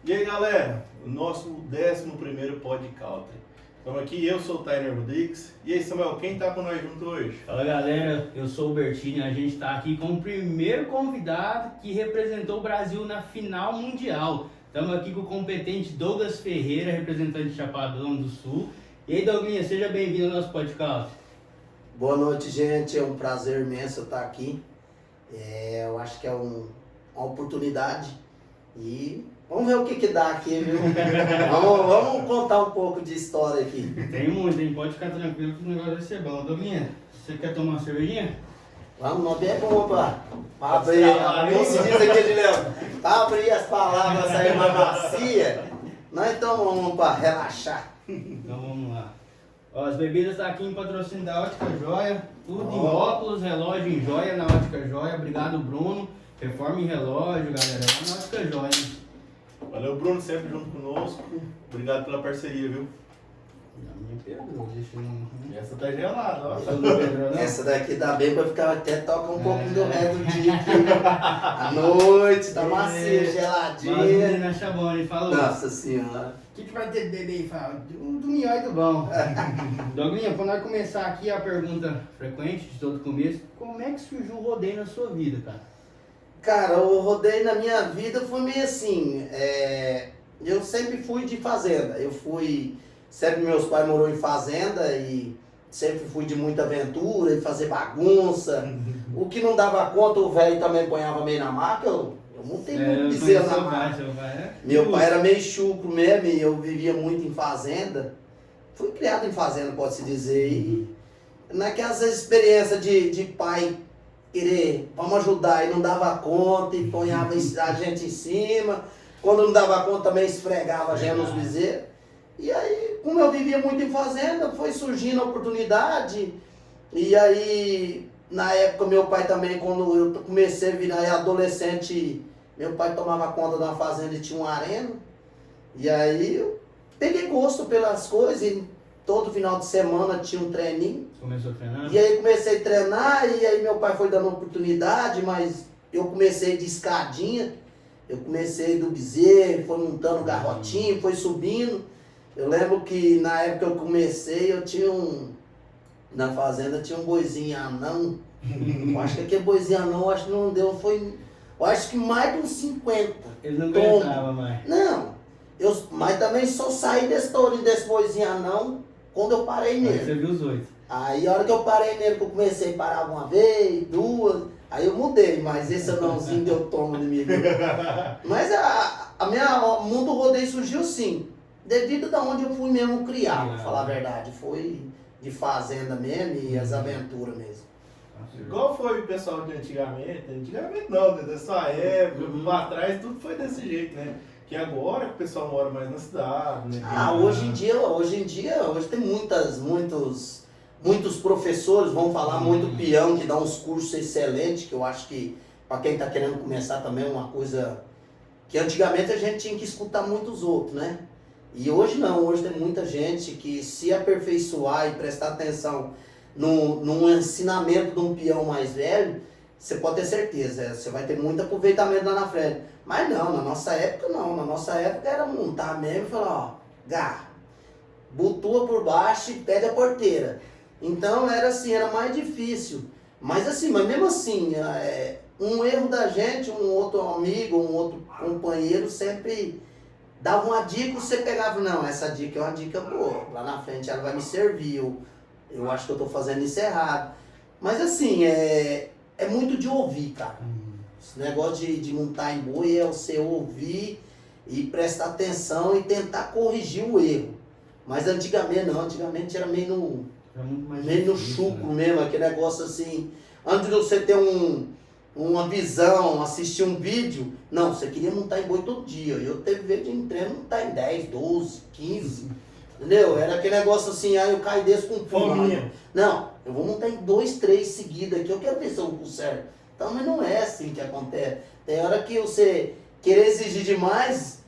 E aí galera, o nosso 11º podcast. Estamos aqui, eu sou o Tainer Rodrigues. E aí Samuel, quem tá com nós junto hoje? Fala galera, eu sou o Bertini, a gente tá aqui com o primeiro convidado que representou o Brasil na final mundial. Estamos aqui com o competente Douglas Ferreira, representante de Chapadão do Sul. E aí Douglinha, seja bem-vindo ao nosso podcast. Boa noite, gente, é um prazer imenso estar aqui. Eu acho que é uma oportunidade e vamos ver o que dá aqui, viu? vamos contar um pouco de história aqui. Tem muito, hein? Pode ficar tranquilo que o negócio vai ser bom. Douglinha, você quer tomar uma cervejinha? Vamos, nós bebemos pra abrir, como se diz aqui de Leão, pra abrir as palavras, sair mais macia. Nós então vamos para relaxar. Então vamos lá. Ó, as bebidas estão aqui em patrocínio da Ótica Joia, tudo em óculos, relógio em joia na Ótica Joia. Obrigado, Bruno. Reforma em relógio, galera, lá na Ótica Joia, hein? Valeu, Bruno, sempre junto conosco. Obrigado pela parceria, viu? A minha perdoa, deixa eu não... Essa tá gelada, ó. Essa não pedrou, não? Essa daqui dá bem pra ficar até tocar um pouco do resto do dia aqui. À noite, tá macia, Mas o geladinha. menino acha bom, ele falou. Nossa senhora. O que vai ter de beber aí? Fala, do melhor e do bom. Douglinha, pra nós começar aqui a pergunta frequente de todo começo, como é que surgiu o rodeio na sua vida, cara? Cara, o rodeio na minha vida foi meio assim, eu sempre fui de fazenda, sempre meus pais moraram em fazenda e sempre fui de muita aventura e fazer bagunça. O que não dava conta, o velho também ponhava meio na maca, eu não tenho muito dizer na maca. Meu pai era meio chucro mesmo e eu vivia muito em fazenda, fui criado em fazenda, pode-se dizer, e naquelas experiências de pai querer, vamos ajudar, e não dava conta, e ponhava a gente em cima, quando não dava conta também esfregava a gente nos bezerros. E aí, como eu vivia muito em fazenda, foi surgindo a oportunidade, e aí, na época, meu pai também, quando eu comecei a virar adolescente, meu pai tomava conta de uma fazenda e tinha um areno, e aí eu peguei gosto pelas coisas, e todo final de semana tinha um treininho. Começou a treinar? E aí comecei a treinar, e aí meu pai foi dando oportunidade, mas eu comecei de escadinha, eu comecei do bezerro, foi montando garrotinho, foi subindo. Eu lembro que na época que eu comecei, na fazenda tinha um boizinho anão, eu acho que aquele boizinho anão, acho que não deu, eu acho que mais de uns 50. Ele não aguentava mais. Não, mas também só saí desse tourinho desse boizinho anão quando eu parei nele. Aí você viu os 8. Aí a hora que eu parei nele, que eu comecei a parar uma vez, duas, aí eu mudei, mas esse anãozinho deu tomo de mim. Mas o mundo rodeio surgiu sim, devido da onde eu fui mesmo criar, pra falar a verdade. Foi de fazenda mesmo e as aventuras mesmo. Igual foi o pessoal de antigamente? Antigamente não, né? Dessa época, lá atrás, tudo foi desse jeito, né? Que agora que o pessoal mora mais na cidade, né? Hoje em dia tem muitos professores, vão falar muito peão, que dá uns cursos excelentes, que eu acho que para quem está querendo começar também é uma coisa que antigamente a gente tinha que escutar muitos outros, né? E hoje não, hoje tem muita gente que se aperfeiçoar e prestar atenção no ensinamento de um peão mais velho, você pode ter certeza, você vai ter muito aproveitamento lá na frente. Mas não, na nossa época não, na nossa época era montar mesmo e falar, ó, garra. butua por baixo e pede a porteira. Então era assim, era mais difícil. Mas mesmo assim, um erro da gente, um outro amigo, um outro companheiro sempre dava uma dica, você pegava, não, essa dica é uma dica boa, lá na frente ela vai me servir, eu acho que eu estou fazendo isso errado. Mas assim, é muito de ouvir, cara. Esse negócio de montar em boi é você ouvir e prestar atenção e tentar corrigir o erro. Mas antigamente não, antigamente era meio no chucro mesmo, aquele negócio assim, antes de você ter uma visão, assistir um vídeo, não, você queria montar em boi todo dia, eu teve vez de treino montar em 10, 12, 15, entendeu? Era aquele negócio assim, aí eu caio desse com Fominha. Não, eu vou montar em 2, 3 seguidas aqui, eu quero ver se eu conserto. Então, mas não é assim que acontece. Tem hora que você querer exigir demais,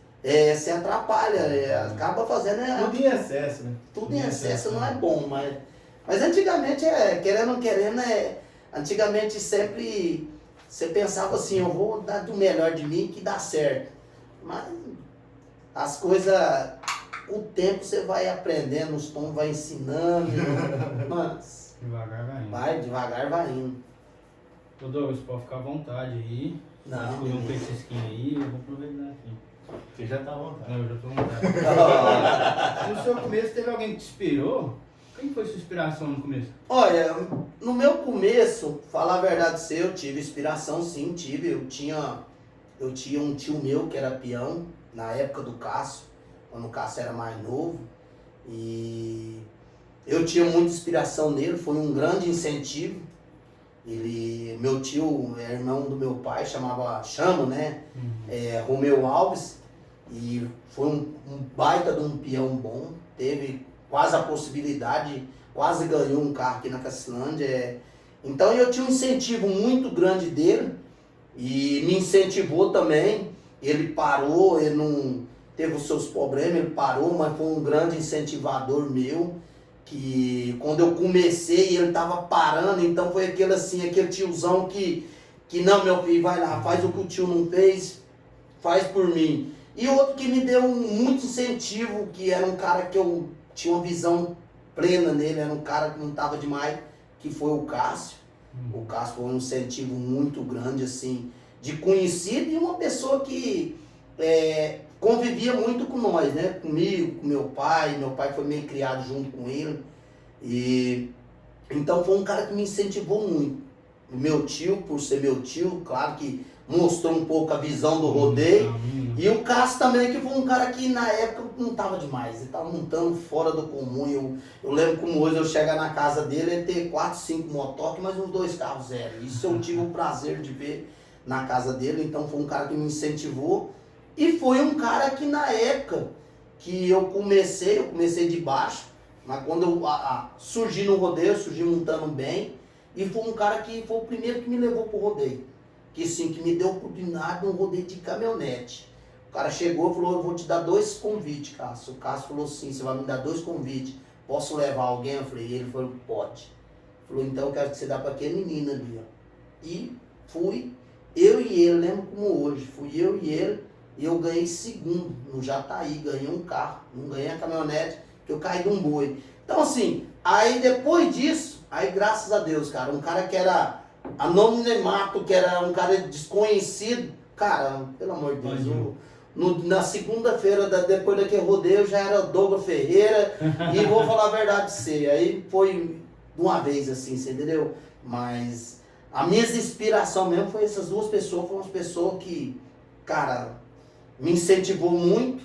se atrapalha, acaba fazendo... Tudo em excesso, né? Tudo em excesso não é bom, mas antigamente, querendo ou não querendo, antigamente sempre você pensava assim, eu vou dar do melhor de mim que dá certo. Mas as coisas, o tempo você vai aprendendo, os tons vai ensinando, mas Devagar vai indo. vai, devagar vai indo. Ô Douglas, pode ficar à vontade aí. Não, Pode comer um petisquinho aí, eu vou aproveitar aqui. Você já tá à vontade. Não, eu já tô à vontade. No seu começo teve alguém que te inspirou? Quem foi sua inspiração no começo? Olha, no meu começo, falar a verdade, eu tive inspiração, sim, tive. Eu tinha um tio meu que era peão, na época do Cássio, quando o Cássio era mais novo. E eu tinha muita inspiração nele, foi um grande incentivo. Meu tio é irmão do meu pai, chama, né? Romeu Alves. E foi um baita de um peão bom, teve quase a possibilidade, quase ganhou um carro aqui na Cacilândia. Então eu tinha um incentivo muito grande dele e me incentivou também. Ele parou, ele não teve os seus problemas, ele parou, mas foi um grande incentivador meu. Que quando eu comecei ele tava parando, então foi aquele tiozão que não, meu filho, vai lá, faz o que o tio não fez, faz por mim. E outro que me deu muito incentivo, que era um cara que eu tinha uma visão plena nele, era um cara que não tava demais, que foi o Cássio. O Cássio foi um incentivo muito grande, assim, de conhecido e uma pessoa que convivia muito com nós, né? Comigo, com meu pai foi meio criado junto com ele. E então foi um cara que me incentivou muito. O meu tio, por ser meu tio, claro que mostrou um pouco a visão do rodeio. E o Cássio também, que foi um cara que na época não tava demais, ele tava montando fora do comum. Eu lembro como hoje eu chegar na casa dele, ele ter 4, 5 motoques, mas uns 2 carros zero. Isso eu tive o prazer de ver na casa dele, então foi um cara que me incentivou. E foi um cara que na época que eu comecei de baixo, mas quando eu surgi no rodeio, surgi montando bem, e foi um cara que foi o primeiro que me levou pro rodeio. Que sim, que me deu a oportunidade de um rodeio de caminhonete. O cara chegou e falou, eu vou te dar 2 convites, Cássio. O Cássio falou assim, você vai me dar 2 convites, posso levar alguém? Eu falei, ele falou, pode. Falou, então eu quero que você dá para aquele menino ali, ó. E fui, eu e ele, lembro como hoje, fui eu e ele, e eu ganhei segundo no Jataí, ganhei um carro, não ganhei a caminhonete, que eu caí de um boi. Então assim, aí depois disso, aí graças a Deus, cara, um cara que era anonimato, que era um cara desconhecido, cara, pelo amor de Deus, na segunda-feira, depois daquele rodeio, já era Douglas Ferreira, e vou falar a verdade de você, aí foi de uma vez assim, você entendeu? Mas a minha inspiração mesmo foi essas 2 pessoas, foram as pessoas que, cara, me incentivou muito,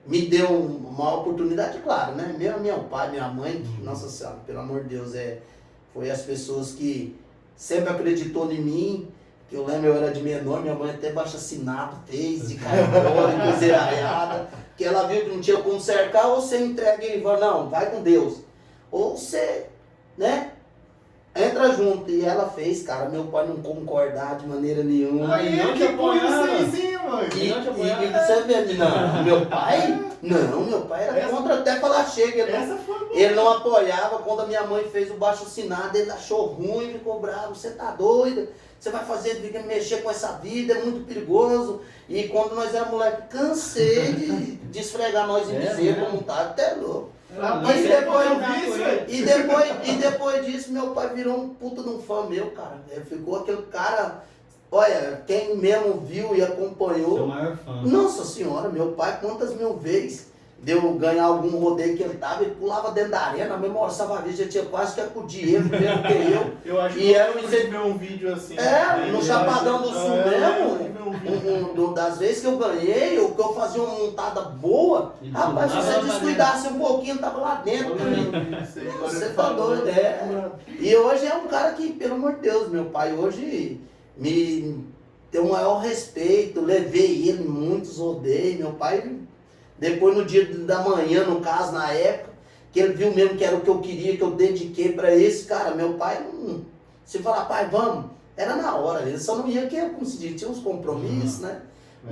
me deu uma oportunidade, claro, né? Meu pai, minha mãe, Nossa Senhora, pelo amor de Deus, foi as pessoas que sempre acreditou em mim. Que eu lembro, eu era de menor, minha mãe até baixo-assinado fez, de cariola, e coisa errada, que ela viu que não tinha como cercar, ou você entrega e fala, não, vai com Deus. Ou você, né, entra junto. E ela fez, cara, meu pai não concordar de maneira nenhuma. Aí não te apoiava. E você vê, não, meu pai era contra até falar chega. Ele não apoiava. Quando a minha mãe fez o baixo-assinado, ele achou ruim, ficou bravo, você tá doida? Você vai mexer com essa vida, é muito perigoso. E quando nós éramos moleque, cansei de esfregar nós em bezerro, como tá, até louco. Mas E depois disso, meu pai virou um puta de um fã meu, cara. Ficou aquele cara, olha, quem mesmo viu e acompanhou. Seu maior fã. Nossa senhora, meu pai, quantas mil vezes deu ganhar algum rodeio que ele tava, ele pulava dentro da arena, na mesma hora salva-vida, já tinha quase que acudir ele, mesmo que eu. Eu acho E que era eu ver um vídeo assim. no Chapadão do Sul mesmo. das vezes que eu ganhei, ou que eu fazia uma montada boa, rapaz, se você descuidasse um pouquinho, tava lá dentro. Você tá doido, E hoje é um cara que, pelo amor de Deus, meu pai hoje me tem o maior respeito, levei ele em muitos rodeios, meu pai, depois no dia da manhã, no caso, na época, que ele viu mesmo que era o que eu queria, que eu dediquei pra esse, cara, meu pai não... Se falar, pai, vamos, era na hora, ele só não ia, que, como se diz, tinha uns compromissos, né?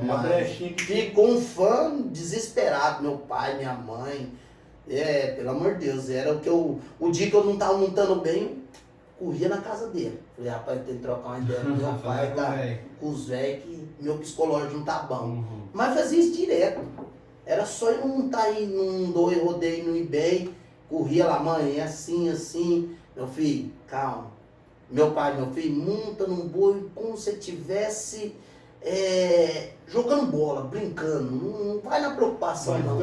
Mas ficou um fã desesperado, meu pai, minha mãe, pelo amor de Deus, era o que eu... O dia que eu não tava montando bem, corria na casa dele. Falei, rapaz, tem que trocar uma ideia com meu pai, tá? Com os velhos, que meu psicológico não tá bom. Mas fazia isso direto. Era só eu não estar aí num rodeio no eBay, corria lá, mãe, é assim, assim. Meu filho, calma. Meu pai, meu filho, monta num boi como se tivesse jogando bola, brincando. Não vai na preocupação, não.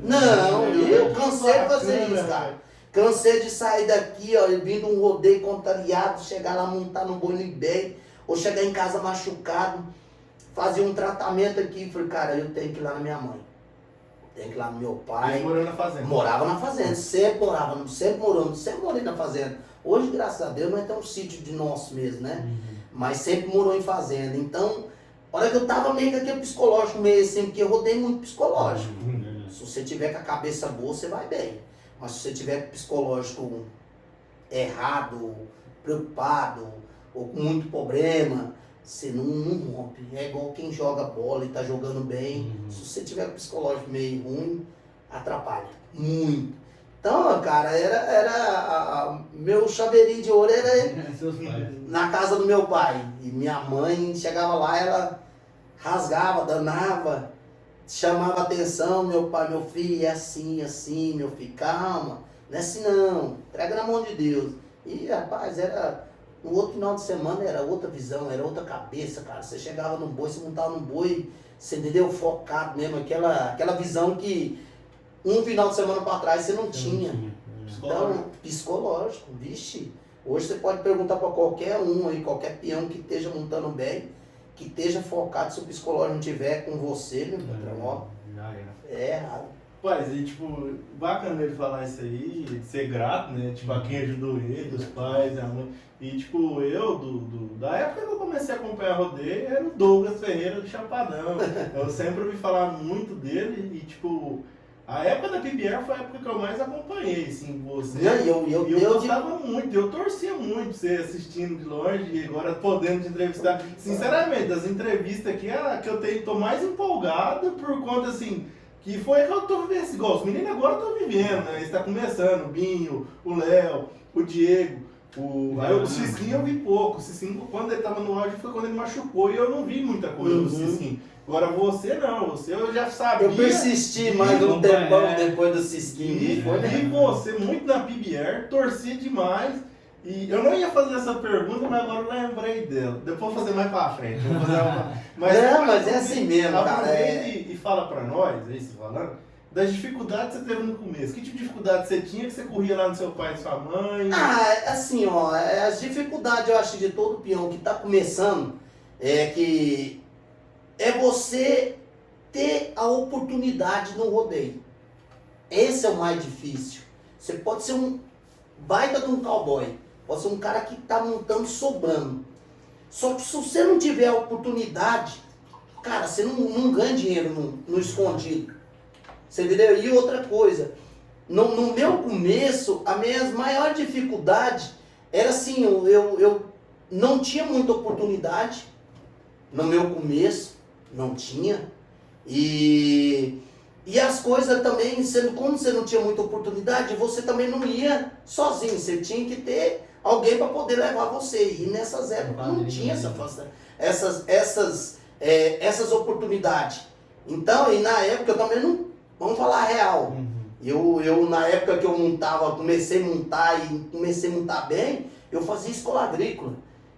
Não, eu cansei de fazer isso, cara. Cansei de sair daqui, ó, vindo um rodeio contrariado, chegar lá, montar num boi no eBay, ou chegar em casa machucado, fazer um tratamento aqui. Falei, cara, eu tenho que ir lá na minha mãe. Tem que ir lá no meu pai. Morava na fazenda. Morava na fazenda, sempre morei na fazenda. Hoje, graças a Deus, nós temos um sítio de nosso mesmo, né? Mas sempre morou em fazenda. Então, olha que eu tava meio com aquele psicológico meio assim, porque eu rodei muito psicológico. Se você tiver com a cabeça boa, você vai bem. Mas se você tiver com o psicológico errado, preocupado, ou com muito problema, você não rompe. É igual quem joga bola e tá jogando bem. Se você tiver com o psicológico meio ruim, atrapalha. Muito. Então, cara, meu chaveirinho de ouro era na casa do meu pai. E minha mãe chegava lá, ela rasgava, danava, chamava atenção. Meu pai, meu filho, é assim, assim, meu filho, calma. Não é assim não, entrega na mão de Deus. E, rapaz, no outro final de semana era outra visão, era outra cabeça, cara. Você chegava no boi, você montava no boi, você entendeu? Focado mesmo, aquela visão que um final de semana para trás você não tinha. Então, psicológico, vixe. Hoje você pode perguntar para qualquer um aí, qualquer peão que esteja montando bem, que esteja focado, se o psicológico não estiver com você, meu patrão, ó. É errado. Mas, e tipo, bacana ele falar isso aí, de ser grato, né? Tipo, a quem ajudou ele, os pais, a mãe. E tipo, eu, da época que eu comecei a acompanhar rodeio, era o Douglas Ferreira do Chapadão. Eu sempre ouvi falar muito dele e tipo, a época da PBR foi a época que eu mais acompanhei, assim, você. Eu gostava muito, eu torcia muito você assistindo de longe e agora podendo te entrevistar. Sinceramente, as entrevistas aqui é que eu tô mais empolgado por conta, assim, que foi que eu tô vivendo, igual os meninos agora estão vivendo, né? Está começando, o Binho, o Léo, o Diego, o Cisquinho eu vi pouco. O Cisquinho, quando ele tava no auge, foi quando ele machucou e eu não vi muita coisa do Cisquinho. Agora você não, você eu já sabia. Eu persisti mais um tempão depois do Cisquinho. E você muito na PBR, torci demais. E eu não ia fazer essa pergunta, mas agora eu lembrei dela. Depois eu vou fazer mais pra frente. Mas é assim mesmo, cara. E fala pra nós, aí você falando, das dificuldades que você teve no começo. Que tipo de dificuldade você tinha que você corria lá no seu pai e sua mãe? Assim, ó, as dificuldades eu acho de todo peão que tá começando é que é você ter a oportunidade no rodeio. Esse é o mais difícil. Você pode ser um baita de um cowboy, pode ser um cara que tá montando sobrando. Só que se você não tiver a oportunidade, cara, você não ganha dinheiro no escondido. Você entendeu? E outra coisa, no meu começo, a minha maior dificuldade era assim, eu não tinha muita oportunidade no meu começo, não tinha. E as coisas também, como você não tinha muita oportunidade, você também não ia sozinho, você tinha que ter alguém para poder levar você. E nessas épocas não tinha essas oportunidades. Então, e na época eu também não, vamos falar a real, Na época que eu montava, comecei a montar bem, eu fazia escola agrícola.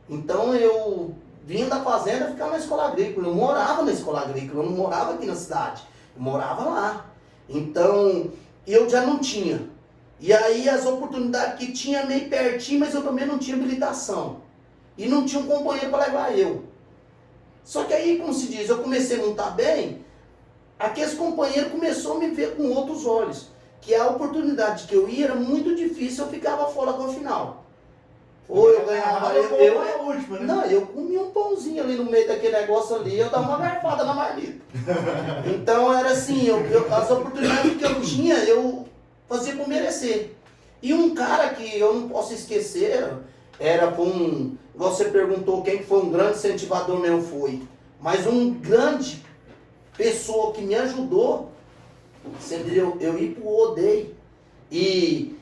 Então eu vinha da fazenda ficar na escola agrícola. Eu morava na escola agrícola, eu não morava aqui na cidade. Eu morava lá. Então eu já não tinha. E aí as oportunidades que tinha meio pertinho, mas eu também não tinha habilitação. E não tinha um companheiro para levar eu. Só que aí, como se diz, eu comecei a montar bem, aqueles companheiros começaram a me ver com outros olhos. Que a oportunidade que eu ia era muito difícil, eu ficava fora com a final. Ou eu ganhava, última, né? não, eu comia um pãozinho ali no meio daquele negócio ali, eu dava uma garfada na marmita. Então era assim, as oportunidades que eu tinha, eu fazia por merecer. E um cara que eu não posso esquecer, era você perguntou quem foi um grande incentivador meu, foi. Mas um grande pessoa que me ajudou, sempre eu ir pro rodeio e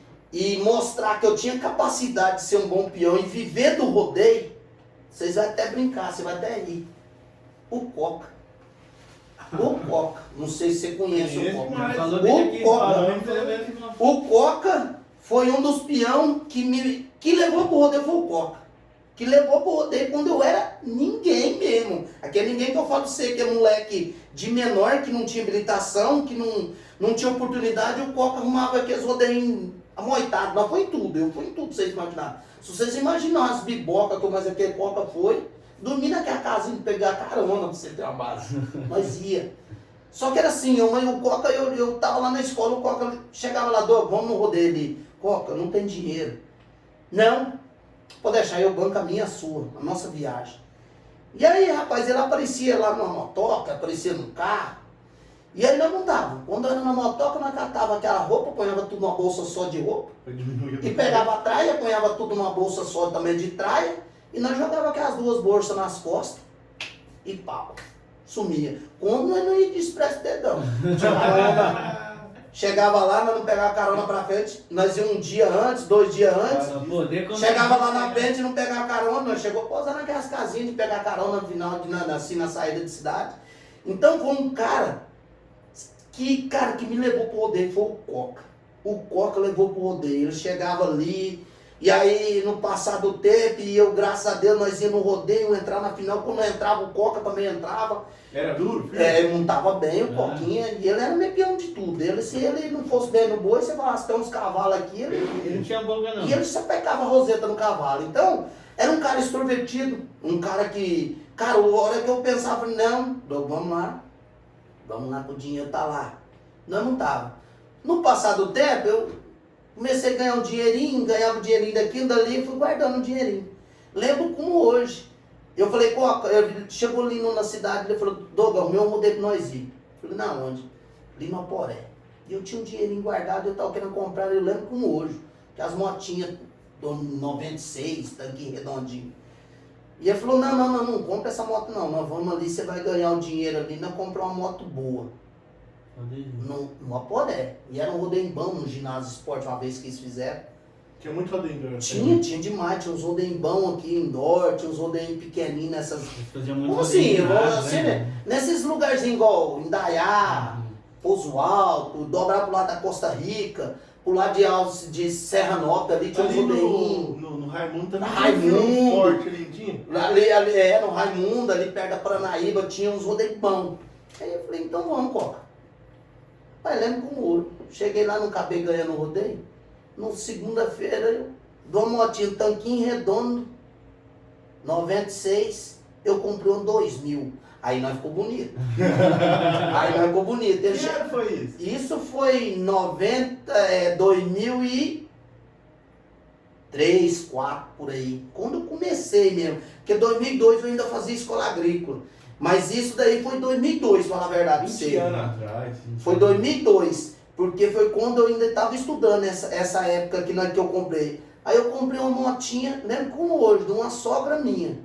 mostrar que eu tinha capacidade de ser um bom peão e viver do rodeio, vocês vão até brincar, você vai até rir. O Coca. O Coca. Não sei se você conhece o Coca. Falou dele aqui, O Coca foi um dos peão que levou pro rodeio, foi o Coca. Que levou pro rodeio quando eu era ninguém mesmo. Aquele ninguém que eu falo pra você, que é moleque de menor, que não tinha habilitação, que não tinha oportunidade, o Coca arrumava aqueles rodeios amoitados. Nós foi em tudo, eu fui em tudo, vocês imaginarem. Se vocês imaginarem as bibocas que mais aquele Coca foi, dormir naquela casinha de pegar carona pra você ter uma base. Nós ia. Só que era assim, o Coca, eu tava lá na escola, o Coca chegava lá, vamos no rodeio ali. Coca, não tem dinheiro. Não, pode deixar, eu banco a minha, a sua, a nossa viagem. E aí, rapaz, ele aparecia lá numa motoca, aparecia no carro, e aí nós montava. Quando era na motoca, nós catava aquela roupa, ponhava tudo numa bolsa só de roupa, e pegava a traia, ponhava tudo numa bolsa só também de traia, e nós jogava aquelas duas bolsas nas costas, e pau, sumia. Quando nós não ia de expresso dedão. Chegava lá, nós não pegava carona pra frente, nós íamos um dia antes, 2 dias antes, chegava lá na frente e não pegava carona, nós chegou a pousar naquelas casinhas de pegar carona no final, assim, na saída de cidade. Então foi um cara que me levou pro rodeio, foi o Coca. O Coca levou pro rodeio, ele chegava ali, e aí no passar do tempo, e eu, graças a Deus, nós íamos no rodeio, entrar na final, quando eu entrava, o Coca também entrava. Era duro? Filho? Ele montava bem o Coquinha, e ele era meio peão de tudo. Se ele não fosse bem no boi, você falasse, tem uns cavalos aqui, ele não tinha boca não. E ele só pegava roseta no cavalo. Então, era um cara extrovertido, um cara que, cara, a hora que eu pensava, não, vamos lá que o dinheiro tá lá. Nós não tava. No passar do tempo, eu comecei a ganhar um dinheirinho, ganhava um dinheirinho daquilo, dali, e fui guardando um dinheirinho. Lembro como hoje. Eu falei, Coca, ele chegou ali na cidade, ele falou, Douglas, meu rodeio pra nós ir. Eu falei, na onde? Ali no Aporé. E eu tinha um dinheirinho guardado, eu tava querendo comprar, eu lembro como hoje. Que as motinhas do 96, tanquinho redondinho. E ele falou, não compra essa moto não, nós vamos ali, você vai ganhar um dinheiro ali, nós compramos uma moto boa. No Aporé. E era um rodeio bom no ginásio esporte, uma vez que eles fizeram. Tinha muito rodeio. Tinha demais, tinha uns rodeimbão aqui indoor, tinha uns rodeios pequenininhos nessas... Como assim, nesses lugarzinhos igual Indaiá, Pouso Alto, dobrar pro lado da Costa Rica, pro lado de Serra Nova, ali tinha uns rodeinhos. No Raimundo também Raimundo, forte ali, tinha? ali, no Raimundo, ali perto da Paranaíba, tinha uns rodeimbão. Aí eu falei, então vamos, Coca. Pai, lembro como ouro. Cheguei lá, não acabei ganhando o rodeio. No segunda-feira, eu dou uma motinha, tanquinho redondo, 96, eu comprei um 2000. Aí nós ficou bonito. Que ano foi isso? Isso foi 2003, 2004, por aí. Quando eu comecei mesmo. Porque em 2002 eu ainda fazia escola agrícola. Mas isso daí foi em 2002, para falar a verdade. 20 anos atrás. Foi 2002. Porque foi quando eu ainda estava estudando essa época que eu comprei. Aí eu comprei uma motinha, lembro como hoje, de uma sogra minha.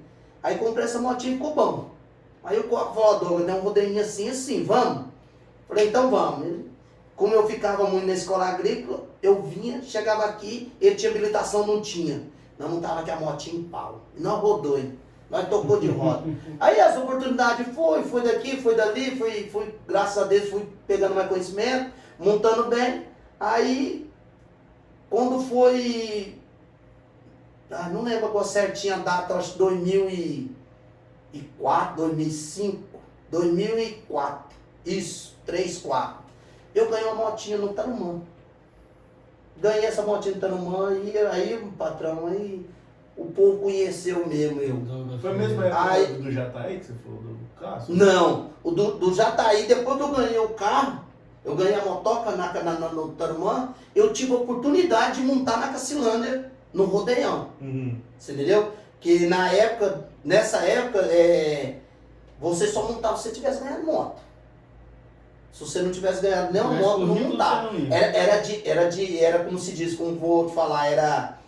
Aí comprei essa motinha e ficou bom. Aí o Coca falou, Douglas, tem um rodeinho assim, vamos? Falei, então vamos. Como eu ficava muito na escola agrícola, eu vinha, chegava aqui, ele tinha habilitação, não tinha. Nós não tava com a motinha em pau. E nós rodou, hein? Nós tocou de roda. Aí as oportunidades foi daqui, foi dali, fui, graças a Deus, fui pegando mais conhecimento, montando bem. Aí, quando foi, não lembro agora certinho a data, acho que 2004, 2005, 2004, isso, 3, 4. Eu ganhei uma motinha no Tarumã. Ganhei essa motinha no Tarumã e aí o patrão, aí o povo conheceu mesmo eu. Foi mesmo a época do Jataí que você falou do Cássio? Não, o do Jataí, depois que eu ganhei o carro, eu ganhei a motoca no Tarumã, eu tive a oportunidade de montar na Cacilândia, no Rodeião. Você entendeu? Que nessa época, você só montava se você tivesse ganhado moto. Se você não tivesse ganhado nenhuma moto, não montava. Era como se diz, como vou te falar,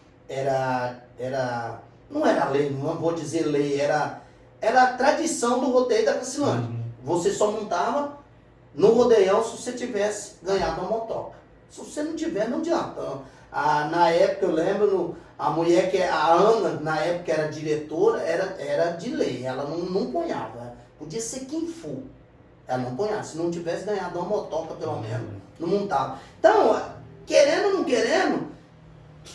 não era lei, não vou dizer lei, era a tradição do rodeio da Cacilândia. Você só montava no rodeião se você tivesse ganhado uma motoca. Se você não tiver, não adianta. Na época, eu lembro, a mulher a Ana, na época era diretora, era de lei, ela não ponhava. Podia ser quem for. Ela não ponhava. Se não tivesse ganhado uma motoca, pelo menos, não montava. Então, querendo ou não querendo,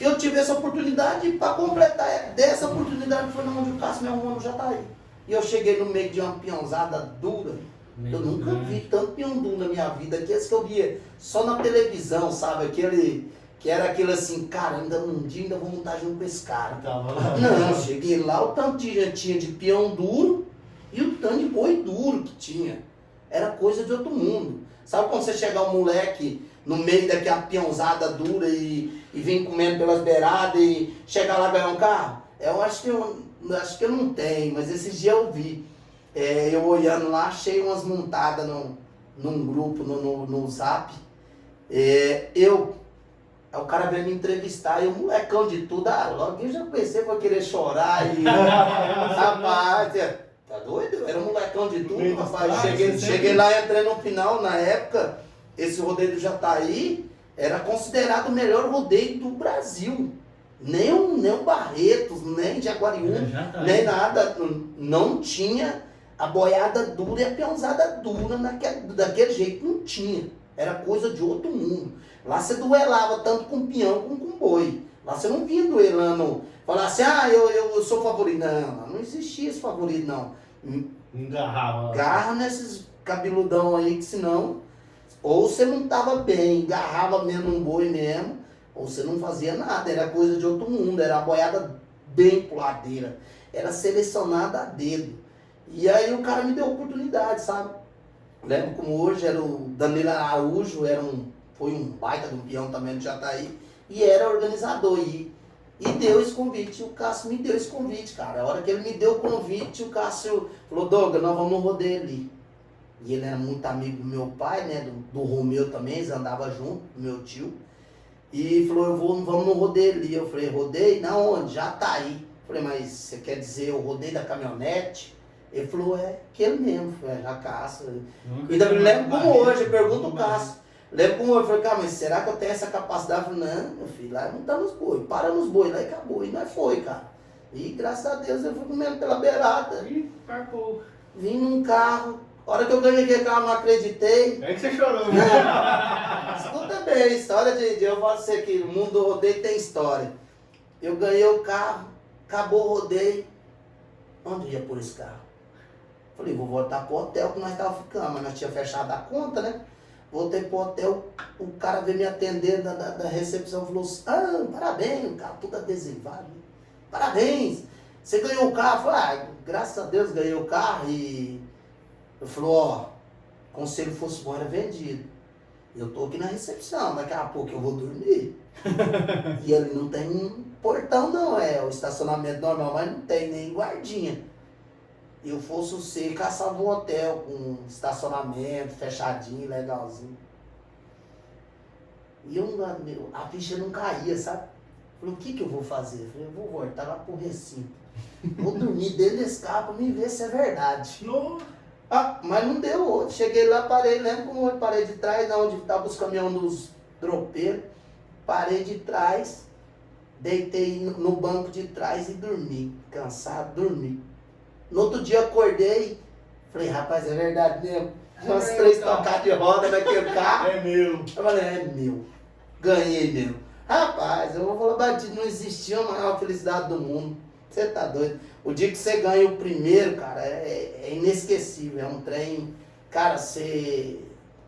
eu tive essa oportunidade para completar. Dessa oportunidade foi onde o Cássio me arrumou no Jataí. E eu cheguei no meio de uma peãozada dura. Eu nunca vi tanto peão duro na minha vida. Aqueles que eu via só na televisão, sabe? Que era aquele assim, cara, ainda um dia ainda vou montar junto com esse cara. Não, cheguei lá, o tanto de gente tinha de peão duro e o tanto de boi duro que tinha. Era coisa de outro mundo. Sabe quando você chegar um moleque no meio daquela peãozada dura e vir comendo pelas beiradas e chegar lá e ganhar um carro? Eu acho que eu não tenho, mas esses dias eu vi. Eu olhando lá, achei umas montadas num grupo, no Zap. Aí o cara veio me entrevistar, e o molecão de tudo, logo eu já pensei que eu querer chorar e... Rapaz, tá doido? Era um molecão de tudo, rapaz. Cheguei lá, entrei no final, na época, esse rodeio do Jataí era considerado o melhor rodeio do Brasil. Nem o Barretos, nem Jaguariúna, nem nada, não tinha a boiada dura e a peãozada dura daquele jeito, não tinha. Era coisa de outro mundo. Lá você duelava tanto com peão como com boi. Lá você não vinha duelando, falar assim, eu sou favorito. Não existia esse favorito, não. Engarrava. Garra nesses cabeludão aí, que senão, ou você não tava bem, engarrava mesmo um boi mesmo, ou você não fazia nada, era coisa de outro mundo, era uma boiada bem puladeira, era selecionada a dedo. E aí o cara me deu oportunidade, sabe? Lembro como hoje era o Danilo Araújo, foi um baita de um peão também do Jataí, e era organizador. E deu esse convite, o Cássio me deu esse convite, cara. A hora que ele me deu o convite, o Cássio falou, Douglas, nós vamos no rodeio ali. E ele era muito amigo do meu pai, né, do Romeu também, eles andavam junto, do meu tio. E falou, vamos no rodeio ali. Eu falei, rodeio? Na onde? Jataí. Falei, mas você quer dizer o rodeio da caminhonete? Ele falou, aquele mesmo, já Cássio. E ainda me lembro como hoje, eu pergunto o Cássio. Lembro como eu falei, cara, mas será que eu tenho essa capacidade? Eu falei, não, meu filho, lá não tá nos boi, para nos boi, lá e acabou. E nós foi, cara. E graças a Deus eu fui comendo pela beirada. E parcou. Vim num carro. A hora que eu ganhei aquele carro, não acreditei. É que você chorou, né? Escuta bem, história eu falo pra você que o mundo do rodeio tem história. Eu ganhei o carro, acabou o rodeio. Onde eu ia pôr esse carro? Falei, vou voltar pro hotel que nós tava ficando, mas nós tínhamos fechado a conta, né? Voltei pro hotel, o cara veio me atender da recepção, falou assim, parabéns, o carro tudo adesivado. Parabéns, você ganhou o carro? Eu falei, graças a Deus ganhei o carro. E eu falou, conselho fosse bom, era vendido. Eu tô aqui na recepção, daqui a pouco eu vou dormir. E ali não tem portão não, é o estacionamento normal, mas não tem nem guardinha. Eu fosse você, caçava um hotel com estacionamento, fechadinho, legalzinho. E a ficha não caía, sabe? Falei, o que eu vou fazer? Eu falei, eu vou voltar lá pro recinto. Vou dormir dentro desse carro pra me ver se é verdade. Mas não deu outro. Cheguei lá, parei, lembra como eu parei de trás, onde estavam os caminhões dos dropeiros. Parei de trás, deitei no banco de trás e dormi. Cansado, dormi. No outro dia acordei, falei, rapaz, é verdade mesmo. Umas 3 tocadas de roda naquele carro. É meu. Eu falei, é meu. ganhei mesmo. Rapaz, eu vou falar, batido, não existia a maior felicidade do mundo. Você tá doido? O dia que você ganha o primeiro, cara, é inesquecível. É um trem, cara, você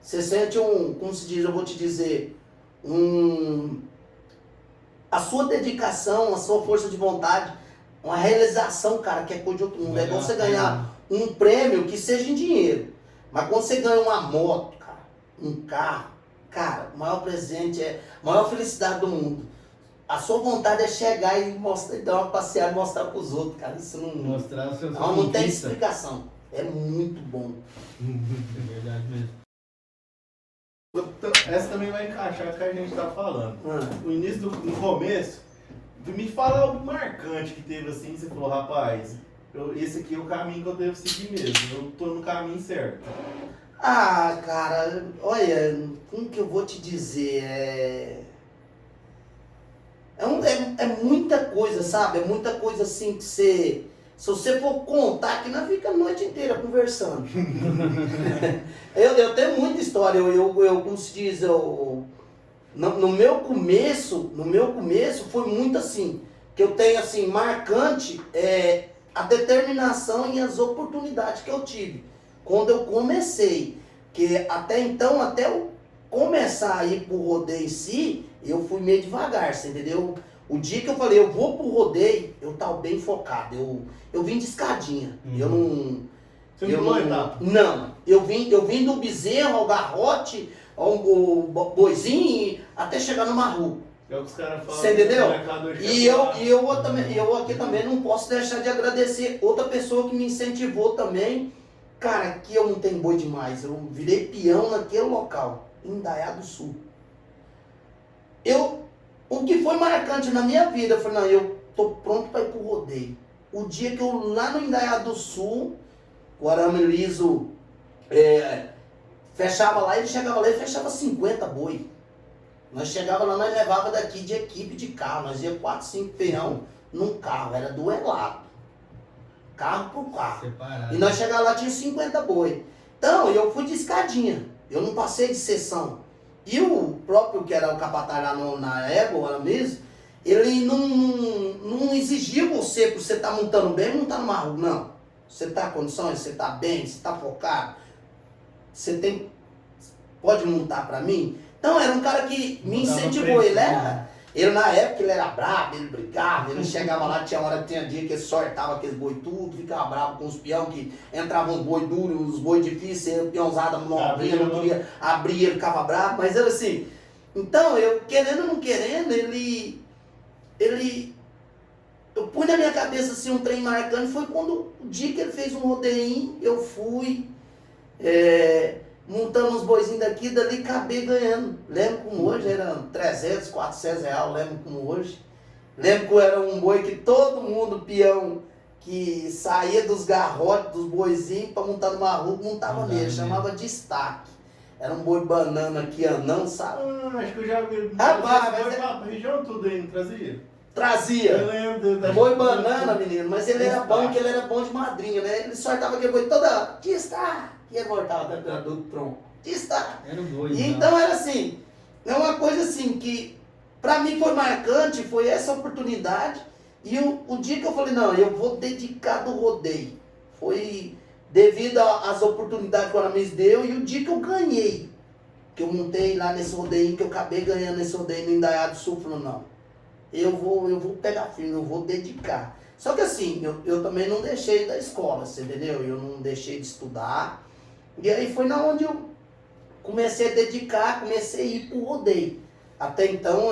sente como se diz, eu vou te dizer, a sua dedicação, a sua força de vontade, uma realização, cara, que é coisa de outro mundo. É igual você ganhar um prêmio que seja em dinheiro. Mas quando você ganha uma moto, cara, um carro, cara, o maior presente a maior felicidade do mundo. A sua vontade é chegar e mostrar, dar uma passeada e mostrar pros outros, cara. Isso não. Mostrar o seu Não tem explicação. É muito bom. É verdade mesmo. Essa também vai encaixar com o que a gente tá falando. O início no começo, me fala algo marcante que teve assim, você falou, rapaz, esse aqui é o caminho que eu devo seguir mesmo, eu tô no caminho certo. Ah, cara, olha, como que eu vou te dizer? É muita coisa, sabe? É muita coisa assim que você. Se você for contar, que nós fica a noite inteira conversando. eu tenho muita história, eu como se diz, no meu começo foi muito assim, que eu tenho assim, marcante a determinação e as oportunidades que eu tive. Quando eu comecei, que até então, até eu começar a ir pro rodeio em si, eu fui meio devagar, você entendeu? O dia que eu falei, eu vou pro rodeio, eu tava bem focado, eu vim de escadinha, eu não... Você não pulou etapa? Não, eu vim do bezerro ao garrote, ao boizinho, até chegar no marru. É o que os caras falam. Você entendeu? E eu aqui também não posso deixar de agradecer outra pessoa que me incentivou também. Cara, aqui eu não tenho boi demais, eu virei peão naquele local, em Indaiá do Sul. O que foi marcante na minha vida, eu falei, não, eu tô pronto para ir pro rodeio. O dia que eu, lá no Indaiá do Sul, o arame liso fechava lá, ele chegava lá e fechava 50 boi. Nós chegava lá, nós levava daqui de equipe de carro, nós ia 4, 5 peão num carro, era duelado. Carro por carro. Separado. E nós chegava lá, tinha 50 boi. Então, eu fui de escadinha, eu não passei de sessão. E o próprio, que era o capataz lá na égua, o arame, ele não exigia você, por você estar montando bem, montando marro, não. Você está em condições, você está bem, você está focado, você pode montar para mim? Então era um cara que me incentivou, ele na época ele era brabo, ele brigava, ele chegava lá, tinha dia que ele sortava aqueles boi tudo, ficava bravo com os peão, que entravam os boi duros, os boi difíceis, o peãozada não abria, não queria abrir, ele ficava bravo, mas era assim. Então eu, querendo ou não querendo, eu pus na minha cabeça assim um trem marcante, foi quando o dia que ele fez um rodeio, eu fui montando uns boizinhos daqui, dali acabei ganhando. Lembro como hoje era 300, 400 reais, lembro como hoje. Lembro que era um boi que todo mundo, peão, que saía dos garrotes, dos boizinhos, para montar no marru, montava nele, chamava destaque. Era um boi banana aqui, anão, sabe? Acho que eu já vi. Rapaz, mas a região tudo aí, não trazia? Trazia. Eu lembro. Boi banana, menino, mas ele era bom, que ele era bom de madrinha, né? Ele sortava aquele boi toda, destaque. E ele voltava do tronco. Destaque. Era um boi. E então era assim, é uma coisa assim que pra mim foi marcante, foi essa oportunidade. E o dia que eu falei, não, eu vou dedicar do rodeio. Foi devido às oportunidades que o Aramis deu e o dia que eu ganhei. Que eu montei lá nesse rodeio, que eu acabei ganhando nesse rodeio no Indaiá do Sul, falou, não, eu vou pegar firme, eu vou dedicar. Só que assim, eu também não deixei da escola, você entendeu? Eu não deixei de estudar. E aí foi na onde eu comecei a dedicar, comecei a ir pro rodeio. Até então,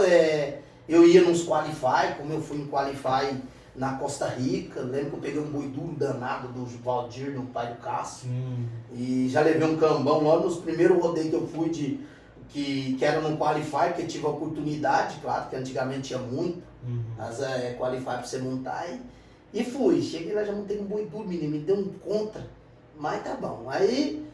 eu ia nos Qualify, como eu fui em Qualify na Costa Rica, lembro que eu peguei um boi duro danado do Valdir, do pai do Cássio, e já levei um cambão logo nos primeiros rodeios que eu fui, que era no Qualify, que eu tive a oportunidade, claro que antigamente tinha muito, mas Qualify pra você montar, e fui. Cheguei lá, já montei um boi duro, menino, me deu um contra, mas tá bom. Aí,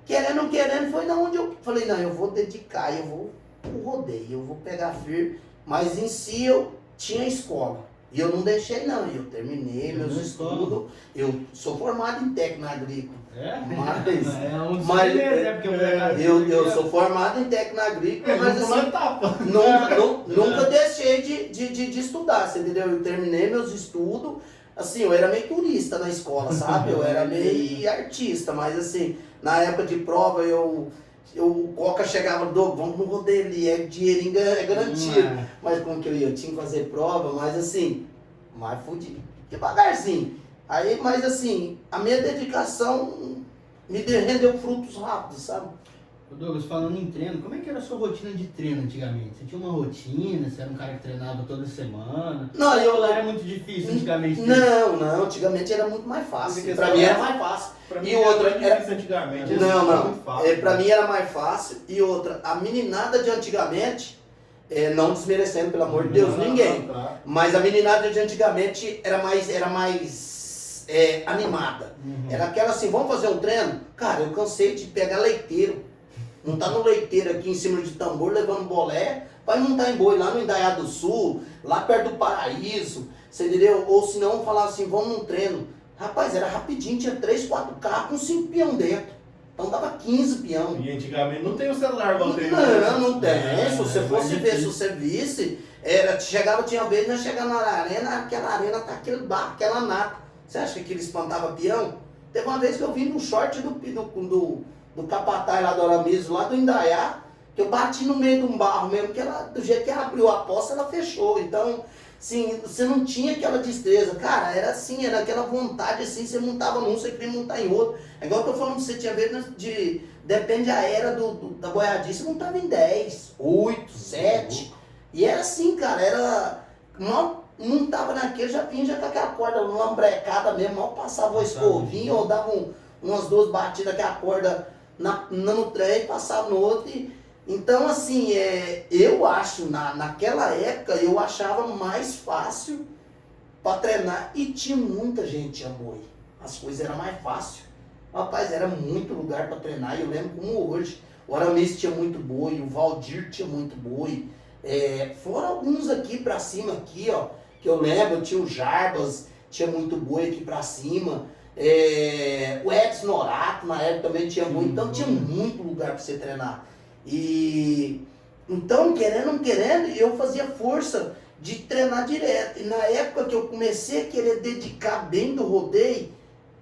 querendo ou não querendo, foi na onde eu falei, não, eu vou dedicar, eu vou pro rodeio, eu vou pegar firme, mas em si eu tinha escola. E eu não deixei não, eu terminei meus estudos, eu sou formado em técnico agrícola. É? Mas, É um dos mas primeiros, né? Porque o molecada eu sou formado em técnico agrícola, mas assim, nunca deixei de estudar, você entendeu? Eu terminei meus estudos, assim, eu era meio turista na escola, sabe? Eu era meio artista, mas assim, na época de prova o Coca chegava, Doug, vamos no rodeio ali, dinheirinho é garantido. Mas como que eu ia? Eu tinha que fazer prova, mas assim, mas fui devagarzinho. Aí, mas assim, a minha dedicação rendeu frutos rápidos, sabe? Ô Douglas, falando em treino, como é que era a sua rotina de treino antigamente? Você tinha uma rotina? Você era um cara que treinava toda semana? Não, Ou era muito difícil antigamente? Não, antigamente era muito mais fácil. Pra mim era mais fácil. Pra mim E outra, era difícil antigamente. Não. Muito fácil, Pra mim era mais fácil. E outra, a meninada de antigamente, não desmerecendo, pelo amor de Deus, ninguém. Tá. Mas a meninada de antigamente era mais animada. Era aquela assim, vamos fazer um treino? Cara, eu cansei de pegar leiteiro. Montar no leiteiro aqui em cima de tambor, levando bolé, vai montar em boi lá no Indaiá do Sul, lá perto do Paraíso, você entendeu? Ou se não, falar assim, vamos num treino. Rapaz, era rapidinho, tinha 3, 4 carros com 5 peão dentro. Então dava 15 peão. E antigamente não tem o celular igual tem. Não tem. Se você fosse ver, se você visse, tinha vez nós chegamos na arena, aquela arena tá aquele barco, aquela nata. Você acha que aquilo espantava peão? Teve uma vez que eu vim no short do capataz lá do Aramiso, lá do Indaiá, que eu bati no meio de um barro mesmo, que ela, do jeito que ela abriu a poça, ela fechou. Então, assim, você não tinha aquela destreza. Cara, era assim, era aquela vontade, assim, você montava num, você queria montar em outro. É igual eu tô falando, você tinha vez depende a era da boiadice, você montava em 10, 8, 7. E era assim, cara, era... Mal montava naquele, já vinha com aquela corda numa brecada mesmo, mal passava uma escovinha, ou dava umas 2 batidas com a corda no trem, passava no outro. Então, assim, eu acho, naquela época, eu achava mais fácil para treinar e tinha muita gente, tinha boi. As coisas eram mais fáceis. Rapaz, era muito lugar para treinar, e eu lembro como hoje. O Aramis tinha muito boi, o Valdir tinha muito boi. Fora alguns aqui para cima, aqui, ó, que eu lembro, tinha o Jarbas, tinha muito boi aqui para cima. O Edson Norato na época também tinha muito, então tinha muito lugar para você treinar. E então, querendo ou não querendo, eu fazia força de treinar direto. E na época que eu comecei a querer dedicar bem do rodeio,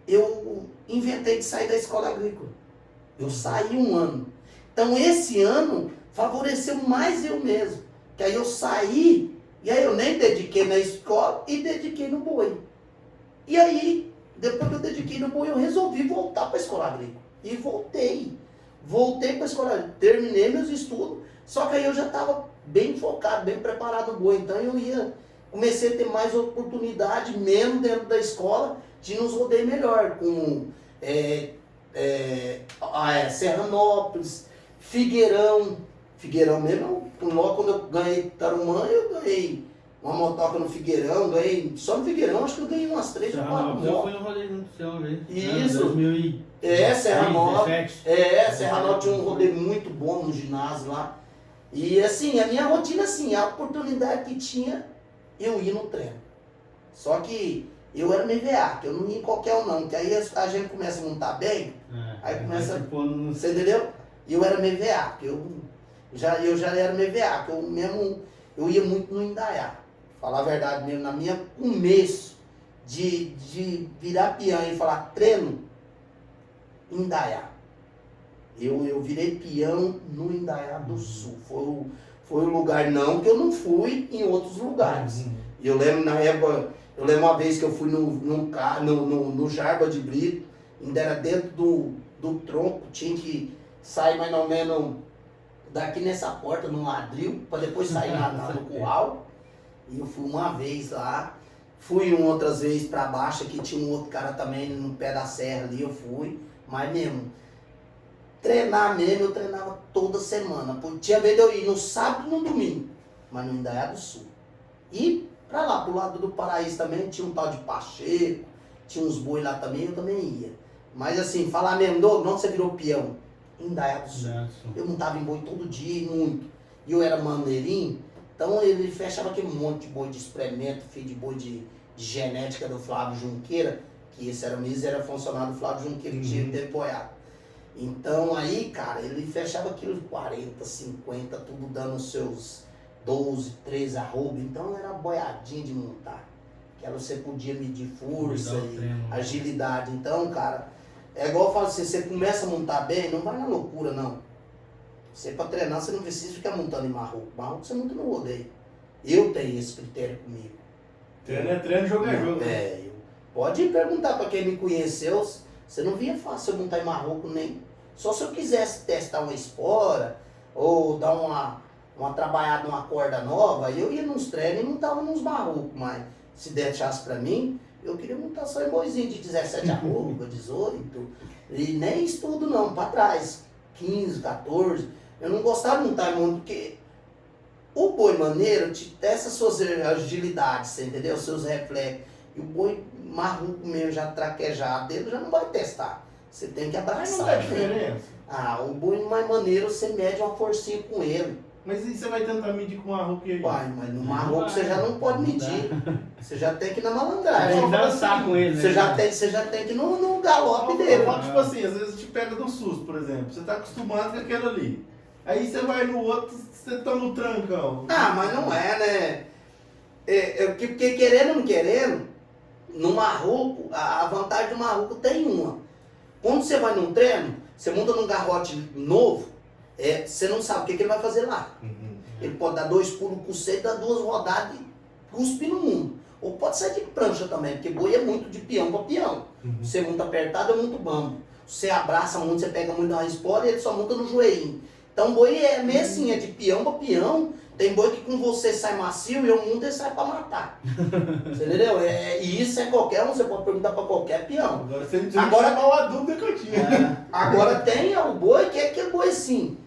eu inventei de sair da escola agrícola. Eu saí um ano. Então esse ano favoreceu mais eu mesmo. Que aí eu saí, e aí eu nem dediquei na escola e dediquei no boi. E aí, depois que eu dediquei no boi, eu resolvi voltar para a escola agrícola. E voltei. Voltei para a escola agrícola. Terminei meus estudos, só que aí eu já estava bem focado, bem preparado no boi. Então comecei a ter mais oportunidade, mesmo dentro da escola, de nos rodeios melhor, com Serranópolis, Figueirão mesmo, logo quando eu ganhei Tarumã, eu ganhei uma motoca no Figueirão, só no Figueirão, acho que eu ganhei umas 3 ou 4 motos. Eu fui no rodeio junto com você uma vez. Isso. 2017. Serranópolis tinha um rodeio muito bom no ginásio lá. E assim, a minha rotina assim, a oportunidade que tinha, eu ia no treino. Só que eu era meio veaco, eu não ia em qualquer um não, que aí a gente começa a montar bem, aí começa, você entendeu? E eu era meio veaco, eu já era meio veaco, eu ia muito no Indaiá. Falar a verdade mesmo, na minha começo de virar peão e falar treino, Indaiá. Eu virei peão no Indaiá do Sul. Foi o lugar, não que eu não fui em outros lugares. Eu lembro na época, uma vez que eu fui no Jarba de Brito, ainda era dentro do tronco, tinha que sair mais ou menos daqui nessa porta, num ladril, para depois sair no curral. E eu fui uma vez lá, fui outras vezes para baixo, que tinha um outro cara também no pé da serra ali, eu fui, mas mesmo, treinar mesmo, eu treinava toda semana. Tinha vez de eu ir no sábado e no domingo, mas no Indaiá do Sul. E pra lá, pro lado do Paraíso também, tinha um tal de Pacheco, tinha uns boi lá também, eu também ia. Mas assim, falar mesmo, Douglas, onde você virou peão? Indaiá do Sul. Eu montava em boi todo dia, muito. E eu era maneirinho, Então ele fechava aquele monte de boi de experimento, filho de boi de genética do Flávio Junqueira, que esse era mesmo, era funcionário do Flávio Junqueira, que tinha tempo boiado. Então aí, cara, ele fechava aquilo 40, 50, tudo dando os seus 12, 13 arroba. Então era boiadinho de montar. Que ela você podia medir força e agilidade. Então, cara, é igual eu falo assim, você começa a montar bem, não vai na loucura, não. Você para treinar, você não precisa ficar montando em marroco. Marroco você monta no rodeio. Eu tenho esse critério comigo. Treino é treino, jogo é jogo. Pode perguntar para quem me conheceu, você não via fácil eu montar em marroco nem. Só se eu quisesse testar uma espora, ou dar uma trabalhada numa corda nova, eu ia nos treinos e montava nos marrocos, mas se deixasse para mim, eu queria montar só em boizinho de 17 arroba, 18, e nem estudo não, para trás, 15, 14. Eu não gostava de montar em muito, porque o boi maneiro te testa suas agilidades, você entendeu? Seus reflexos. E o boi marruco mesmo, já traquejado dele, já não vai testar. Você tem que abraçar. Mas não dá diferença. O boi mais maneiro, você mede uma forcinha com ele. Mas e você vai tentar medir com marroco aí? Pai, mas no marroco você já não pode medir. Você já tem que ir na malandragem. Tem que dançar com ele, né? Você já tem que ir no galope dele. Tipo assim, às vezes te pega no susto, por exemplo. Você tá acostumado com aquele ali. Aí você vai no outro, você tá no trancão. Mas não é, né? Porque querendo ou não querendo, no marroco, a vantagem do marroco tem uma. Quando você vai num treino, você monta num garrote novo, você não sabe o que ele vai fazer lá. Ele pode dar 2 pulos com você, dar 2 rodadas e cuspir no mundo. Ou pode sair de prancha também, porque boi é muito de peão para peão. Você monta apertado, é muito bambo. Você abraça muito, você pega muito na espora e ele só monta no joelhinho. Então boi é meio assim, é de peão para peão. Tem boi que com você sai macio e eu monto e sai para matar. Você entendeu? E isso é qualquer um, você pode perguntar para qualquer peão. Agora você me chamou a dúvida que eu tinha. Agora tem o boi que é aquele boi assim,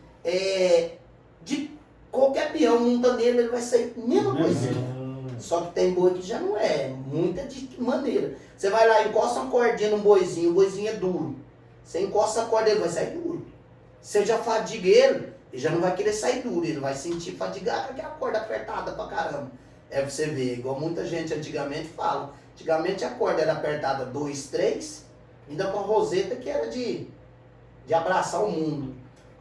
de qualquer peão monta nele, ele vai sair mesma coisinha. Só que tem boi que já não é, muita de maneira. Você vai lá, encosta uma cordinha num boizinho, o boizinho é duro. Você encosta a corda, ele vai sair duro. Você já fadiga ele já não vai querer sair duro, ele vai sentir fadigar com aquela corda apertada pra caramba. Você vê, igual muita gente antigamente fala. Antigamente a corda era apertada 2, 3, ainda com a roseta que era de abraçar o mundo.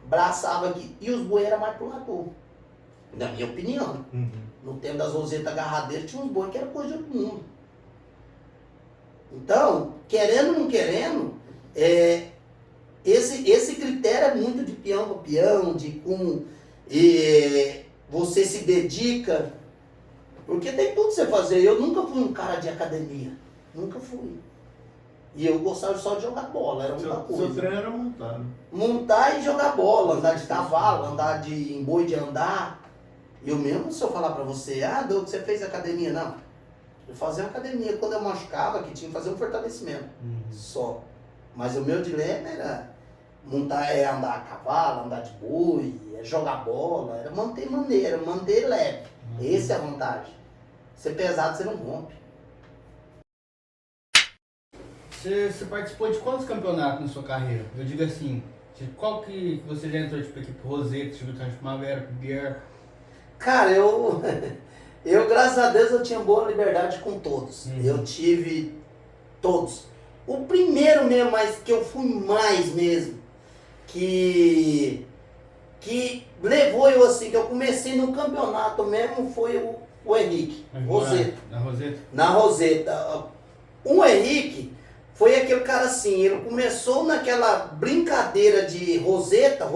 Abraçava aqui. E os boi eram mais pro lado. Na minha opinião. No tempo das rosetas agarradeiras, tinha uns boi que era coisa de outro mundo. Então, querendo ou não querendo, esse critério é muito de peão para peão, de como você se dedica. Porque tem tudo você fazer. Eu nunca fui um cara de academia. Nunca fui. E eu gostava só de jogar bola, era muita coisa. Seu treino era montar, né? Montar e jogar bola, andar de cavalo, andar em boi de andar. Eu mesmo, se eu falar pra você, Doug, você fez academia? Não. Eu fazia academia quando eu machucava, que tinha que fazer um fortalecimento. Só. Mas o meu dilema era montar, andar a cavalo, andar de boi, jogar bola, era manter maneira, manter leve. Essa é a vantagem. Ser pesado, você não rompe. Você participou de quantos campeonatos na sua carreira? Eu digo assim, qual que você já entrou, tipo, equipe Roseta, tipo, Primavera, Pierre? Cara, eu graças a Deus, eu tinha boa liberdade com todos. Eu tive todos. O primeiro mesmo, mas que eu fui mais mesmo, que levou eu assim, que eu comecei no campeonato mesmo, foi o Henrique, Roseta. Na Roseta? Na Roseta. O Henrique foi aquele cara assim, ele começou naquela brincadeira de Roseta,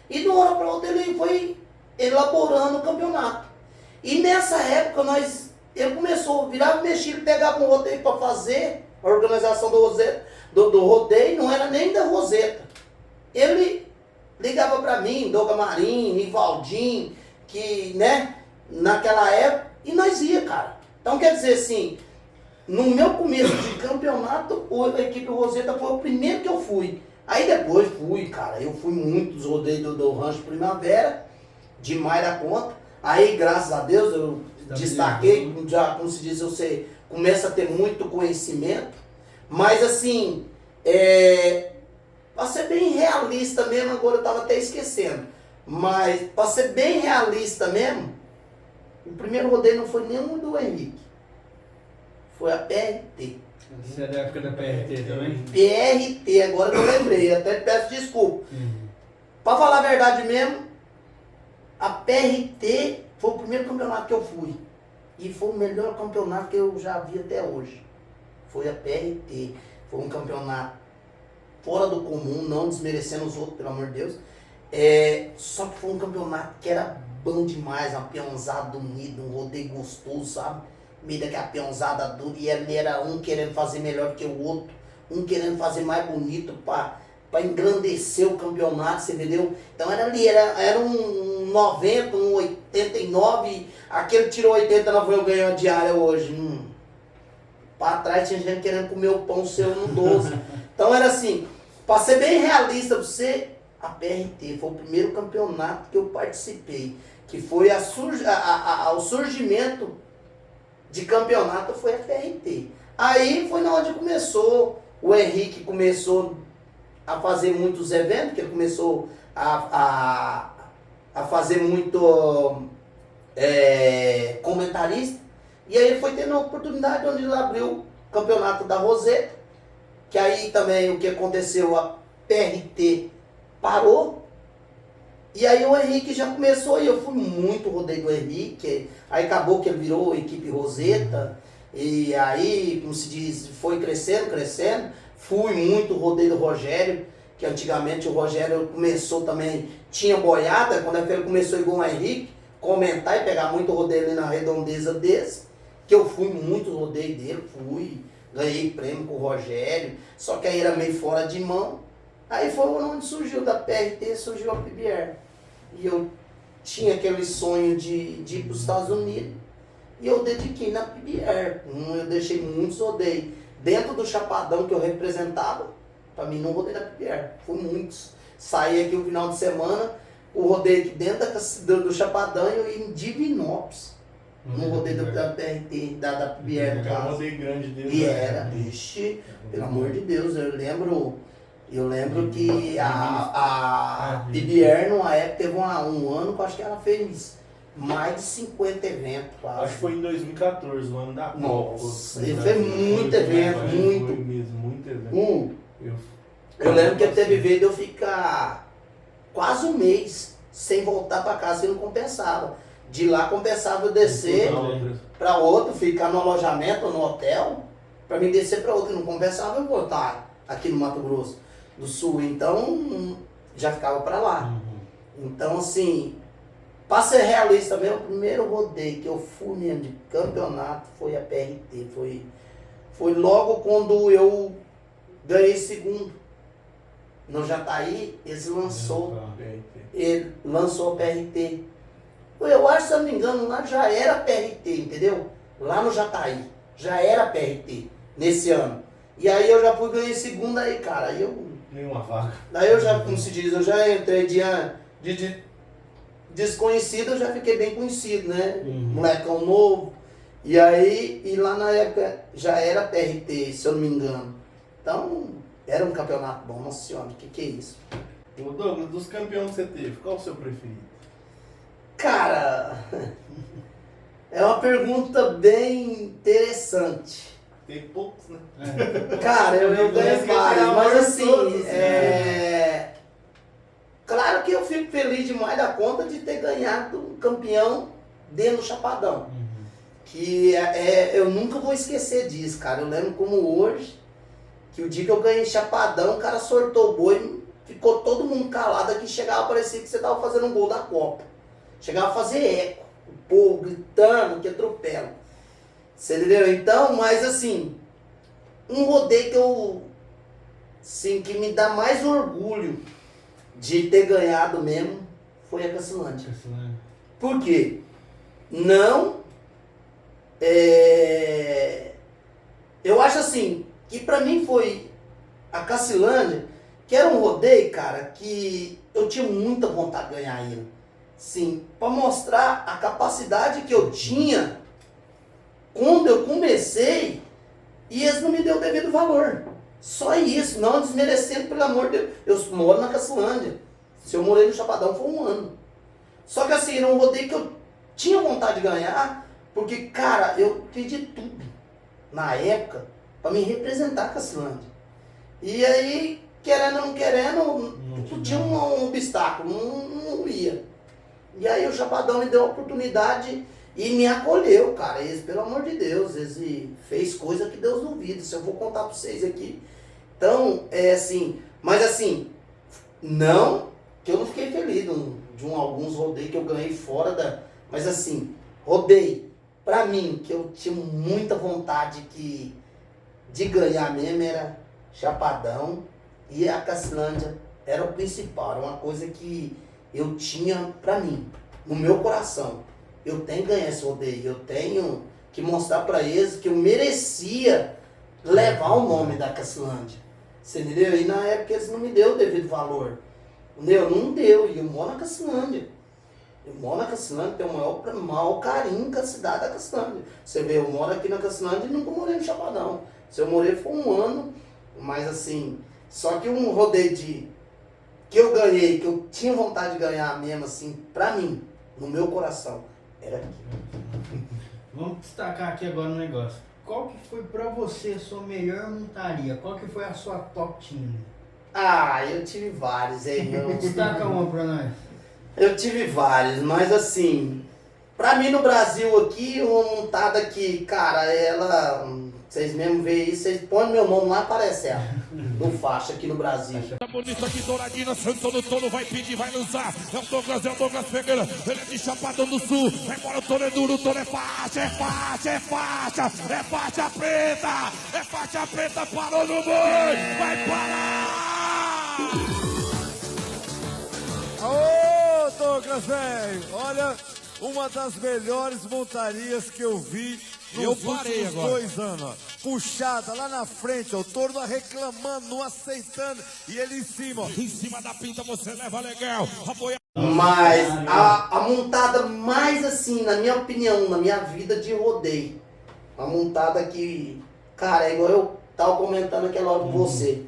e de uma hora para outra ele foi elaborando o campeonato. E nessa época ele começou, virava mexer, ele pegava um rodeio para fazer a organização do rodeio, não era nem da Roseta. Ele ligava para mim, Doga Marinho, Nivaldinho, que, né, naquela época, e nós ia, cara. Então quer dizer assim, no meu começo de campeonato, a equipe Roseta foi o primeiro que eu fui. Aí depois eu fui muitos rodeios do Rancho Primavera, demais da conta. Aí, graças a Deus, eu destaquei, já, como se diz, você começa a ter muito conhecimento. Mas assim, para ser bem realista mesmo, agora eu estava até esquecendo. Mas para ser bem realista mesmo, O primeiro rodeio não foi nenhum do Henrique. Foi a PRT. Você é da época da PRT também? PRT, agora que eu lembrei, até peço desculpa. Pra falar a verdade mesmo, a PRT foi o primeiro campeonato que eu fui. E foi o melhor campeonato que eu já vi até hoje. Foi a PRT. Foi um campeonato fora do comum, não desmerecendo os outros, pelo amor de Deus. Só que foi um campeonato que era bom demais, uma peãozada unida, um rodeio gostoso, sabe? Meio daquela peãozada dura, e ali era um querendo fazer melhor que o outro, um querendo fazer mais bonito para engrandecer o campeonato, você entendeu? Então era ali, era um 90, um 89, aquele tirou 80, não foi eu ganhar a diária hoje. Para trás tinha gente querendo comer o pão seu no 12. Então era assim, para ser bem realista pra você, a PRT foi o primeiro campeonato que eu participei, que foi o surgimento de campeonato, foi a PRT. Aí foi na onde começou, o Henrique começou a fazer muitos eventos, que ele começou a fazer muito comentarista, e aí ele foi tendo a oportunidade onde ele abriu o campeonato da Roseta, que aí também o que aconteceu, a PRT parou, e aí o Henrique já começou, e eu fui muito rodeio do Henrique, aí acabou que ele virou equipe Roseta, e aí, como se diz, foi crescendo, fui muito rodeio do Rogério, que antigamente o Rogério começou também, tinha boiada, quando ele começou igual o Henrique, comentar e pegar muito rodeio ali na redondeza desse, que eu fui muito rodeio dele, ganhei prêmio com o Rogério, só que aí era meio fora de mão. Aí foi onde surgiu da PRT, surgiu a PBR. E eu tinha aquele sonho de ir para os Estados Unidos, e eu dediquei na PBR. Eu deixei muitos rodeios. Dentro do Chapadão que eu representava, para mim não rodei da PBR, fui muitos. Saí aqui o final de semana, o rodeio aqui dentro do Chapadão e eu ia em Divinópolis. No rodeio da PRT, da PBR no Era um caso. rodeio grande dele. E era, vixe, pelo amor de Deus, eu lembro que a PBR numa época teve um ano que eu acho que ela fez mais de 50 eventos. Quase. Acho que foi em 2014, o ano da Copa. Nossa, ele fez muito evento, muito. Foi mesmo, muito evento. Eu lembro que ele teve vez de eu ficar quase um mês sem voltar para casa, que não compensava. De lá compensava eu descer para outro, ficar no alojamento ou no hotel, para mim descer para outro, não compensava eu voltar aqui no Mato Grosso do Sul, então já ficava para lá. Então assim, para ser realista mesmo, o primeiro rodeio que eu fui mesmo de campeonato foi a PRT, foi logo quando eu ganhei segundo no Jataí, ele lançou a PRT. Eu acho, se eu não me engano, lá já era PRT, entendeu? Lá no Jataí, já era PRT, nesse ano. E aí eu já fui ganhar segunda aí, cara, aí eu... Nenhuma vaga. Daí eu já, como se diz, eu já entrei de desconhecido, eu já fiquei bem conhecido, né? Molecão novo. E aí, e lá na época já era PRT, se eu não me engano. Então, era um campeonato bom, nossa senhora, o que é isso? Ô Douglas, dos campeões que você teve, qual o seu preferido? Cara, é uma pergunta bem interessante. Tem poucos, né? Cara, eu ganhei vários, mas assim, todos, claro que eu fico feliz demais da conta de ter ganhado um campeão dentro do Chapadão. Que eu nunca vou esquecer disso, cara. Eu lembro como hoje, que o dia que eu ganhei Chapadão, o cara sortou o boi, ficou todo mundo calado aqui, chegava, parecia que você tava fazendo um gol da Copa. Chegava a fazer eco, o povo gritando, que atropela. Você entendeu? Então, mas assim, um rodeio que eu, assim, que me dá mais orgulho de ter ganhado mesmo, foi a Cacilândia. Por quê? Eu acho assim, que pra mim foi a Cacilândia, que era um rodeio, cara, que eu tinha muita vontade de ganhar ele. Sim, para mostrar a capacidade que eu tinha quando eu comecei, e eles não me deu o devido valor. Só isso, não desmerecendo, pelo amor de Deus. Eu moro na Cacilândia. Se eu morei no Chapadão foi um ano. Só que assim, era um rodeio que eu tinha vontade de ganhar, porque, cara, eu pedi tudo na época para me representar a Cacilândia. E aí, querendo ou não querendo, tinha um obstáculo, não ia. E aí o Chapadão me deu a oportunidade e me acolheu, cara. Eles, pelo amor de Deus, eles fez coisa que Deus duvida. Se eu vou contar para vocês aqui. Então, é assim, mas assim, não, que eu não fiquei feliz de alguns rodeios que eu ganhei fora da... Mas assim, rodeio, pra mim, que eu tinha muita vontade de ganhar mesmo, era Chapadão e a Cacilândia. Era o principal, era uma coisa que eu tinha pra mim, no meu coração. Eu tenho que ganhar esse rodeio, eu tenho que mostrar pra eles que eu merecia levar o nome da Cacilândia. Você entendeu? E na época eles não me deu o devido valor. Entendeu? Não deu. E eu moro na Cacilândia. Eu moro na Cacilândia, tenho o maior carinho com a cidade da Cacilândia. Você vê, eu moro aqui na Cacilândia e nunca morei no Chapadão. Se eu morei foi um ano, mas assim, só que um rodeio que eu ganhei, que eu tinha vontade de ganhar mesmo, assim, pra mim, no meu coração, era aqui. Vamos destacar aqui agora um negócio. Qual que foi pra você a sua melhor montaria? Qual que foi a sua top team? Ah, eu tive vários, hein, meu. Destaca uma pra nós. Eu tive vários, mas assim, pra mim no Brasil aqui, uma montada que, cara, ela, vocês mesmo veem isso, vocês põem meu nome lá, aparece ela, no faixa aqui no Brasil. Tá bonito aqui, douradinha, Santoro, Tono vai pedir, vai lançar. É o Douglas Ferreira, ele é de Chapadão do Sul. É embora o Tono é duro, o Tono é faixa, é faixa, é faixa, é faixa preta, parou no boi, vai parar! Ô, Douglas, velho, olha, uma das melhores montarias que eu vi nos últimos 2 anos, ó. Puxada lá na frente, ó, o Torno reclamando, não aceitando, e ele em cima, ó. Em cima da pinta você leva legal, apoia. Mas a montada mais assim, na minha opinião, na minha vida de rodeio, a montada que, cara, é igual eu tava comentando aquela hora com você,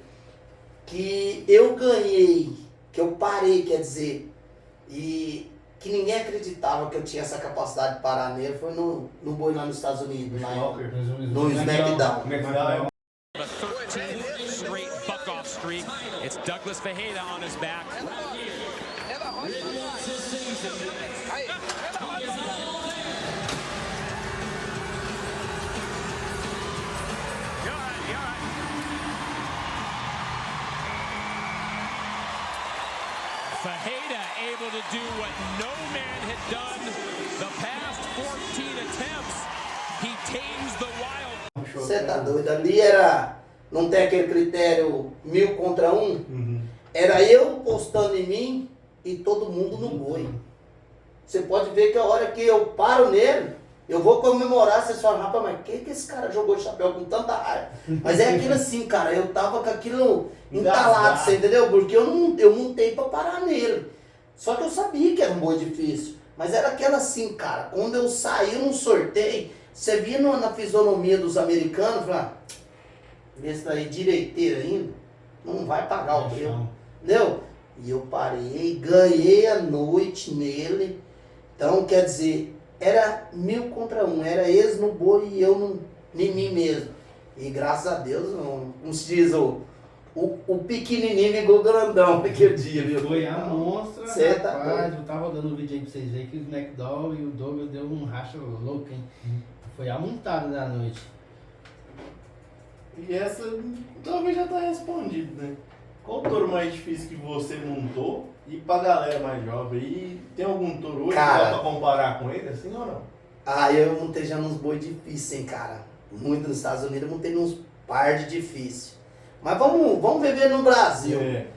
que eu ganhei, que eu parei, quer dizer, e que ninguém acreditava que eu tinha essa capacidade de parar nele, foi no boi lá nos Estados Unidos, lá no SmackDown. 13 straight buck-off streak. It's Douglas Ferreira on his back. Ferreira able to do what no man had done the past 14 attempts. He tames the wild. Você tá doido? Ali era, não tem aquele critério 1000 contra 1? Era eu postando em mim e todo mundo no boi. Você pode ver que a hora que eu paro nele, eu vou comemorar, vocês falam, rapaz, mas que esse cara jogou de chapéu com tanta raiva? Mas é aquilo assim, cara, eu tava com aquilo entalado, você entendeu? Porque eu montei pra parar nele. Só que eu sabia que era um boi difícil. Mas era aquela assim, cara, quando eu saí num sorteio, você via na fisionomia dos americanos, falava, esse daí direiteiro ainda, não vai pagar o meu, entendeu? E eu parei, ganhei a noite nele. Então, quer dizer, era 1000 contra 1, era eles no boi e eu em mim mesmo. E graças a Deus, como se diz, o pequenininho ligou grandão naquele dia, viu? Foi a monstra, Cê tá rapaz. doido. Eu tava dando um vídeo aí pra vocês verem que o SmackDown e o Douglas deu um racha louco, hein? Foi a montada da noite. E essa talvez já tá respondido, né? Qual o touro mais difícil que você montou? E pra galera mais jovem, e tem algum touro hoje Cara, que dá pra comparar com ele, assim ou não? Ah, eu montei já nos boi difíceis, hein, cara. Muito nos Estados Unidos, eu montei nos par de difícil. Mas vamos viver no Brasil. É.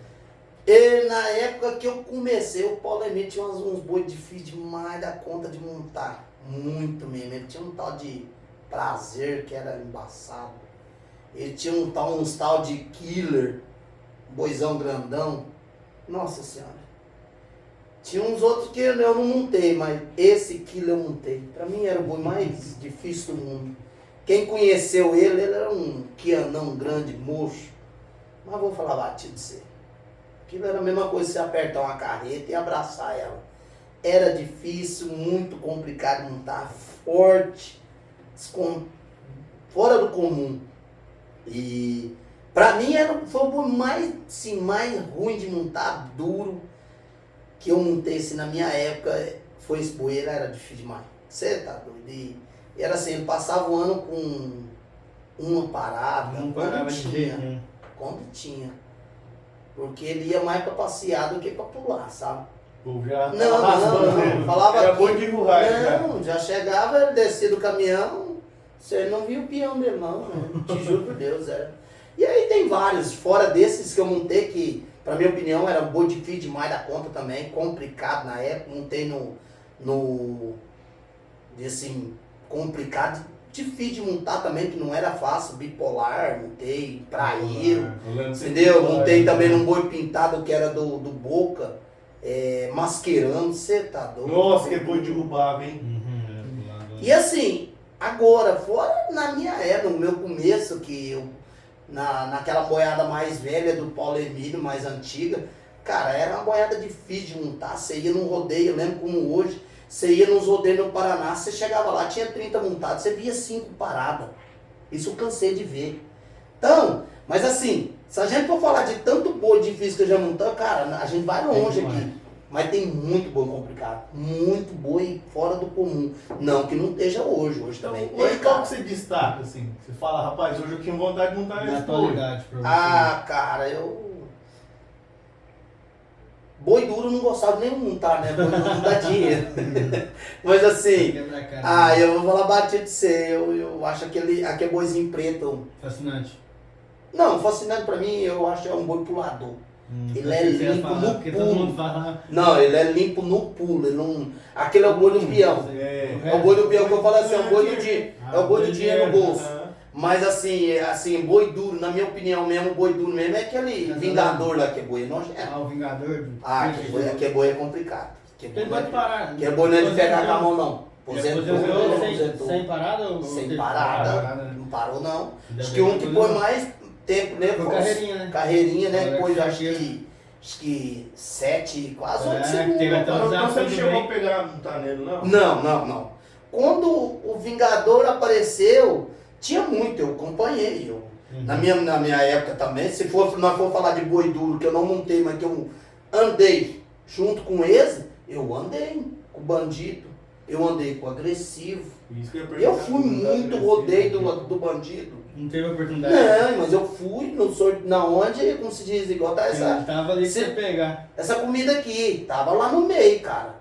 E na época que eu comecei, o Paulo Emílio tinha uns boi difíceis demais da conta de montar. Muito mesmo. Ele tinha um tal de Prazer, que era embaçado. Ele tinha uns tal de Killer, boizão grandão. Nossa Senhora. Tinha uns outros que eu não montei, mas esse Killer eu montei. Pra mim era o boi mais difícil do mundo. Quem conheceu ele era um quianão grande, mocho. Mas vou falar batido de você. Aquilo era a mesma coisa se apertar uma carreta e abraçar ela. era difícil, muito complicado de montar, forte, fora do comum. E pra mim foi o boi mais, assim, mais ruim de montar, duro, que eu montei assim, na minha época, foi esse boi, ele era difícil demais. Você tá doido? E era assim, ele passava o ano com uma parada, Não parava de jeito nenhum. quando tinha. Porque ele ia mais pra passear do que pra pular, sabe? Pô, já Não, falava era que- boi de burragem, já. Não, já chegava, ele descia do caminhão, você não via o peão dele não, né? Te juro por Deus, era. E aí tem vários, fora desses que eu montei, que, pra minha opinião, era boi difícil demais da conta também, complicado na época, montei assim, complicado, difícil de montar também, que não era fácil, bipolar, montei, praieiro, entendeu? Montei também num boi pintado que era do Boca, masquerando, você tá doido? Nossa, que boi derrubava, hein? E assim, agora, fora na minha era, no meu começo, que eu, naquela boiada mais velha do Paulo Emílio, mais antiga, cara, era uma boiada difícil de montar, você ia num rodeio, eu lembro como hoje, você ia nos rodeios no Paraná, você chegava lá, tinha 30 montados, você via 5 paradas. Isso eu cansei de ver. Então, mas assim, se a gente for falar de tanto boi difícil que eu já montei, cara, a gente vai longe aqui. Mas tem muito boi complicado, muito boi fora do comum. Não que não esteja hoje também. Hoje tem, qual cara. que você destaca, assim? Você fala, rapaz, hoje eu tinha vontade de montar Na esse boi. atualidade, pra você. Ah, cara, boi duro eu não gostava nem de montar, né? Boi duro não dá dinheiro. Mas assim, Quebra a cara. eu vou falar batido de você, eu acho aquele boizinho preto. Fascinante. Não, fascinante pra mim, eu acho que é um boi pulador. Ele é Você ia limpo falar, no porque todo mundo pulo. fala. Não, ele é limpo no pulo. Ele não... Aquele é o boi do peão. É o boi do peão que eu falo assim, é o boi do dinheiro. É o boi do dinheiro no bolso. Mas assim, boi duro, na minha opinião mesmo, boi duro mesmo é aquele vingador lá que é boi nojento. Ah, o Vingador. Que boi é complicado. Que Ele pode parar. é boi não é de pegar com a mão não. Aposentou sem parada ou Sem teve parada, né? não parou não. Ainda Acho bem que um que que foi põe mais tempo, né? Foi carreirinha, né? Carreirinha, né? Agora Depois que acho chega. que 7, quase 8 É, segundos. teve até um Então você não desafio chegou a também. pegar montar nele, não? Não. Quando o Vingador apareceu, tinha muito, eu acompanhei. Na minha época também, se nós for falar de boi duro, que eu não montei, mas que eu andei junto com eles, eu andei com bandido, eu andei com agressivo. Isso que eu ia Eu perguntar, fui muito rodeio do bandido. Não teve oportunidade. Não, mas eu fui, não sou na onde, como se diz, igual tá Ele tava ali pra Cê- você pegar. essa comida aqui, tava lá no meio, cara.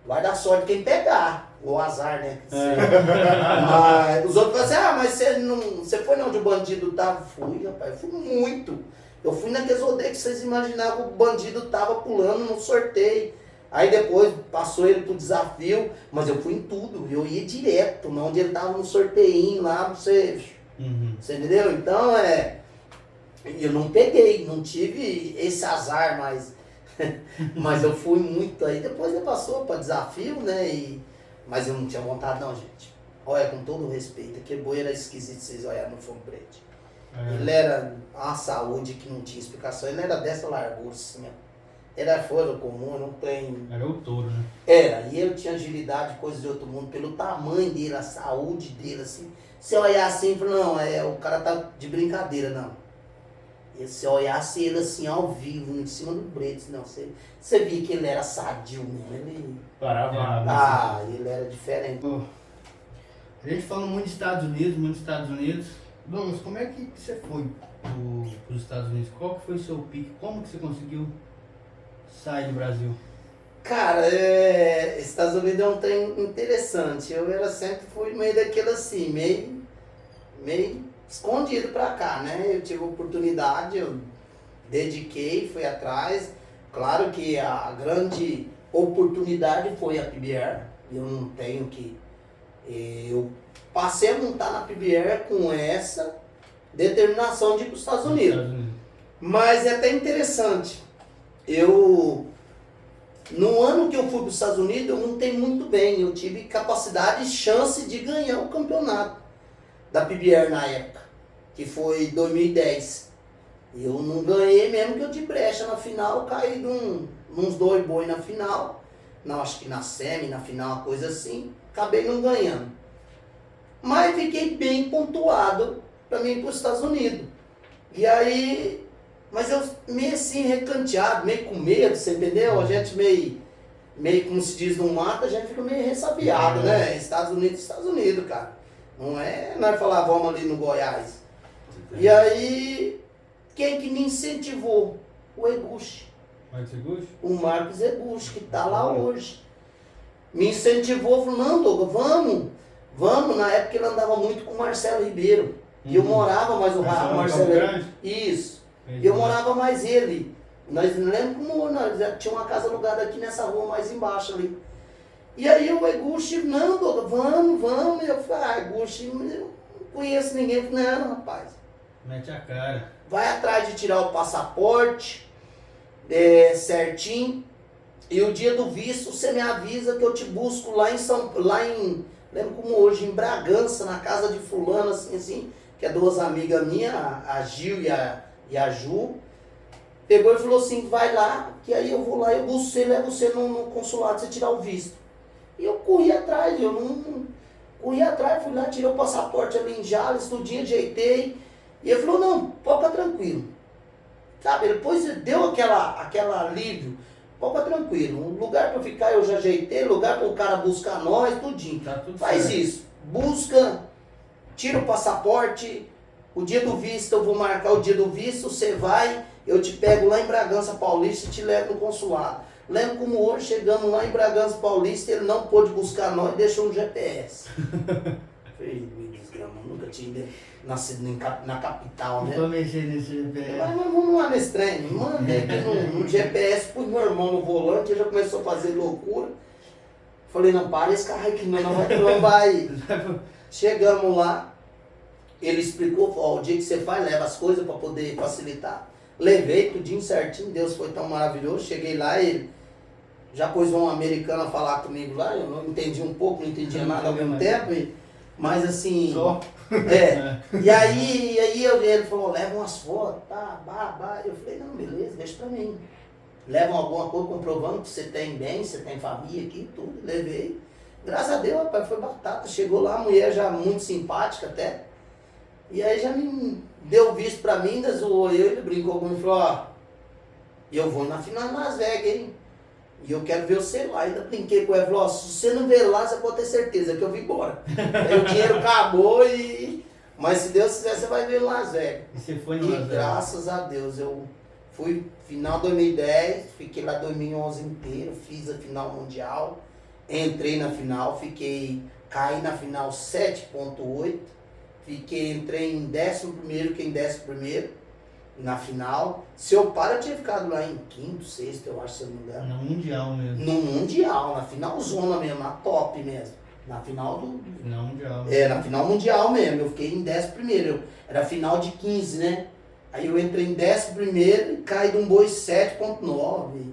Vai dar sorte quem pegar. Ou azar, né? Mas os outros falam assim, mas você foi onde o bandido tava? Fui, rapaz, fui muito. Eu fui naqueles rodeios que vocês imaginavam que o bandido tava pulando no sorteio. Aí depois passou ele pro desafio, mas eu fui em tudo. Eu ia direto, onde ele tava no sorteio lá, você entendeu? Então eu não peguei, não tive esse azar, mas eu fui muito aí. Depois ele passou para desafio, né? Mas eu não tinha vontade não, gente. Olha, com todo respeito, aquele boi era esquisito vocês olharem no fundo preto. Ele era uma saúde que não tinha explicação, ele era dessa largura assim, ó. Era fora do comum, não tem... Era o touro, né? Era, e ele tinha agilidade, coisa de outro mundo, pelo tamanho dele, a saúde dele, assim. Se olhar assim, não, o cara tá de brincadeira, não. E se olhasse ele assim, ao vivo, em cima do brete, não, você via que ele era sadio mesmo, ele... Parava. ele era diferente. Pô, a gente fala muito dos Estados Unidos. Douglas, como é que você foi para os Estados Unidos? Qual que foi o seu pique? Como que você conseguiu sair do Brasil? Cara, Estados Unidos é um trem interessante. Eu sempre fui meio daquele assim, meio escondido pra cá, né? Eu tive oportunidade, eu dediquei, fui atrás. Claro que a grande oportunidade foi a PBR. Eu não tenho que... Eu passei a montar na PBR com essa determinação de ir para os Estados Unidos. Mas é até interessante. No ano que eu fui para os Estados Unidos, eu montei muito bem. Eu tive capacidade e chance de ganhar o campeonato da PBR na época, que foi 2010. Eu não ganhei mesmo que eu de brecha na final, caí uns 2 boi na final. não, acho que na semi, na final, uma coisa assim. Acabei não ganhando. Mas fiquei bem pontuado para mim ir para os Estados Unidos. E aí, mas eu meio assim recanteado, meio com medo, você entendeu? A gente meio como se diz no mato, a gente fica meio ressabiado, né? Estados Unidos, cara. Não é falar, vamos ali no Goiás. E aí, quem que me incentivou? O Eguchi. Marcos Eguchi? O Marcos Eguchi, que tá lá hoje. Me incentivou, falou, não, Douglas, vamos. Na época ele andava muito com o Marcelo Ribeiro. E eu morava mais o Marcelo. Isso. E eu morava mais ele. Nós lembro como nós tinha uma casa alugada aqui nessa rua mais embaixo ali. E aí o Eguchi, não, Douglas, vamos. E eu falei, Eguchi, eu não conheço ninguém. Eu falei, não, rapaz. Mete a cara. Vai atrás de tirar o passaporte certinho. E o dia do visto, você me avisa que eu te busco lá em lembro como hoje, em Bragança, na casa de fulano, assim, que é duas amigas minhas, a Gil e a Ju. Pegou e falou assim, vai lá, que aí eu vou lá, eu busco você, levo você no consulado, você tirar o visto. E eu corri atrás, fui lá, tirei o passaporte ali em Jales, tudinho, ajeitei. E ele falou, não, pode ficar tranquilo. Sabe, depois deu aquela alívio, pode ficar tranquilo. Um lugar para ficar eu já ajeitei, lugar para o cara buscar nós, tudinho. Tá tudo Faz certo. isso, busca, tira o passaporte, o dia do visto, eu vou marcar o dia do visto, você vai, eu te pego lá em Bragança Paulista e te levo no consulado. Lembro como hoje, chegamos lá em Bragança Paulista, ele não pôde buscar nós e deixou no GPS. Falei, desgrama, nunca tinha nascido na capital, né? Não vou mexer nesse GPS. Mas vamos lá nesse trem, mandei aqui no GPS, pus meu irmão no volante, ele já começou a fazer loucura. Falei, não, para esse carro aqui, não vai. Chegamos lá, ele explicou, ó, o dia que você faz, leva as coisas para poder facilitar. Levei tudinho certinho, Deus foi tão maravilhoso, cheguei lá, ele já pôs uma americana falar comigo lá, eu não entendi um pouco, não entendia nada ao mesmo tempo, mas assim... Só. E aí ele falou, leva umas fotos, tá, eu falei, não, beleza, deixa pra mim. Levam alguma coisa comprovando que você tem bem, você tem família aqui, tudo, levei. Graças a Deus, rapaz, foi batata, chegou lá, a mulher já muito simpática até, e aí já me deu visto pra mim, ainda zoou eu, ele brincou comigo e falou, ó, eu vou na final em Las Vegas, hein? E eu quero ver você lá. Ainda brinquei com ele, falou, ó, se você não ver lá, você pode ter certeza que eu vim embora. Aí o dinheiro acabou mas se Deus quiser, você vai ver em Las Vegas. E você foi no E Las Vegas? graças a Deus, eu fui final 2010, fiquei lá 2011 inteiro, fiz a final mundial, entrei na final, caí na final 7.8, entrei em 11º, fiquei em 11º na final. Se eu paro, eu tinha ficado lá em 5º, 6º, eu acho, se eu não me engano. No Mundial mesmo. No Mundial, na final zona mesmo, na top mesmo. Na final Final Mundial. na final mundial mesmo, eu fiquei em 11º, era final de 15, né? Aí eu entrei em 11º e caí de um boi 7.9,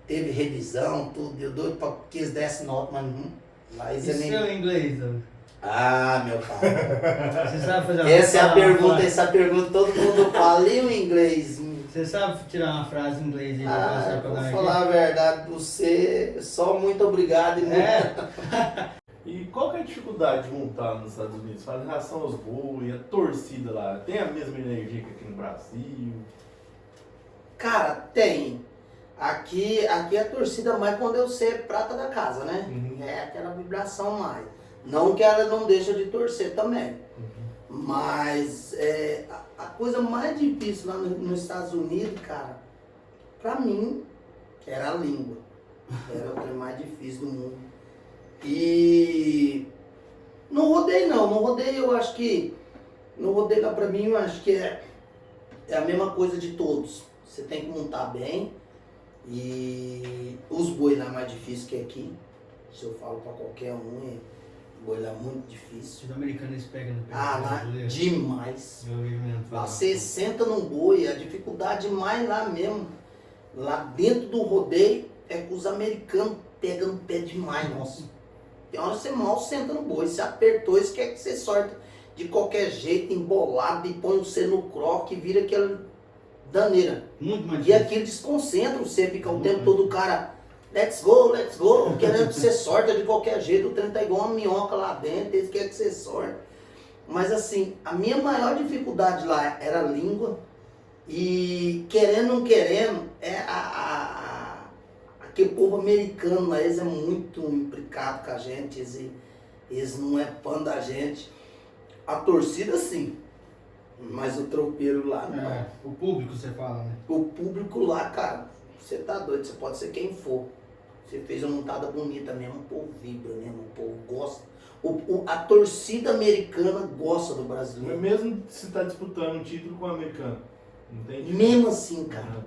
teve revisão, tudo, deu doido pra que eles dessem nota, mas não. E seu inglês, Douglas? Ah, meu pai. Você sabe fazer uma Essa pergunta todo mundo fala, e o inglês? Você sabe tirar uma frase em inglês aí pra passar pra Vou nós? falar a verdade pra você, só muito obrigado e muito... E qual que é a dificuldade de montar nos Estados Unidos? Faz em relação aos gols e a torcida lá. Tem a mesma energia que aqui no Brasil? Cara, tem. Aqui a torcida mais quando eu ser prata da casa, né? Uhum. É aquela vibração mais. Não que ela não deixa de torcer também. Uhum. Mas a coisa mais difícil lá nos Estados Unidos, cara, pra mim, era a língua. Era o trem mais difícil do mundo. E no rodeio não. No rodeio eu acho que... No rodeio lá pra mim eu acho que é a mesma coisa de todos. Você tem que montar bem. E os bois lá é mais difícil que aqui. Se eu falo pra qualquer um, boi lá é muito difícil. Os americanos eles pegam no pé Ah, do lá brasileiro. demais. Eu ouvi mesmo Lá falar. você senta num boi, a dificuldade mais lá mesmo. Lá dentro do rodeio é que os americanos pegam no pé demais, nossa. Tem hora que você mal senta no boi, você apertou, isso quer que você sorta de qualquer jeito, embolado, e põe você no croque, vira aquela daneira. Muito mais E difícil. aquilo desconcentra você, fica o tempo todo o cara let's go, querendo que você sorta de qualquer jeito, o trem tá igual uma minhoca lá dentro, eles querem que você sorte. Mas assim, a minha maior dificuldade lá era a língua, e querendo ou não querendo, aquele povo americano lá, eles é muito implicado com a gente, eles não é fã da gente. A torcida sim, mas o tropeiro lá não. O público você fala, né? O público lá, cara, você tá doido, você pode ser quem for. Você fez uma montada bonita mesmo, o povo vibra mesmo, o povo gosta. A torcida americana gosta do brasileiro. Mesmo se tá disputando um título com o americano. Não tem jeito. Mesmo assim, cara.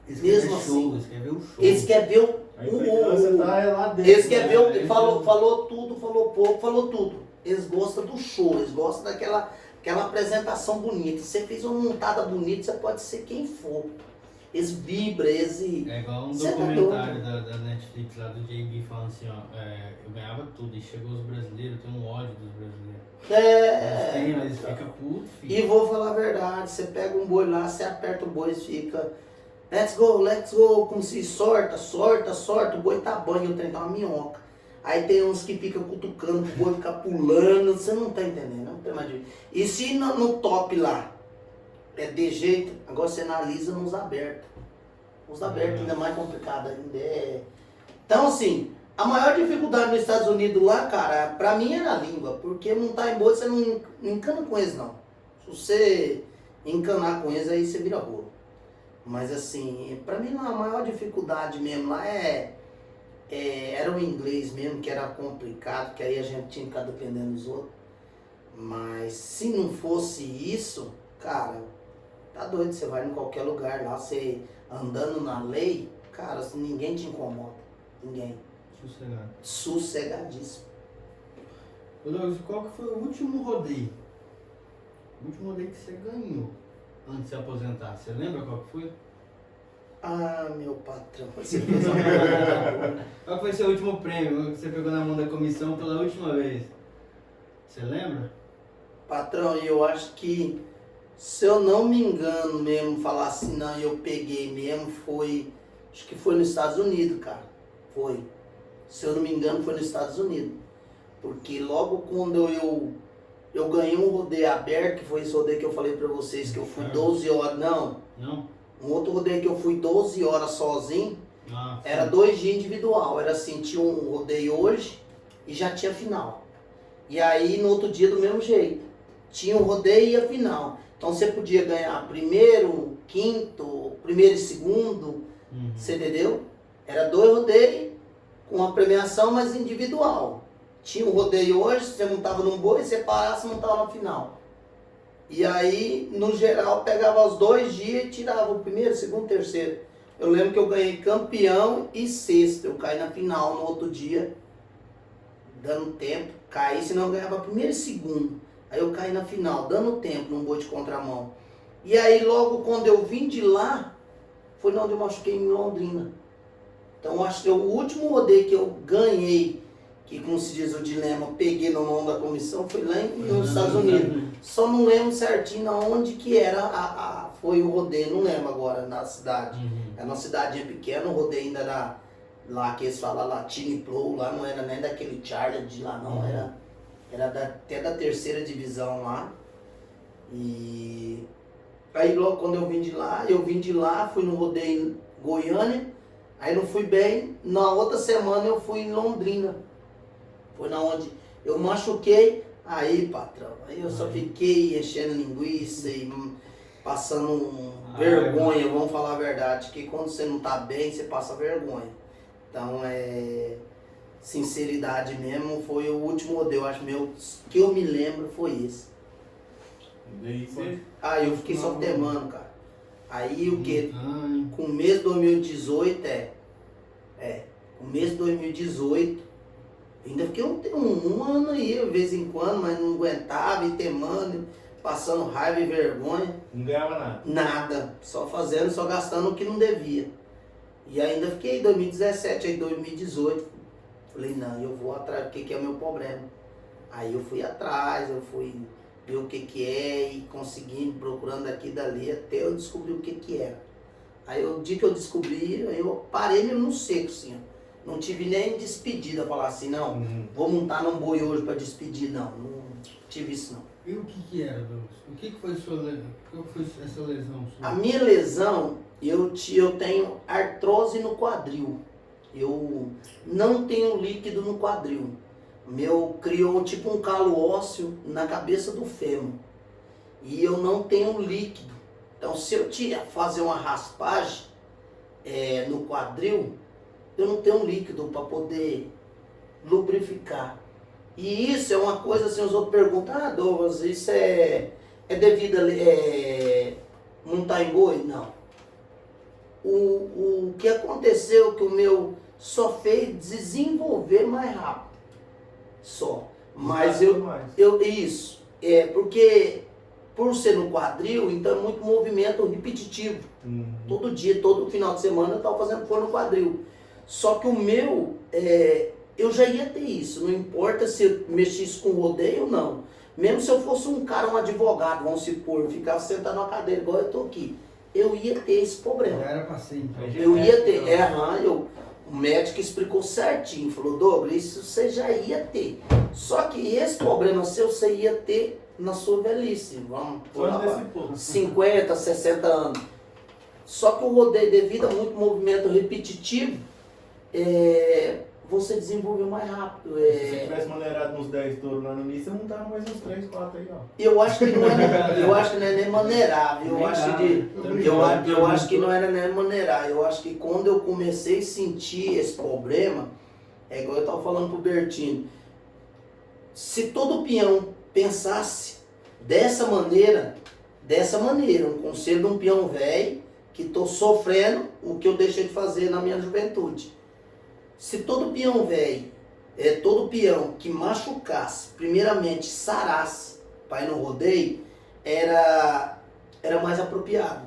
Mesmo assim. Eles querem ver o show. Eles querem ver A implicância tá lá dentro. Eles querem ver né? falou tudo, falou pouco, falou tudo. Eles gostam do show, eles gostam daquela apresentação bonita. Você fez uma montada bonita, você pode ser quem for. Eles vibram, eles... É igual um Cê tá documentário da Netflix lá do JB falando assim, ó, eu ganhava tudo, e chegou os brasileiros, tem um ódio dos brasileiros. Eles ficam putos, filho. E vou falar a verdade, você pega um boi lá, você aperta o boi e fica... Let's go, como se sorta, o boi tá banho, o trem tá uma minhoca. Aí tem uns que ficam cutucando, o boi fica pulando, você não tá entendendo, não tem mais jeito. E se no top lá é de jeito, agora você analisa nos abertos. Os abertos ainda mais complicado ainda Então assim, a maior dificuldade nos Estados Unidos lá, cara, pra mim era a língua, porque montar em boi você não encana com eles não. Se você encanar com eles, aí você vira bolo. Mas assim, pra mim a maior dificuldade mesmo lá era o inglês mesmo, que era complicado, que aí a gente tinha que ficar dependendo dos outros. Mas se não fosse isso, cara, tá doido, você vai em qualquer lugar lá, você andando na lei, cara, ninguém te incomoda. Ninguém. Sossegado. Sossegadíssimo. Ô Douglas, qual que foi o último rodeio? O último rodeio que você ganhou antes de se aposentar? Você lembra qual que foi? Ah, meu patrão, você fez uma pergunta. Qual foi seu último prêmio que você pegou na mão da comissão pela última vez? Você lembra? Patrão, eu acho que, se eu não me engano mesmo, falar assim, não, eu peguei mesmo, acho que foi nos Estados Unidos, cara. Foi. Se eu não me engano, foi nos Estados Unidos. Porque logo quando eu ganhei um rodeio aberto, que foi esse rodeio que eu falei pra vocês, que eu fui 12 horas, não. Um outro rodeio que eu fui 12 horas sozinho, era 2 dias individual. Era assim, tinha um rodeio hoje e já tinha final. E aí no outro dia do mesmo jeito. Tinha um rodeio e a final. Então você podia ganhar primeiro, quinto, primeiro e segundo, você entendeu? Era 2 rodeios com uma premiação, mas individual. Tinha um rodeio hoje, você não estava num boi, você parasse, não estava na final. E aí, no geral, pegava os 2 dias e tirava o primeiro, segundo, terceiro. Eu lembro que eu ganhei campeão e sexto. Eu caí na final no outro dia, dando tempo. Caí, senão eu ganhava primeiro e segundo. Aí eu caí na final, dando tempo num boi de contramão. E aí, logo quando eu vim de lá, foi onde eu machuquei em Londrina. Então, acho que o último rodeio que eu ganhei, que como se diz o dilema, peguei na mão da comissão, foi lá nos Estados Unidos. Só não lembro certinho onde que era foi o rodeio, não lembro agora, na cidade. Era uma cidadinha pequena, o rodeio ainda era lá que eles falam Latino Pro, lá não era nem daquele Charlie de lá não, era até da 3ª divisão lá. E aí logo quando eu vim de lá, fui no rodeio em Goiânia, aí não fui bem, na outra semana eu fui em Londrina. Foi na onde eu machuquei, aí patrão, aí eu só fiquei enchendo linguiça e passando vergonha, vamos falar a verdade, que quando você não tá bem, você passa vergonha. Então sinceridade mesmo, foi o último rodeio, acho que eu me lembro foi esse. Eu fiquei só temando, cara. Aí o que? Com o mês de 2018, com o mês de 2018, ainda fiquei um ano aí, de vez em quando, mas não aguentava, e temando, passando raiva e vergonha. Não ganhava nada? Nada, só fazendo, só gastando o que não devia. E ainda fiquei em 2017, aí 2018, falei, não, eu vou atrás do que é o meu problema. Aí eu fui atrás, eu fui ver o que é, e consegui, procurando aqui e dali, até eu descobri o que era. Aí o dia que eu descobri, aí eu parei mesmo no seco, assim, ó. Não tive nem despedida, falar assim, não, vou montar num boi hoje pra despedir, não tive isso não. E o que era, Douglas? O que foi sua lesão? Qual foi essa lesão sua? A minha lesão, eu tenho artrose no quadril. Eu não tenho líquido no quadril. Meu criou tipo um calo ósseo na cabeça do fêmur. E eu não tenho líquido. Então se eu fazer uma raspagem no quadril, eu não tenho líquido para poder lubrificar. E isso é uma coisa assim, os outros perguntam, Douglas, isso é devido a montar em boi? Não. O que aconteceu é que o meu só fez desenvolver mais rápido. Só. Mas isso. Porque por ser no quadril, então é muito movimento repetitivo. Todo dia, todo final de semana eu estava fazendo no quadril. Só que o meu, eu já ia ter isso. Não importa se eu mexisse com rodeio ou não. Mesmo se eu fosse um advogado, vamos supor, eu ficava sentado na cadeira igual eu estou aqui. Eu ia ter esse problema. Já era pra sempre. Eu ia ter. O médico explicou certinho. Falou, Douglas, isso você já ia ter. Só que esse problema seu você ia ter na sua velhice. Vamos por lá, 50, 60 anos. Só que o rodeio, devido a muito movimento repetitivo, você desenvolveu mais rápido. Se você tivesse maneirado uns 10 touros lá no início, você montava mais uns 3, 4 aí, ó. Eu acho que não é nem maneirar. Eu acho que não era nem maneirar. Eu acho que quando eu comecei a sentir esse problema, é igual eu estava falando pro Bertino. Se todo peão pensasse dessa maneira, um conselho de um peão velho, que estou sofrendo o que eu deixei de fazer na minha juventude. Se todo peão velho, todo peão que machucasse, primeiramente sarasse para ir no rodeio, era mais apropriado.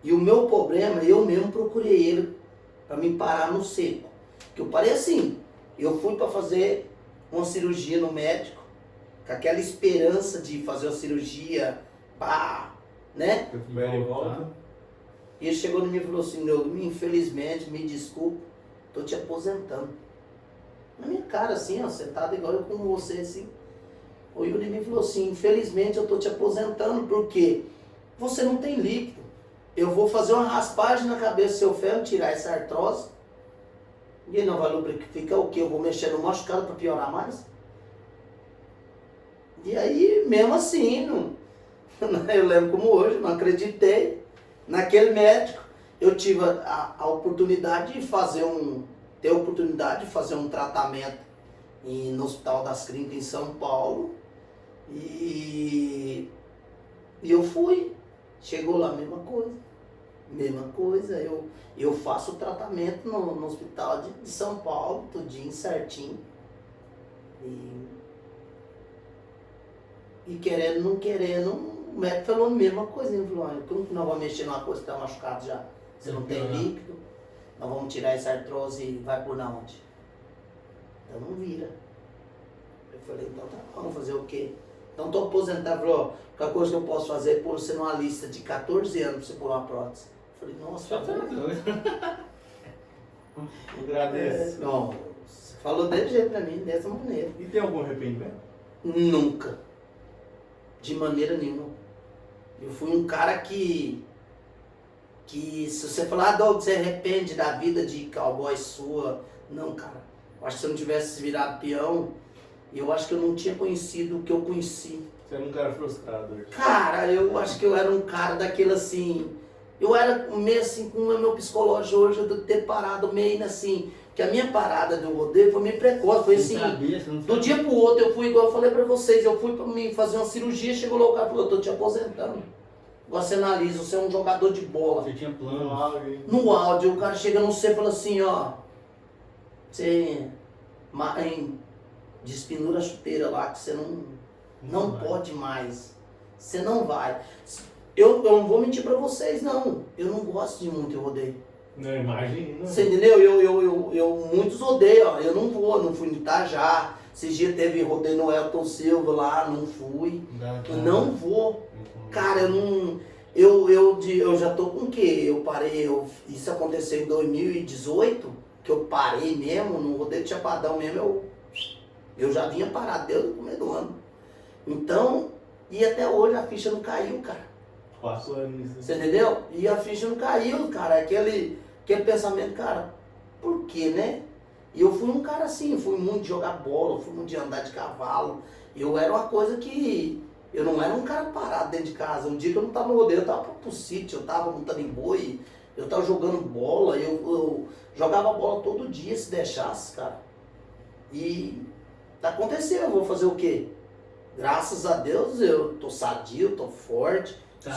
E o meu problema, eu mesmo procurei ele para me parar no seco. Que eu parei assim, eu fui para fazer uma cirurgia no médico, com aquela esperança de fazer uma cirurgia, pá, né? E ele chegou em mim e falou assim, infelizmente, me desculpe, tô te aposentando. Na minha cara, assim, ó, sentado igual eu com você, assim. O Yuri me falou assim, infelizmente eu tô te aposentando, porque você não tem líquido. Eu vou fazer uma raspagem na cabeça do seu ferro, tirar essa artrose. E ele não vai lubrificar o quê? Eu vou mexer no machucado para piorar mais? E aí, mesmo assim, eu lembro como hoje, não acreditei. Naquele médico, eu tive a oportunidade de fazer um tratamento no Hospital das Clínicas em São Paulo. E eu fui. Chegou lá, mesma coisa. Eu faço o tratamento no Hospital de São Paulo, tudinho certinho. E querendo, não querendo, o médico falou a mesma coisa. Ele falou, como que nós vamos mexer numa coisa que está machucado já? Você não tem líquido, nós vamos tirar essa artrose e vai por onde? Então não vira. Eu falei, então tá, vamos fazer o quê? Então estou aposentado. Falou, a coisa que eu posso fazer é pôr você numa lista de 14 anos para você pôr uma prótese. Eu falei, nossa, eu agradeço. Não, você falou desse jeito pra mim, dessa maneira. E tem algum arrependimento? Nunca. De maneira nenhuma. Eu fui um cara que se você falar, Douglas, você arrepende da vida de cowboy sua? Não, cara. Eu acho que se eu não tivesse virado peão, eu acho que eu não tinha conhecido o que eu conheci. Você era um cara frustrado. Cara, eu acho que eu era um cara daquele assim... Eu era meio assim, com o meu psicológico hoje, de ter parado meio assim... Que a minha parada do rodeio foi meio precoce, foi assim... Do dia pro outro, eu fui, igual eu falei pra vocês, eu fui pra mim fazer uma cirurgia, chegou lá o cara e falou, eu tô te aposentando. Agora você analisa, você é um jogador de bola. Você tinha plano. No áudio, o cara chega no você e fala assim, ó... Você... Despinura a chuteira lá, que você não pode mais. Você não vai. Eu não vou mentir pra vocês, não. Eu não gosto de muito rodeio. Não, imagina. Você entendeu? Eu muitos rodeios, ó. Eu não fui no Itajá. Esses dias teve rodeio no Elton Silva lá, não fui. Eu não vou. Cara, eu já tô com o quê? Isso aconteceu em 2018. que eu parei mesmo, no rodeio de Chapadão mesmo, eu já vinha parado desde o começo do ano. Então, e até hoje a ficha não caiu, cara. Passou ano nisso. Você entendeu? E a ficha não caiu, cara. Aquele pensamento, cara, por quê, né? E eu fui um cara assim, fui muito de jogar bola, fui muito de andar de cavalo. Eu era uma coisa que... Eu não era um cara parado dentro de casa. Um dia que eu não tava no rodeio, eu tava pro sítio, eu tava montando em boi, eu tava jogando bola, eu jogava bola todo dia se deixasse, cara. E aconteceu, eu vou fazer o quê? Graças a Deus eu tô sadio, tô forte. Tá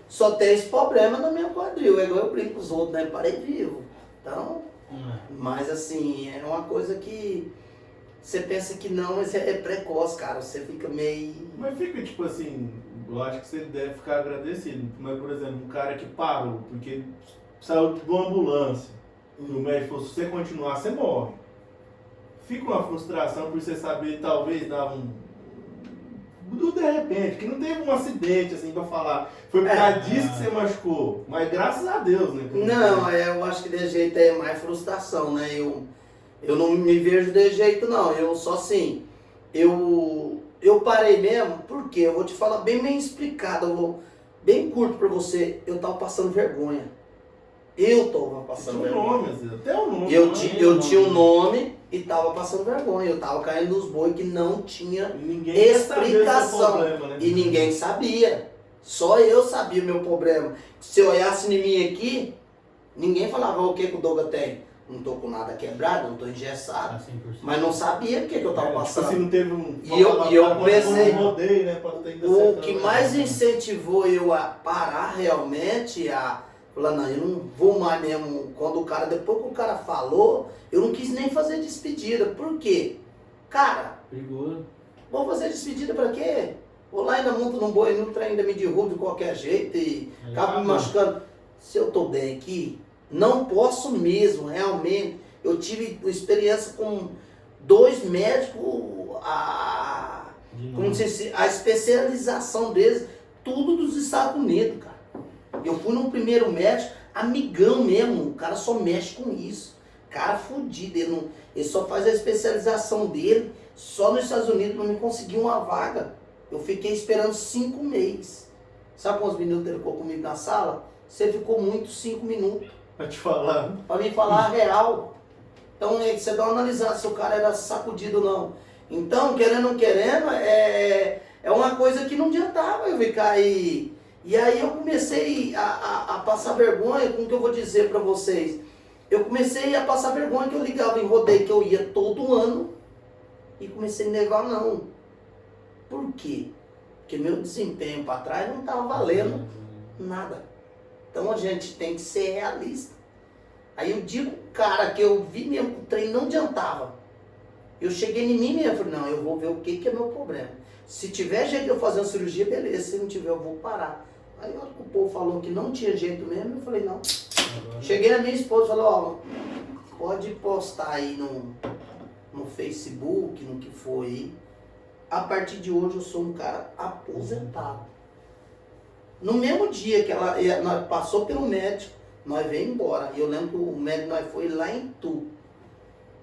Só tem esse problema no meu quadril. É igual eu brinco com os outros, né? Parei vivo. Então, mas assim, é uma coisa que você pensa que não, mas é precoce, cara. Você fica meio... Mas fica tipo assim, eu acho que você deve ficar agradecido. Mas, por exemplo, um cara que parou, porque saiu de uma ambulância, e o médico falou, se você continuar, você morre. Fica uma frustração por você saber, talvez, dar de repente, que não teve um acidente, assim, pra falar. Foi por causa disso que você machucou. Mas graças a Deus, né? Não, eu acho que de jeito é mais frustração, né? Eu não me vejo de jeito, não. Eu só assim, eu parei mesmo, porque eu vou te falar bem explicado, bem curto pra você. Eu tava passando vergonha. Eu tava passando vergonha. Nome, até o nome. Eu tinha um nome e tava passando vergonha. Eu tava caindo nos boi que não tinha explicação. Problema, né? E ninguém sabia. Só eu sabia o meu problema. Se eu olhasse em mim aqui, ninguém falava o que o Douglas tem. Não tô com nada quebrado, não tô engessado. Mas não sabia o que eu tava passando. Tipo assim, não teve um... E eu comecei... Rodeio, né, o que mais incentivou eu a parar realmente, falar, não, eu não vou mais mesmo. Depois que o cara falou, eu não quis nem fazer despedida. Por quê? Cara, perigoso. Vou fazer despedida pra quê? Vou lá, ainda monto num boi, no trem, ainda me derrubo de qualquer jeito e acabo me machucando. Se eu tô bem aqui, não posso mesmo, realmente. Eu tive experiência com 2 médicos, a especialização deles, tudo dos Estados Unidos, cara. Eu fui num primeiro médico, amigão mesmo, o cara só mexe com isso. Cara fudido, ele só faz a especialização dele só nos Estados Unidos para me conseguir uma vaga. Eu fiquei esperando 5 meses. Sabe quantos minutos ele ficou comigo na sala? Você ficou muito 5 minutos. Pra te falar. Pra me falar a real. Então você dá uma analisada se o cara era sacudido ou não. Então, querendo ou não querendo, é uma coisa que não adiantava eu ficar aí. E aí eu comecei a passar vergonha com o que eu vou dizer pra vocês. Eu comecei a passar vergonha que eu ligava em rodeio, que eu ia todo ano. E comecei a negar não. Por quê? Porque meu desempenho para trás não estava valendo nada. Então a gente tem que ser realista. Aí eu digo, cara, que eu vi mesmo que o trem não adiantava. Eu cheguei em mim mesmo, falei, não, eu vou ver o que é meu problema. Se tiver jeito de eu fazer uma cirurgia, beleza. Se não tiver, eu vou parar. Aí a hora que o povo falou que não tinha jeito mesmo, eu falei, não. Cheguei na minha esposa e falei, ó, pode postar aí no Facebook, no que for aí. A partir de hoje eu sou um cara aposentado. No mesmo dia que nós passou pelo médico, nós veio embora. E eu lembro que o médico nós foi lá em Tu.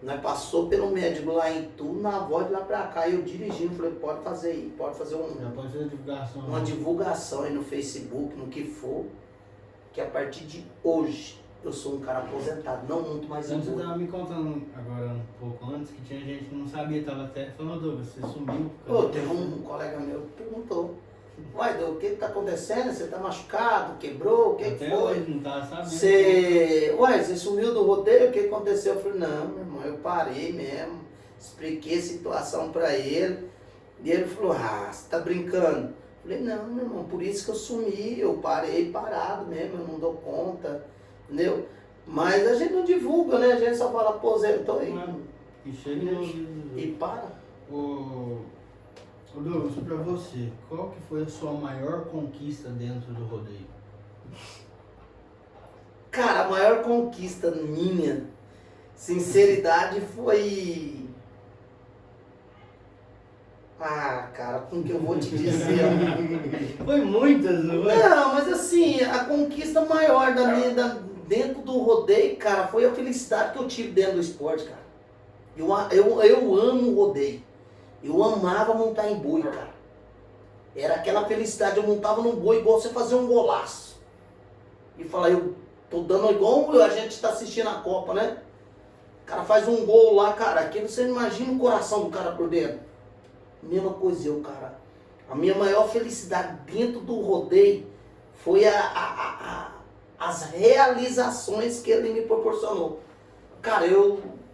Nós passou pelo médico lá em Tu, na volta de lá pra cá, e eu dirigindo, falei, pode fazer aí, pode fazer uma divulgação aí no Facebook, no que for, que a partir de hoje eu sou um cara aposentado, não monto mais em Então, você boi. estava me contando agora um pouco antes que tinha gente que não sabia, estava até falando, Douglas, você sumiu. Pô, teve um colega meu que perguntou, uai, Douglas, o que está acontecendo? Você está machucado? Quebrou? O que até foi? Hoje não estava sabendo. Você sumiu do rodeio? O que aconteceu? Eu falei, não, meu irmão, eu parei mesmo, expliquei a situação para ele, e ele falou, você está brincando? Eu falei, não, meu irmão, por isso que eu sumi, eu parei parado mesmo, eu não dou conta. Entendeu? Mas a gente não divulga, né? A gente só fala, aposentou aí. E chega e para. O Douglas, pra você, qual que foi a sua maior conquista dentro do rodeio? Cara, a maior conquista minha, sinceridade, foi... cara, como que eu vou te dizer? Foi muitas, não foi? Não, mas assim, a conquista maior dentro do rodeio, cara, foi a felicidade que eu tive dentro do esporte, cara. Eu amo o rodeio. Eu amava montar em boi, cara. Era aquela felicidade, eu montava num boi igual você fazer um golaço. E falar, eu tô dando igual a gente tá assistindo a Copa, né? O cara faz um gol lá, cara, aquilo você não imagina o coração do cara por dentro. Mesma coisa eu, cara. A minha maior felicidade dentro do rodeio foi as realizações que ele me proporcionou. Cara,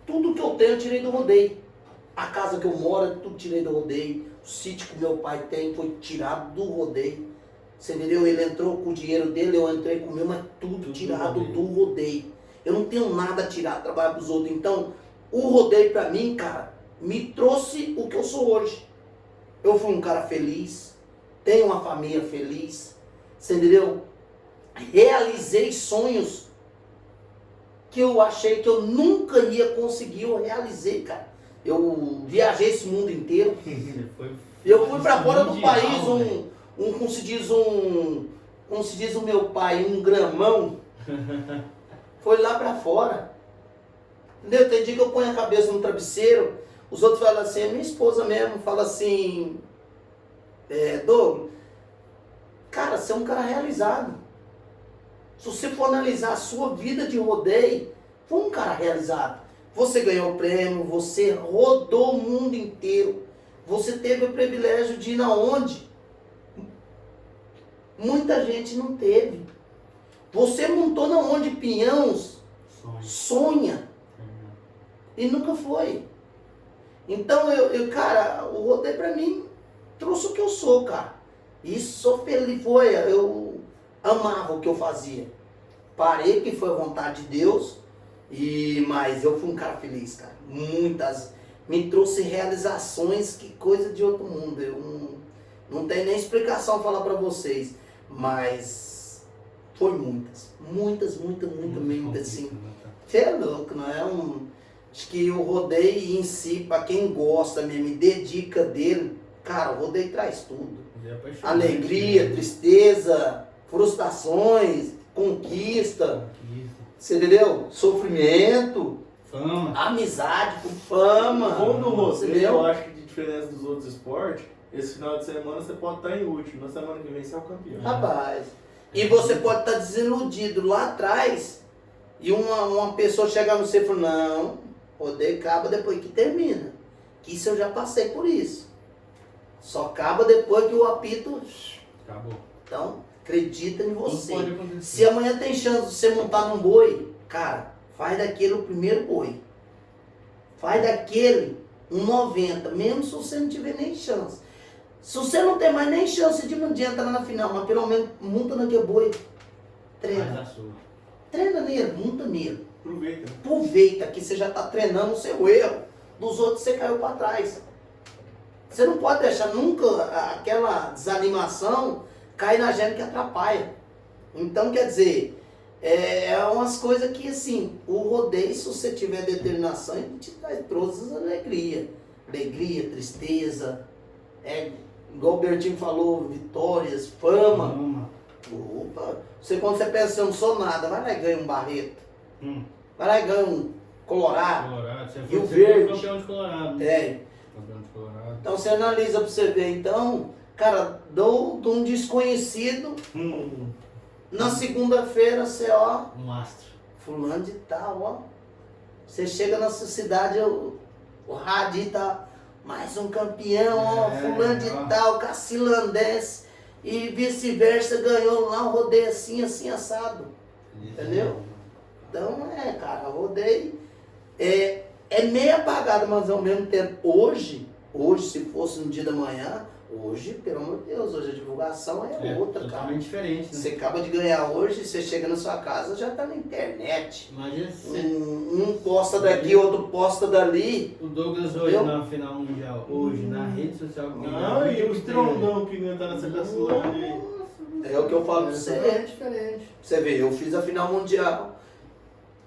tudo que eu tenho eu tirei do rodeio. A casa que eu moro, tudo tirei do rodeio. O sítio que meu pai tem foi tirado do rodeio. Você entendeu? Ele entrou com o dinheiro dele, eu entrei com o meu, mas tudo tirado do rodeio. Eu não tenho nada a tirar, trabalhar pros outros. Então, o rodeio pra mim, cara, me trouxe o que eu sou hoje. Eu fui um cara feliz, tenho uma família feliz, você entendeu? Realizei sonhos que eu achei que eu nunca ia conseguir, eu realizei, cara. Eu viajei esse mundo inteiro. Eu fui pra fora do país, como se diz o meu pai, um gramão. Foi lá pra fora. Entendeu? Tem dia que eu ponho a cabeça no travesseiro, os outros falam assim, a minha esposa mesmo fala assim, Douglas, cara, você é um cara realizado. Se você for analisar a sua vida de rodeio, foi um cara realizado. Você ganhou o prêmio, você rodou o mundo inteiro, você teve o privilégio de ir na onde muita gente não teve. Você montou na onde Pinhãos sonha e nunca foi. Então, cara, o rodeio pra mim trouxe o que eu sou, cara. E sou feliz, eu amava o que eu fazia. Parei, que foi a vontade de Deus, mas eu fui um cara feliz, cara. Me trouxe realizações, que coisa de outro mundo. Eu não tenho nem explicação falar pra vocês, mas foi muitas mesmo, assim. Você é louco, não é acho que o rodeio em si, pra quem gosta mesmo, me dedica dele, cara, o rodeio traz tudo. Alegria, tristeza, frustrações, conquista, você entendeu? Sofrimento, fama, amizade, fama. Quando o rodeio, eu acho que de diferença dos outros esportes, esse final de semana você pode estar em último, na semana que vem você é o campeão. Rapaz, e você pode estar desiludido lá atrás, e uma pessoa chegar no você e falar, não, rodeio acaba depois que termina. Que isso eu já passei por isso. Só acaba depois que o apito... Acabou. Então, acredita em você. Pode acontecer. Se amanhã tem chance de você montar num boi, cara, faz daquele o primeiro boi. Faz daquele um 90, mesmo se você não tiver nem chance. Se você não tem mais nem chance de entrar na final, mas pelo menos monta naquele boi. Treina. Faz a sua. Treina nele, monta nele. Aproveita. Aproveita que você já está treinando o seu erro. Dos outros você caiu para trás. Você não pode deixar nunca aquela desanimação cair na gente que atrapalha. Então, quer dizer, é umas coisas que, assim, o rodeio, se você tiver determinação, ele te traz todas as alegrias. Alegria, tristeza, igual o Bertinho falou, vitórias, fama. Opa, quando você pensa, eu não sou nada, vai lá e ganha um Barreto. Vai lá e ganha um Colorado. Você E o foi verde. campeão de Colorado. Campeão de Colorado. Então você analisa pra você ver. Então, cara, de um desconhecido, na segunda-feira você, ó, Um astro. fulano de tal, ó. Você chega na sua cidade, o rádio tá, mais um campeão, ó, fulano de tal, cacilandense. E vice-versa, ganhou lá um rodeio assim, assado. Entendeu? Então, cara, rodeio é meio apagado, mas ao mesmo tempo, hoje, se fosse no dia da manhã, hoje, pelo amor de Deus, hoje a divulgação é outra, cara. Totalmente diferente, né? Você acaba de ganhar hoje, você chega na sua casa, já tá na internet. Imagina se Um posta daqui, outro posta dali. o Douglas hoje na final mundial, hoje na rede social que Não, e o estrondão que não tá nessa Cacilândia aí. É o que eu falo pra você. É diferente. Você vê, eu fiz a final mundial.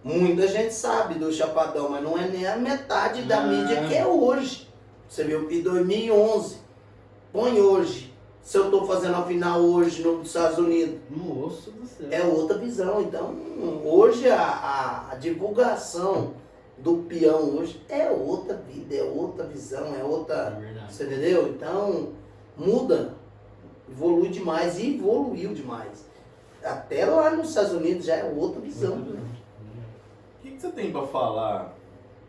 Muita gente sabe do Chapadão, mas não é nem a metade da mídia que é hoje. Você viu, em 2011, põe hoje, se eu estou fazendo a final hoje nos Estados Unidos. Nossa do céu. É outra visão. Então, hoje a divulgação do peão hoje é outra vida, é outra visão, é outra... É verdade. Você entendeu? Então, muda, evolui demais e evoluiu demais. Até lá nos Estados Unidos já é outra visão. Né? O que você tem pra falar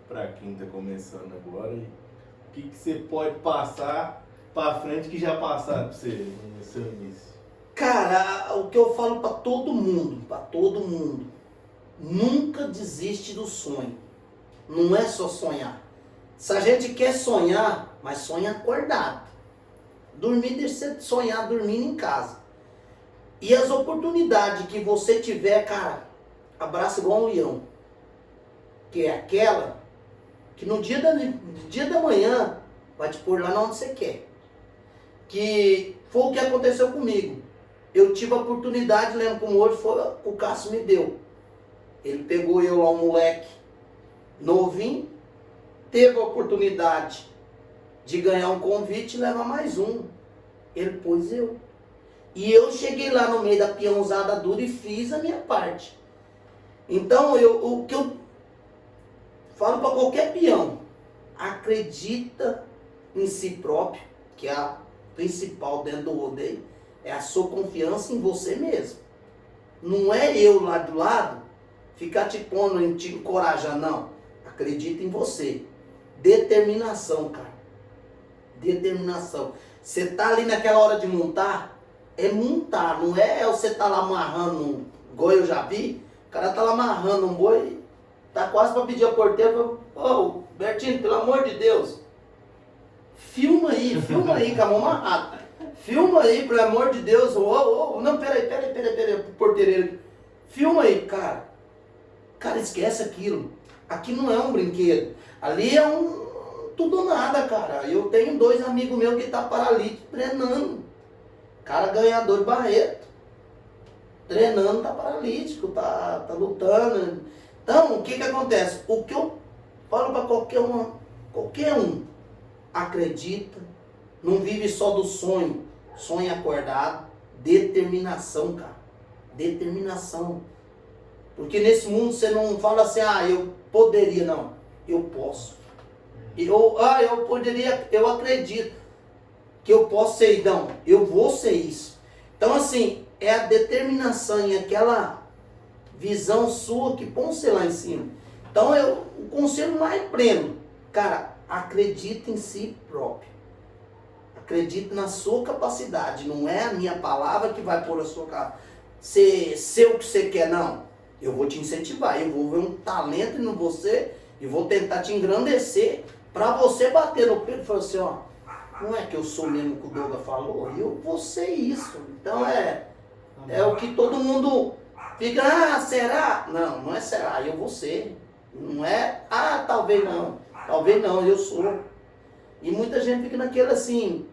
pra quem tá começando agora? E o que você pode passar pra frente que já passaram pra você no seu início? Cara, o que eu falo pra todo mundo, nunca desiste do sonho. Não é só sonhar. Se a gente quer sonhar, mas sonha acordado. Dormir, deixa você sonhar dormindo em casa. E as oportunidades que você tiver, cara, abraça igual um leão. Que é aquela que no dia da manhã vai te pôr lá onde você quer. Que foi o que aconteceu comigo. Eu tive a oportunidade, lembro como hoje, foi o Cássio me deu. Ele pegou eu lá, um moleque novinho, teve a oportunidade de ganhar um convite e levar mais um. Ele pôs eu. E eu cheguei lá no meio da peãozada dura e fiz a minha parte. Então, o que eu falo para qualquer peão, acredita em si próprio, que é a principal dentro do rodeio, é a sua confiança em você mesmo. Não é eu lá do lado ficar te pondo, te encorajando, não. Acredita em você. Determinação, cara. Determinação. Você tá ali naquela hora de montar, é montar, não é você tá lá amarrando, igual eu já vi, o cara tá lá amarrando um boi, tá quase para pedir ao porteiro, ô, Bertinho, pelo amor de Deus, filma aí com a mão amarrada. Filma aí, pelo amor de Deus. Não, peraí, porteireiro. Filma aí, cara. Cara, esquece aquilo. Aqui não é um brinquedo. Ali é tudo ou nada, cara. Eu tenho 2 amigos meus que tá paralítico treinando. Cara ganhador de Barreto. Treinando, tá paralítico, tá lutando. Então, o que acontece? O que eu falo pra qualquer um, acredita, não vive só do sonho, sonho acordado, determinação, cara. Determinação. Porque nesse mundo você não fala assim, eu poderia, não. Eu posso. Eu poderia, eu acredito que eu posso ser, não, eu vou ser isso. Então assim, é a determinação e aquela visão sua que põe você lá em cima. Então o conselho mais pleno, cara, acredita em si próprio. Acredita na sua capacidade. Não é a minha palavra que vai pôr a sua cara. Ser o que você quer, não. Eu vou te incentivar, eu vou ver um talento em você e vou tentar te engrandecer para você bater no peito e falar assim, não é que eu sou mesmo que o Douglas falou, eu vou ser isso. Então é o que todo mundo fica, será? Não, não é será, eu vou ser. Não é, talvez não, eu sou. E muita gente fica naquele assim,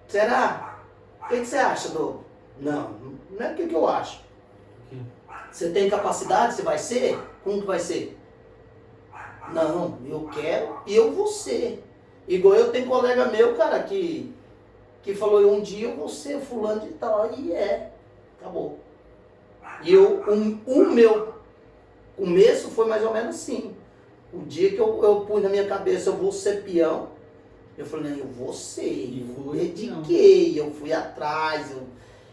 será? O que você acha, Douglas? Não é o que eu acho. Você tem capacidade, você vai ser? Como que vai ser? Não, eu quero e eu vou ser. Igual eu tenho colega meu, cara, que falou, um dia eu vou ser fulano de tal, e acabou. E o meu começo foi mais ou menos assim. O dia que eu pus na minha cabeça, eu vou ser peão, eu falei, não, eu vou ser, eu dediquei, eu fui atrás,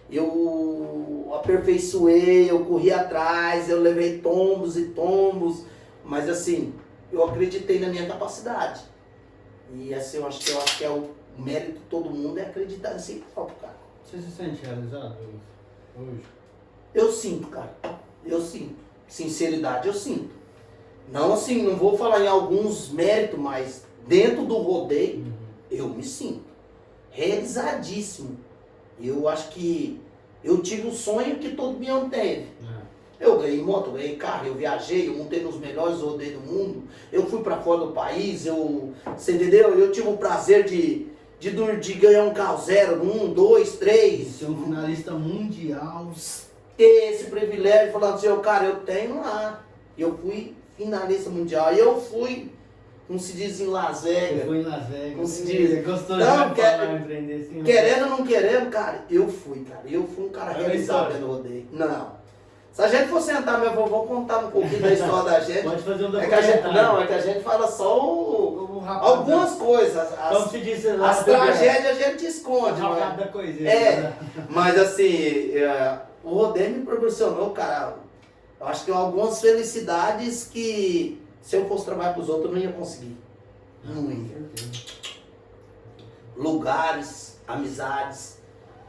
eu aperfeiçoei, eu corri atrás, eu levei tombos e tombos, mas assim, eu acreditei na minha capacidade. E assim, eu acho que é o mérito de todo mundo é acreditar em si próprio, cara. Você se sente realizado hoje? Eu sinto, cara. Eu sinto. Sinceridade, eu sinto. Não assim, não vou falar em alguns méritos, mas dentro do rodeio, eu me sinto realizadíssimo. Eu acho que eu tive o sonho que todo peão teve. Eu ganhei moto, eu ganhei carro, eu viajei, eu montei nos melhores rodeios do mundo, eu fui pra fora do país, você entendeu? Eu tive o prazer de ganhar um carro 0, 1, 2, 3. Ser um finalista mundial. Ter esse privilégio, falando assim, cara, eu tenho lá. Eu fui finalista mundial, e eu fui como se diz em Las Você Vegas. foi em Las Vegas. Como se diz? Gostou Não, de falar, empreender assim? Querendo ou não querendo, cara, eu fui um cara É realizado verdade. no rodeio. Não. Se a gente for sentar, minha vovó contar um pouquinho da história da gente. Pode fazer um É que a gente, documentário. não, é que a gente fala só O rapaz algumas coisas. Como se diz lá, As tragédias a gente o esconde, rapaz mas, da coisinha. É. mas assim, o rodeio me proporcionou, cara, eu acho que algumas felicidades que se eu fosse trabalhar com os outros eu não ia conseguir. Não ia. Lugares, amizades,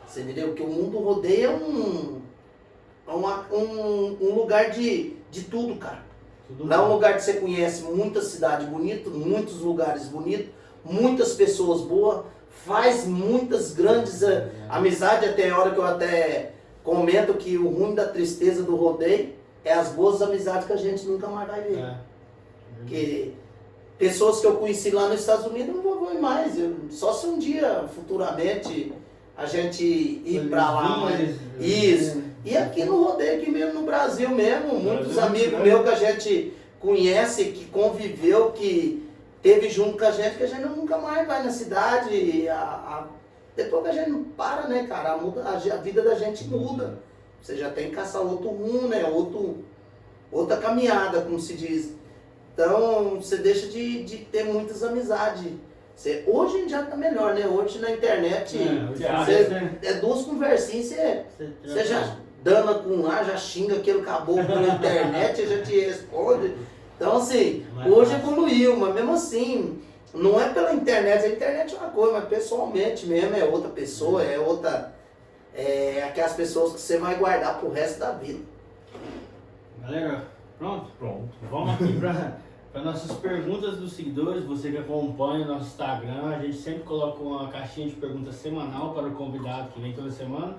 você entendeu? Porque o mundo rodeia um lugar de tudo, cara. Tudo Lá é um bom. lugar que você conhece muitas cidades bonitas, muitos lugares bonitos, muitas pessoas boas, faz muitas grandes amizades, até a hora que eu até comento que o ruim da tristeza do rodeio é as boas amizades que a gente nunca mais vai ver. É. Porque pessoas que eu conheci lá nos Estados Unidos eu não vou ver mais. Só se um dia, futuramente, a gente ir pra lá. Mas, isso. E aqui no rodeio, aqui mesmo no Brasil mesmo, muitos amigos meus que a gente conhece, que conviveu, que teve junto com a gente nunca mais vai na cidade. Depois que a gente não para, né, cara, a vida da gente muda. Você já tem que caçar outro rumo, né, outra caminhada, como se diz. Então, você deixa de ter muitas amizades. Hoje em dia tá melhor, né? Hoje na internet, é duas conversinhas, você já dana com um lá, já xinga aquele caboclo na internet, já te responde. Então, assim, hoje evoluiu, mas mesmo assim, não é pela internet. A internet é uma coisa, mas pessoalmente mesmo é outra pessoa, é outra... É aquelas pessoas que você vai guardar pro resto da vida. Galera, pronto? Pronto. Vamos aqui para nossas perguntas dos seguidores. Você que acompanha o nosso Instagram, a gente sempre coloca uma caixinha de perguntas semanal para o convidado que vem toda semana,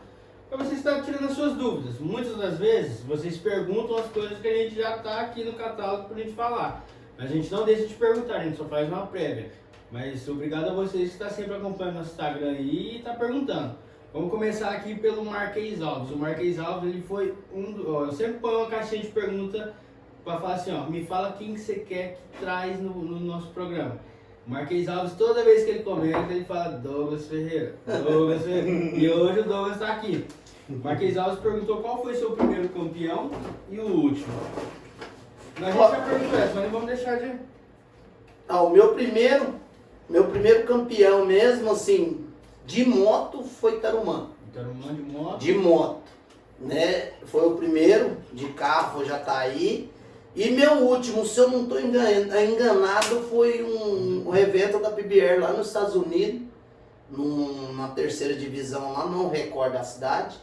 para você estar tirando as suas dúvidas. Muitas das vezes vocês perguntam as coisas que a gente já está aqui no catálogo para a gente falar, mas a gente não deixa de perguntar, a gente só faz uma prévia. Mas obrigado a vocês que estão sempre acompanhando nosso Instagram aí e está perguntando. Vamos começar aqui pelo Marquês Alves. O Marquês Alves, ele foi eu sempre ponho uma caixinha de pergunta para falar assim, ó, me fala quem que você quer que traz no nosso programa. O Marquês Alves, toda vez que ele comenta, ele fala Douglas Ferreira, Douglas Ferreira. E hoje o Douglas está aqui. O Marquês Alves perguntou qual foi seu primeiro campeão e o último. A gente já perguntou essa, mas não vamos deixar de... O meu primeiro campeão mesmo, assim, de moto foi Tarumã. Tarumã de moto. De moto, né? Foi o primeiro, de carro já tá aí. E meu último, se eu não estou enganado, foi um evento da PBR lá nos Estados Unidos, na terceira divisão lá, não recordo a cidade.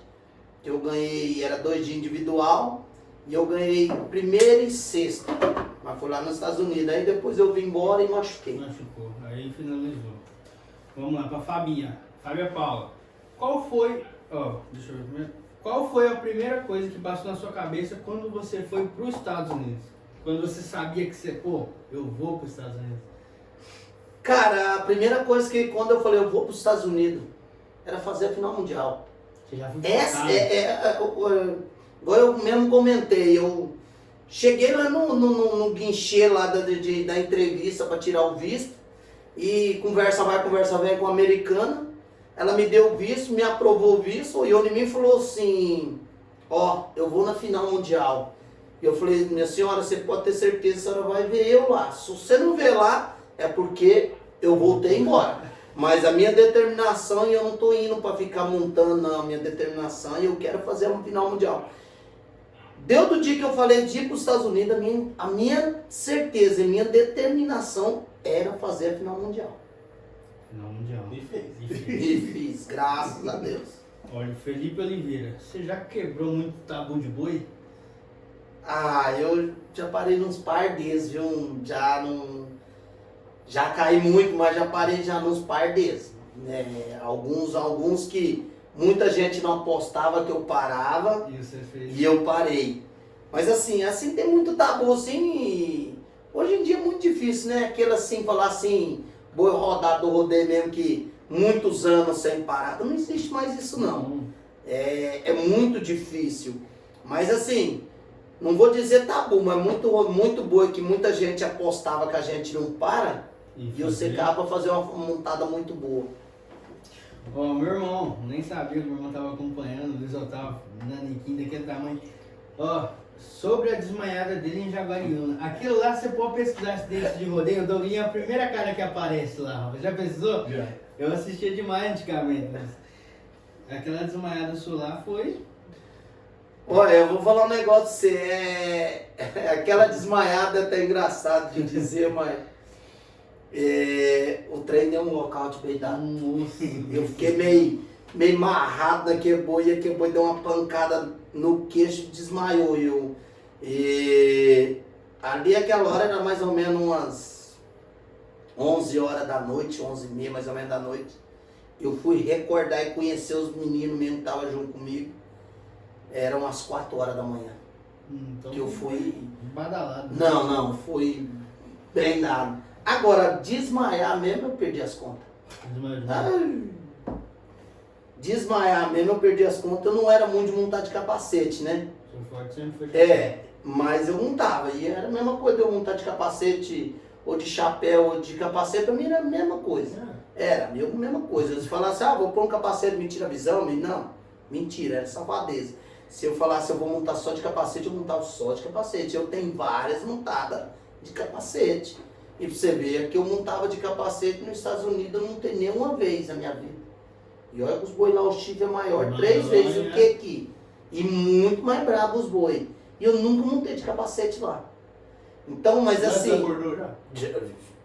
Eu ganhei, era 2 dias individual, e eu ganhei primeiro e sexto. Mas foi lá nos Estados Unidos. Aí depois eu vim embora e machuquei. Machucou, aí finalizou. Vamos lá, para Fabinha Paula. Qual foi, deixa eu ver primeiro. Qual foi a primeira coisa que passou na sua cabeça quando você foi para os Estados Unidos? Quando você sabia que você, eu vou para os Estados Unidos? Cara, a primeira coisa que quando eu falei eu vou para os Estados Unidos, era fazer a final mundial. Você já foi Igual eu mesmo comentei, eu cheguei lá no guichê lá da entrevista para tirar o visto, e conversa vai, conversa vem com a americana. Ela me deu o visto, me aprovou o visto, olhou em mim e falou assim, eu vou na final mundial. E eu falei, minha senhora, você pode ter certeza que a senhora vai ver eu lá. Se você não ver lá, é porque eu voltei embora. Mas a minha determinação, e eu não estou indo para ficar montando, não, a minha determinação, e eu quero fazer uma final mundial. Deu do dia que eu falei de ir para os Estados Unidos, a minha certeza, a minha determinação era fazer a final mundial. Final mundial. E fez. E fiz, graças a Deus. Olha, Felipe Oliveira, você já quebrou muito tabu de boi? Eu já parei nos par desses, viu? Já caí muito, mas já parei já nos par desses. Alguns que muita gente não apostava que eu parava, E você fez? e eu parei. Mas assim tem muito tabu, assim, hoje em dia é muito difícil, né? Aquele assim, falar assim, boi rodado do rodeio mesmo que muitos anos sem parada, não existe mais isso não. É muito difícil. Mas assim, não vou dizer tabu, mas muito boi que muita gente apostava que a gente não para, e você acaba fazer uma montada muito boa. Ó, meu irmão, nem sabia que meu irmão tava acompanhando, o Luiz Otávio, naniquinho daquele tamanho. Ó, sobre a desmaiada dele em Jaguariúna. Aquilo lá, você pode pesquisar acidente de rodeio, o Douglas é a primeira cara que aparece lá. Já pesquisou? Já. Eu assistia demais antigamente, mas aquela desmaiada sua lá foi... Olha, eu vou falar um negócio pra você, aquela desmaiada é até engraçado de dizer, mas o trem deu um lockout peidado. Eu fiquei meio amarrado naquele boi, e aquele boi deu uma pancada no queixo e desmaiou. Ali aquela hora era mais ou menos umas 11 horas da noite, 11h30 mais ou menos da noite. Eu fui recordar e conhecer os meninos mesmo que estavam junto comigo. Eram umas 4 horas da manhã. Então que eu fui... badalado. Não, fui bem dado. Agora, desmaiar mesmo eu perdi as contas. Desmaiar mesmo eu perdi as contas. Eu não era muito de montar de capacete, né? Seu forte sempre foi Mas eu montava. E era a mesma coisa de eu montar de capacete, ou de chapéu, ou de capacete. Pra mim era a mesma coisa. Era a mesma coisa. Se falasse, vou pôr um capacete, me tira a visão. Não, mentira, era safadeza. Se eu falasse, eu vou montar só de capacete, eu montava só de capacete. Eu tenho várias montadas de capacete. E pra você ver que eu montava de capacete nos Estados Unidos, eu não montei nenhuma vez na minha vida. E olha que os boi lá, o chifre é maior, 3 vezes o que aqui. E muito mais brabo os boi. E eu nunca montei de capacete lá. Então, mas assim...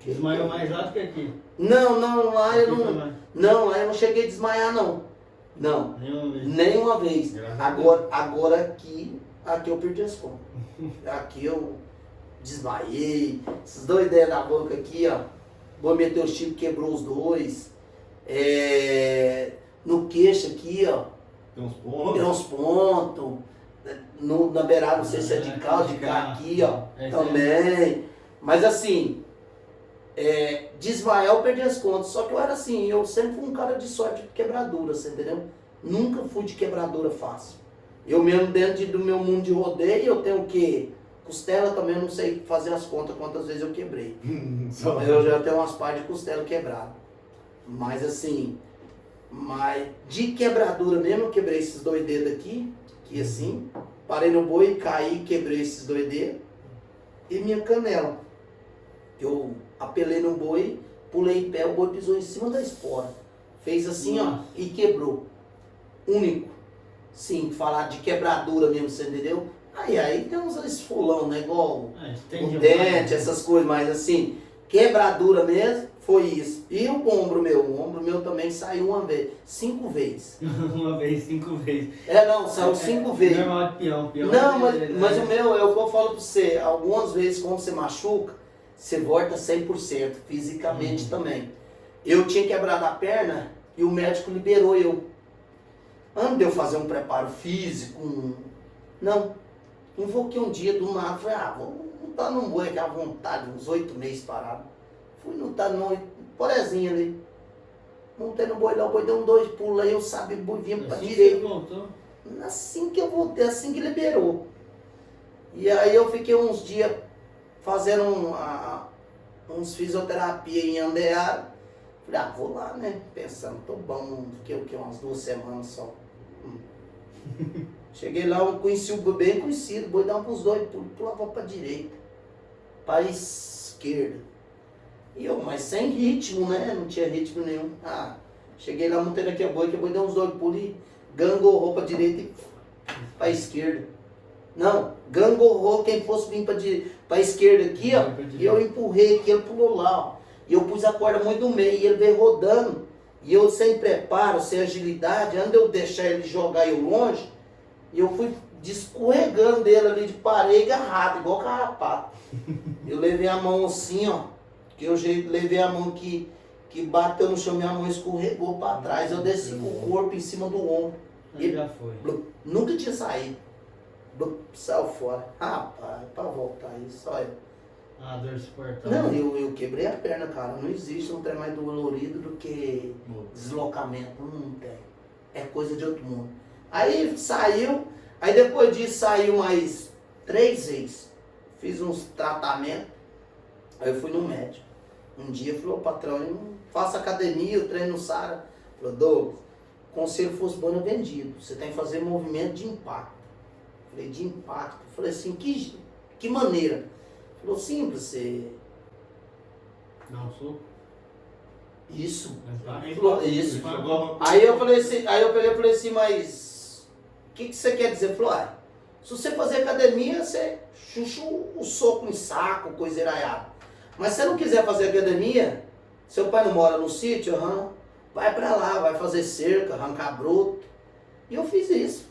Desmaiou mais lá do que aqui? Não, lá eu não... Não, lá eu não cheguei a desmaiar, não. Não, nenhuma vez. Agora aqui eu perdi as contas. Aqui eu desmaiei. Essas 2 ideias da boca aqui, ó. Vou meter o chip, quebrou os 2. No queixo aqui, ó. Tem uns pontos. Na beirada, não sei se é de cá ou de cá aqui, ó. Também. Mas assim, desmaiar eu perdi as contas. Só que eu era assim, eu sempre fui um cara de sorte de quebradura, você entendeu? Nunca fui de quebradura fácil. Eu mesmo dentro do meu mundo de rodeio, eu tenho o quê? Costela também, eu não sei fazer as contas quantas vezes eu quebrei. Eu já tenho umas partes de costela quebrada. Mas assim, de quebradura mesmo, eu quebrei esses 2 dedos aqui assim, parei no boi, caí, quebrei esses 2 dedos. E minha canela. Eu apelei no boi, pulei em pé, o boi pisou em cima da espora. Fez assim, ó, e quebrou. Único. Sim, falar de quebradura mesmo, você entendeu? Aí tem uns esfolão, né? Igual o dente, essas coisas, mas assim, quebradura mesmo, foi isso. E o ombro meu também saiu 5 vezes. Uma vez, 5 vezes. Saiu 5 vezes. Normal de peão. Não, mas o meu, é o que eu falo pra você, algumas vezes quando você machuca, você volta 100%, fisicamente também. Eu tinha quebrado a perna e o médico liberou eu. Antes de eu fazer um preparo físico, invoquei um dia do nada, falei, vou lutar num boi aqui à vontade, uns 8 meses parado. Fui lutar num porezinho ali. Montei no boi lá, o boi deu 2 pulos aí, eu sabia, o boi vinha pra direita. Assim que eu voltei, assim que liberou. E aí eu fiquei uns dias fazendo uns fisioterapia em Andeara. Falei, vou lá, né? Pensando, tô bom, fiquei o quê? Umas 2 semanas só. Cheguei lá, eu conheci o boi bem conhecido, o boi dava uns 2 pulos, pulava pra direita, pra esquerda. E eu, mas sem ritmo, né? Não tinha ritmo nenhum. Cheguei lá, montei naquele boi, que o boi deu uns 2 pulos e gangorrou pra direita e pra esquerda. Não, gangorrou quem fosse vir pra esquerda aqui, ó. E eu empurrei aqui, ele pulou lá, ó. E eu pus a corda muito no meio, e ele veio rodando. E eu sem preparo, sem agilidade, antes de eu deixar ele jogar eu longe, e eu fui escorregando dele ali, parei agarrado, igual carrapato. Eu levei a mão assim, ó, que eu levei a mão que bateu no chão, minha mão escorregou pra trás, eu desci com o corpo em cima do ombro. Aí já foi. Nunca tinha saído. Saiu fora. Rapaz, pra voltar isso, olha. Dor suportável. Não, eu quebrei a perna, cara. Não existe um trem mais dolorido do que deslocamento. Não tem. É coisa de outro mundo. Aí saiu, aí depois disso saiu mais 3 vezes. Fiz uns tratamentos, aí eu fui no médico. Um dia falou, patrão, eu não faço academia, eu treino Sara. Falou, Douglas, conselho fosse bom vendido. Você tem que fazer movimento de impacto. Falei, de impacto? Falei assim, que maneira? Falou, simples, você... Não, sou. Isso. Mas Falou, isso. Jogou- Aí eu falei assim, aí eu peguei e falei assim, mas o que você quer dizer? Falou, se você fazer academia, você chucha o soco em saco, coisa iraiada. Mas se você não quiser fazer academia, seu pai não mora no sítio, vai pra lá, vai fazer cerca, arrancar broto. E eu fiz isso.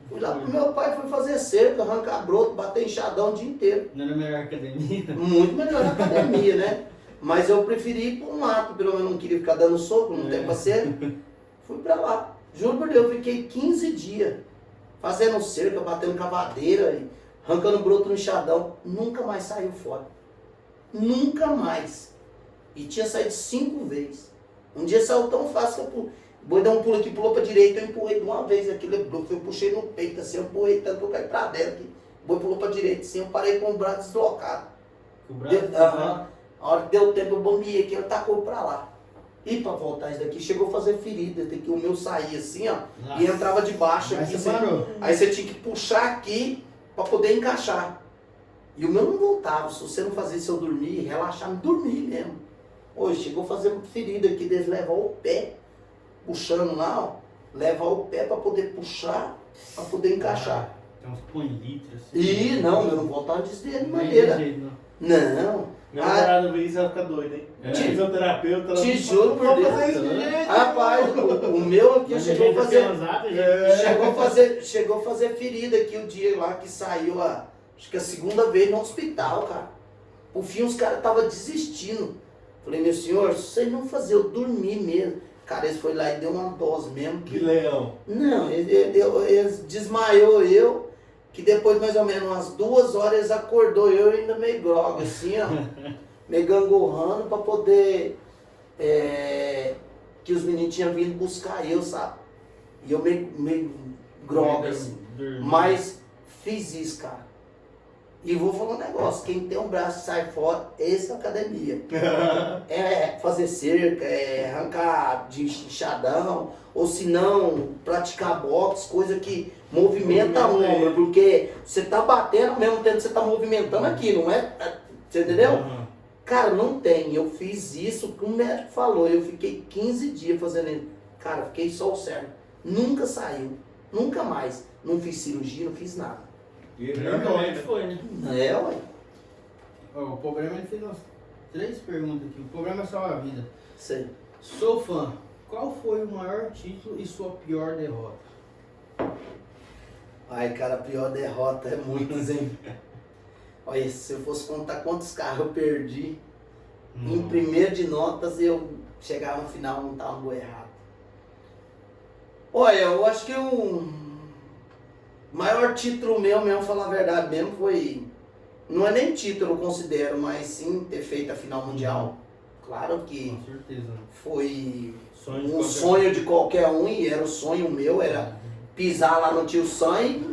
Fui lá pro meu pai, fui fazer cerca, arrancar broto, bater enxadão o dia inteiro. Não era melhor academia? Muito melhor na academia, né? Mas eu preferi ir por um ato, pelo menos não queria ficar dando soco, não tem paciência. Fui pra lá. Juro por Deus, eu fiquei 15 dias fazendo cerca, batendo cavadeira, e arrancando broto no enxadão. Nunca mais saiu fora. Nunca mais. E tinha saído 5 vezes. Um dia saiu tão fácil que o boi deu um pulo aqui, pulou pra direita, eu empurrei de uma vez aquilo, eu puxei no peito assim, eu empurrei tanto que eu caí pra dentro. O boi pulou pra direita assim, eu parei com o braço deslocado. O braço? A hora que deu tempo eu bombeei aqui, ele tacou pra lá. E pra voltar isso daqui, chegou a fazer ferida, tem que o meu saía assim, ó, Nossa. e entrava de baixo Mas aqui. você parou. Aí você tinha que puxar aqui pra poder encaixar. E o meu não voltava, se você não fazia isso eu dormir, relaxar, dormir mesmo. Hoje chegou a fazer ferida aqui, eles levam o pé, puxando lá, ó, levar o pé pra poder puxar, pra poder encaixar. Tem uns põe-litros assim. E não, eu não voltava de madeira. Não. Não. Meu namorado vê isso, ela fica doida, hein? É. Fisioterapeuta, ela Te juro por "Vou Deus. fazer isso de jeito Rapaz, o meu aqui chegou a fazer. Chegou a fazer ferida aqui o dia lá que saiu acho que a segunda vez no hospital, cara. Por fim os caras estavam desistindo. Falei, meu senhor, se vocês não fazer eu dormir mesmo. Cara, eles foi lá e deu uma dose mesmo. Que leão. Não, eles desmaiou eu, que depois mais ou menos umas 2 horas eles acordou eu ainda meio grogue, assim, ó. Meio gangorrando pra poder, que os meninos tinham vindo buscar eu, sabe? E eu meio grogue, assim. Mas fiz isso, cara. E vou falar um negócio, quem tem um braço e sai fora, essa é a academia. É fazer cerca, arrancar de enxadão, ou se não, praticar boxe, coisa que movimenta o ombro, porque você tá batendo ao mesmo tempo que você tá movimentando aqui, não é? Você entendeu? Uhum. Cara, não tem. Eu fiz isso que o médico falou. Eu fiquei 15 dias fazendo isso. Cara, fiquei só o certo. Nunca saiu. Nunca mais. Não fiz cirurgia, não fiz nada. E ele Normalmente foi, né? Ué. Ó, o programa ele fez umas 3 perguntas aqui. O programa é só a vida. Sei. Sou fã. Qual foi o maior título e sua pior derrota? Ai, cara, a pior derrota é muitas, hein? Olha, se eu fosse contar quantos carros eu perdi, em primeiro de notas eu chegava no final não tava no errado. Olha, eu acho que o maior título meu mesmo, falar a verdade mesmo, foi... Não é nem título, eu considero, mas sim ter feito a final mundial. Claro que Com certeza. foi Sonho de um qualquer sonho de qualquer um e era o sonho meu, era pisar lá no Tio Sam e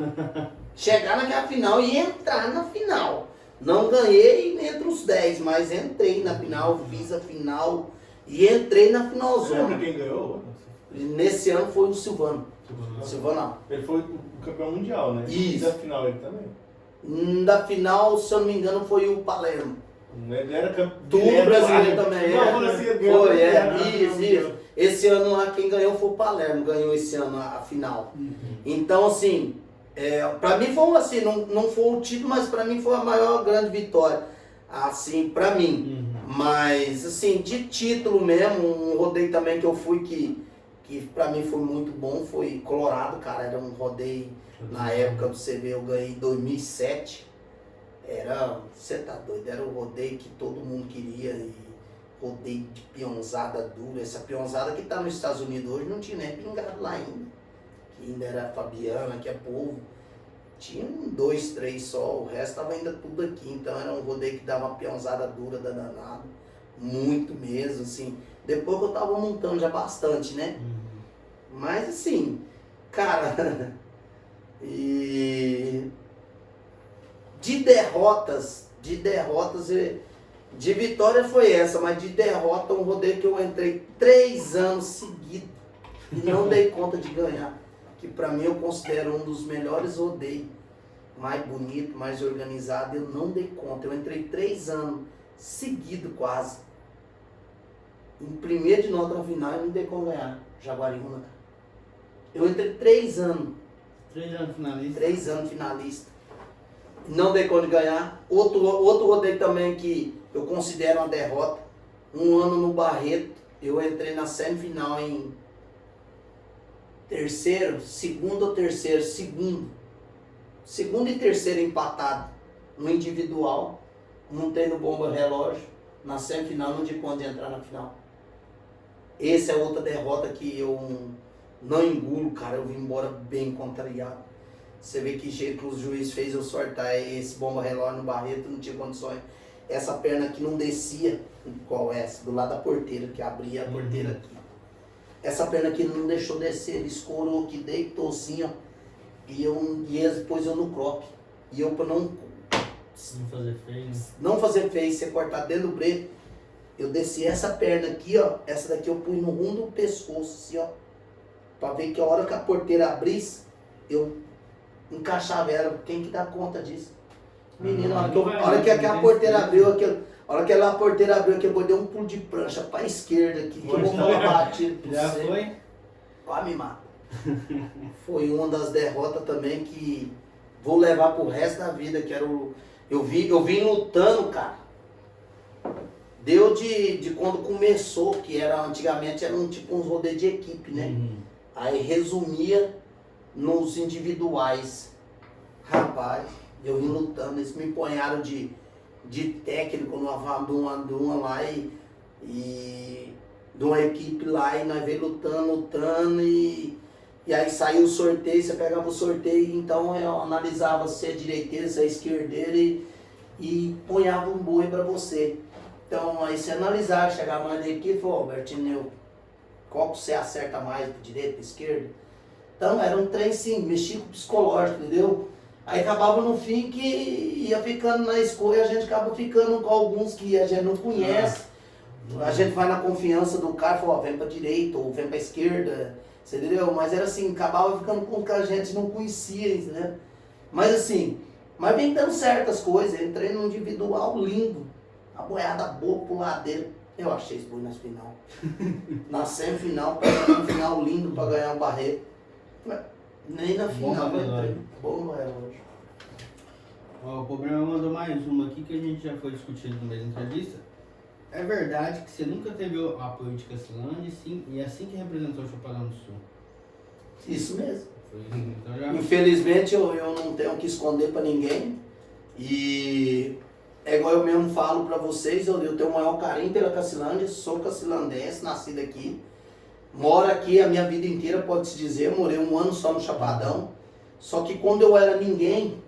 chegar naquela final e entrar na final. Não ganhei entre os 10, mas entrei na final, fiz a final e entrei na Você lembra finalzona. quem ganhou? Nesse ano foi o Silvano. Silvano. Ele foi o campeão mundial, né? Isso. E da final ele também. Da final, se eu não me engano, foi o Palermo. Ele era campeão. Tudo brasileiro também, Não, é. assim, Foi, isso. Esse ano lá, quem ganhou foi o Palermo, ganhou esse ano a final. Então, assim, pra mim foi assim, não foi o título, mas pra mim foi a maior grande vitória, assim, pra mim. Mas, assim, de título mesmo, um rodeio também que eu fui que pra mim foi muito bom, foi Colorado, cara, era um rodeio, na época do CV eu ganhei em 2007. Você tá doido, era o rodeio que todo mundo queria, e rodeio de peãozada dura. Essa peãozada que tá nos Estados Unidos hoje não tinha nem pingado lá ainda. Que ainda era Fabiana, que é povo. Tinha 2, 3 só, o resto tava ainda tudo aqui. Então era um rodeio que dava uma peãozada dura da danada. Muito mesmo, assim. Depois que eu tava montando já bastante, né? Mas assim, cara, e De derrotas, de vitória foi essa, mas de derrota um rodeio que eu entrei 3 anos seguidos e não dei conta de ganhar. Que pra mim eu considero um dos melhores rodeios, mais bonito, mais organizado, eu não dei conta. Eu entrei 3 anos seguidos quase. Em primeiro de nota na final eu não dei conta de ganhar. Jaguariúna, cara. Eu entrei 3 anos. 3 anos finalista. 3 anos finalista. Não dei conta de ganhar. Outro rodeio também que eu considero uma derrota. Um ano no Barreto. Eu entrei na semifinal em segundo e terceiro empatado no individual. Montei no bomba relógio. Na semifinal não dei conta de entrar na final. Essa é outra derrota que eu não engulo, cara. Eu vim embora bem contrariado. Você vê que jeito que o juiz fez eu sortar esse bomba relógio no Barreto, não tinha condições. Essa perna aqui não descia, qual é essa? Do lado da porteira, que abria a porteira aqui. Essa perna aqui não deixou descer, ele escorou aqui, deitou assim, ó. E depois eu no crop. E eu pra não fazer feio, né? Não fazer feio, você cortar dentro do break, eu desci essa perna aqui, ó. Essa daqui eu pus no rumo do pescoço, assim, ó. Pra ver que a hora que a porteira abrisse, eu encaixava ela. Quem que dá conta disso? Menino, a hora que aquela porteira abriu, a hora que a porteira abriu aqui, eu dei um pulo de prancha pra esquerda aqui, que eu vou falar batido pra Já você. foi? Quase me mata. Foi uma das derrotas também que vou levar pro resto da vida, que era o... Eu vim lutando, cara. Deu de quando começou, que era antigamente era tipo uns rodeios de equipe, né? Aí resumia nos individuais. Rapaz, eu vim lutando, eles me empunharam de técnico numa lá e de uma equipe lá e nós veio lutando e aí saiu o sorteio, você pegava o sorteio, então eu analisava se é direiteiro, se é esquerdeiro e punhava um boi pra você. Então aí você analisava, chegava mais na equipe e falou, Bertinho, qual que você acerta mais, pro direito, pro esquerdo? Então era um trem sim, mexia com o psicológico, entendeu? Aí acabava no fim que ia ficando na escolha, a gente acaba ficando com alguns que a gente não conhece. A gente vai na confiança do cara, fala, ó, vem pra direita ou vem pra esquerda, você entendeu? Mas era assim, acabava ficando com o que a gente não conhecia, né? Mas assim, mas vem dando certas coisas, entrei num individual lindo, a boiada boa pro ladeiro. Eu achei esse boi na final. Na semifinal, um final lindo pra ganhar o Barreto. Nem na final eu entrei. Bom relógio. Ó, o problema mandou mais uma aqui que a gente já foi discutindo no meio da entrevista. É verdade que você nunca teve o apoio de Cacilândia e assim que representou o Chapadão do Sul? Isso mesmo. Então já... Infelizmente eu não tenho que esconder pra ninguém. E é igual eu mesmo falo pra vocês, eu tenho o maior carinho pela Cacilândia, sou cacilandense, nascido aqui. Moro aqui a minha vida inteira, pode-se dizer, morei 1 ano só no Chapadão. Só que quando eu era ninguém,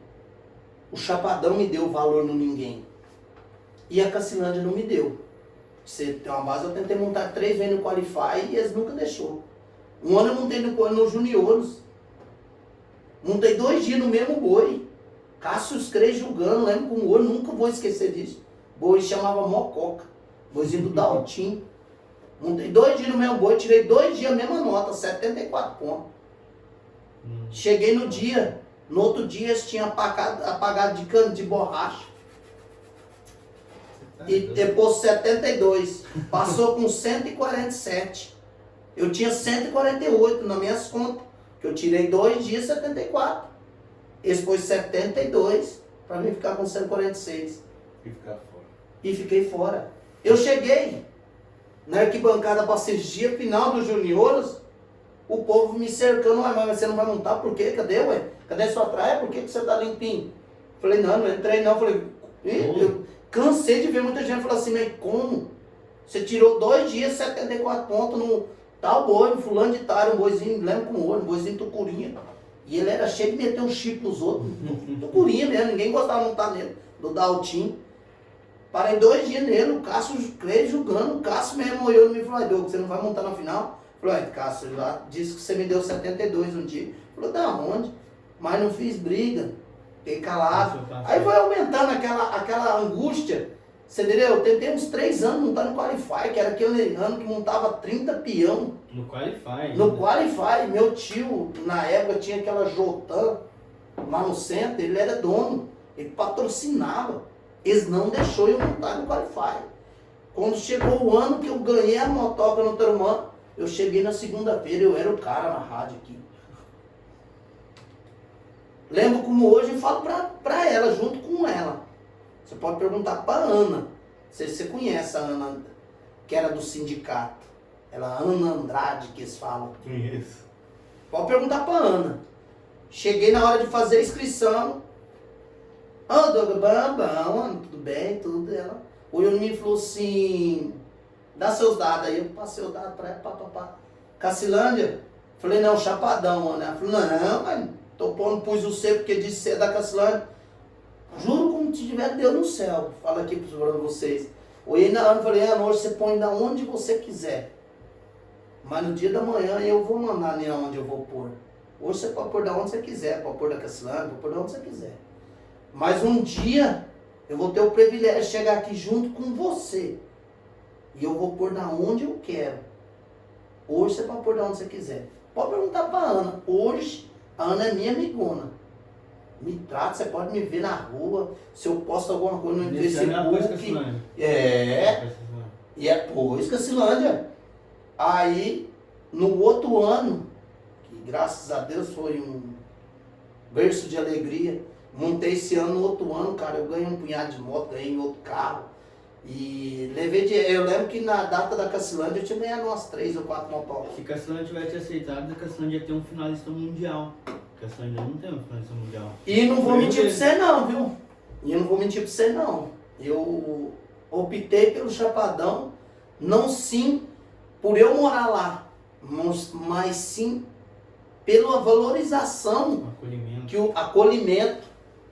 o Chapadão me deu valor no ninguém. E a Cacilândia não me deu. Você tem uma base, eu tentei montar 3 vezes no Qualify e eles nunca deixou. 1 ano eu montei no Juniores. Montei 2 dias no mesmo boi. Cássius Crei julgando, lembro com o olho, nunca vou esquecer disso. Boi chamava Mococa, boizinho do Daltim. Montei 2 dias no mesmo boi, tirei 2 dias a mesma nota, 74 pontos. Cheguei no dia, no outro dia eles tinham apagado de cano de borracha. E depois 72, passou com 147. Eu tinha 148 nas minhas contas, que eu tirei 2 dias 74. Esse foi 72, para mim ficar com 146. E ficar fora. E fiquei fora. Eu cheguei na arquibancada para assistir a final dos juniores, o povo me cercando, mas você não vai montar, por quê? Cadê, ué? Cadê sua traia? Por que você tá limpinho? Falei, não entrei não. Falei, eu cansei de ver muita gente falar assim, mas como? Você tirou 2 dias, 74 pontos no tal boi, fulano de tal, um boizinho, lembro com o olho, um boizinho tucurinha. E ele era cheio de meter um chip nos outros, tucurinha mesmo, ninguém gostava de montar nele, do Daltim. Parei 2 dias nele, o Cássio Crei julgando, o Cássio mesmo olhou e me falou, Douglas, você não vai montar na final? Falei, Cássio, lá disse que você me deu 72 um dia. Falei, da onde? Mas não fiz briga. fiquei calado. Aí foi aumentando aquela angústia. Você entendeu? Eu tentei uns 3 anos montando no Qualify, que era aquele ano que montava 30 peão. No Qualify. No Qualify, meu tio, na época, tinha aquela Jotan lá no centro, ele era dono, ele patrocinava. Eles não deixou eu montar no Qualify. Quando chegou o ano que eu ganhei a motoca no Tarumã, eu cheguei na segunda-feira, eu era o cara na rádio aqui. Lembro como hoje eu falo pra ela, junto com ela. Você pode perguntar pra Ana. Você conhece a Ana, que era do sindicato. Ela, Ana Andrade, que eles falam. Conheço. Pode perguntar pra Ana. Cheguei na hora de fazer a inscrição. Ah, Douglas, bom, Ana, tudo bem, tudo. Ela olhou em mim e falou assim, dá seus dados. Aí eu passei os dados pra ela, pá. Cacilândia? Falei, não, Chapadão, Ana. Ela falou, não, mas tô pondo, pus o C porque disse C da Cacilândia. Juro como se tiver Deus no céu. Fala aqui para vocês. Olhei na Ana e falei, Ana, hoje você põe da onde você quiser. Mas no dia da manhã eu vou mandar nem aonde eu vou pôr. Hoje você pode pôr da onde você quiser. Pode pôr da Cacilândia, pode pôr da onde você quiser. Mas um dia eu vou ter o privilégio de chegar aqui junto com você. E eu vou pôr da onde eu quero. Hoje você pode pôr da onde você quiser. Pode perguntar para a Ana. Hoje a Ana é minha amigona. Me trata, você pode me ver na rua, se eu posto alguma coisa no Facebook. E é pôs Cacilândia. Aí, no outro ano, que graças a Deus foi um berço de alegria, montei esse ano, no outro ano, cara, eu ganhei um punhado de moto, ganhei outro carro. E levei eu lembro que na data da Cacilândia eu tinha ganhado umas 3 ou 4 motocicletas. Se Cacilândia tivesse aceitado, a Cacilândia ia ter um finalista mundial. Cacilândia não tem um finalista mundial. E não vou mentir pra você não, viu? E eu não vou mentir pra você não. Eu optei pelo Chapadão, não sim por eu morar lá, mas sim pela valorização, acolhimento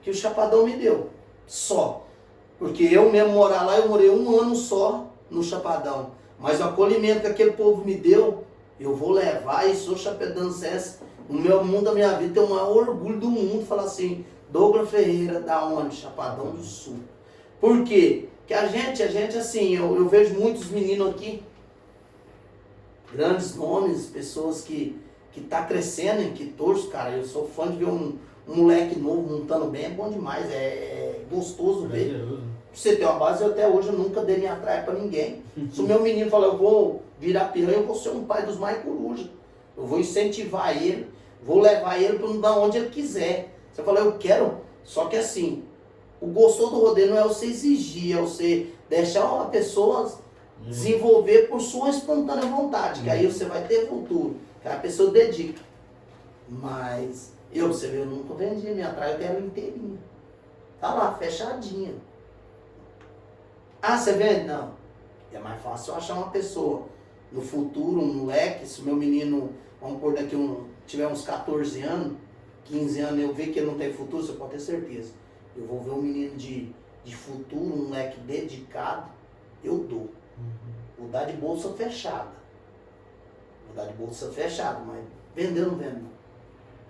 que o Chapadão me deu. Só. Porque eu mesmo morar lá, eu morei 1 ano só no Chapadão. Mas o acolhimento que aquele povo me deu, eu vou levar e sou chapedancense. No meu mundo, da minha vida, tenho o maior orgulho do mundo falar assim, Douglas Ferreira, da onde? Chapadão do Sul. Por quê? Porque a gente assim, eu vejo muitos meninos aqui, grandes nomes, pessoas que tá crescendo, em que torço, cara. Eu sou fã de ver um moleque novo montando bem, é bom demais, é gostoso ver. Pra você ter uma base, eu até hoje eu nunca dei minha traia pra ninguém. Se o meu menino falar, eu vou virar piranha, eu vou ser um pai dos mais coruja. Eu vou incentivar ele, vou levar ele para onde ele quiser. Você fala, eu quero, só que assim, o gostoso do rodeio não é você exigir, é você deixar uma pessoa desenvolver por sua espontânea vontade, que aí você vai ter futuro, que a pessoa dedica. Mas você vê, eu nunca vendi minha traia, eu quero ela inteirinha. Tá lá, fechadinha. Ah, você vende? Não. É mais fácil eu achar uma pessoa no futuro, um moleque, se o meu menino, vamos pôr daqui tiver uns 14 anos, 15 anos, eu ver que ele não tem futuro, você pode ter certeza. Eu vou ver um menino de futuro, um moleque dedicado, eu dou. Vou dar de bolsa fechada. Mas vender eu não vendo.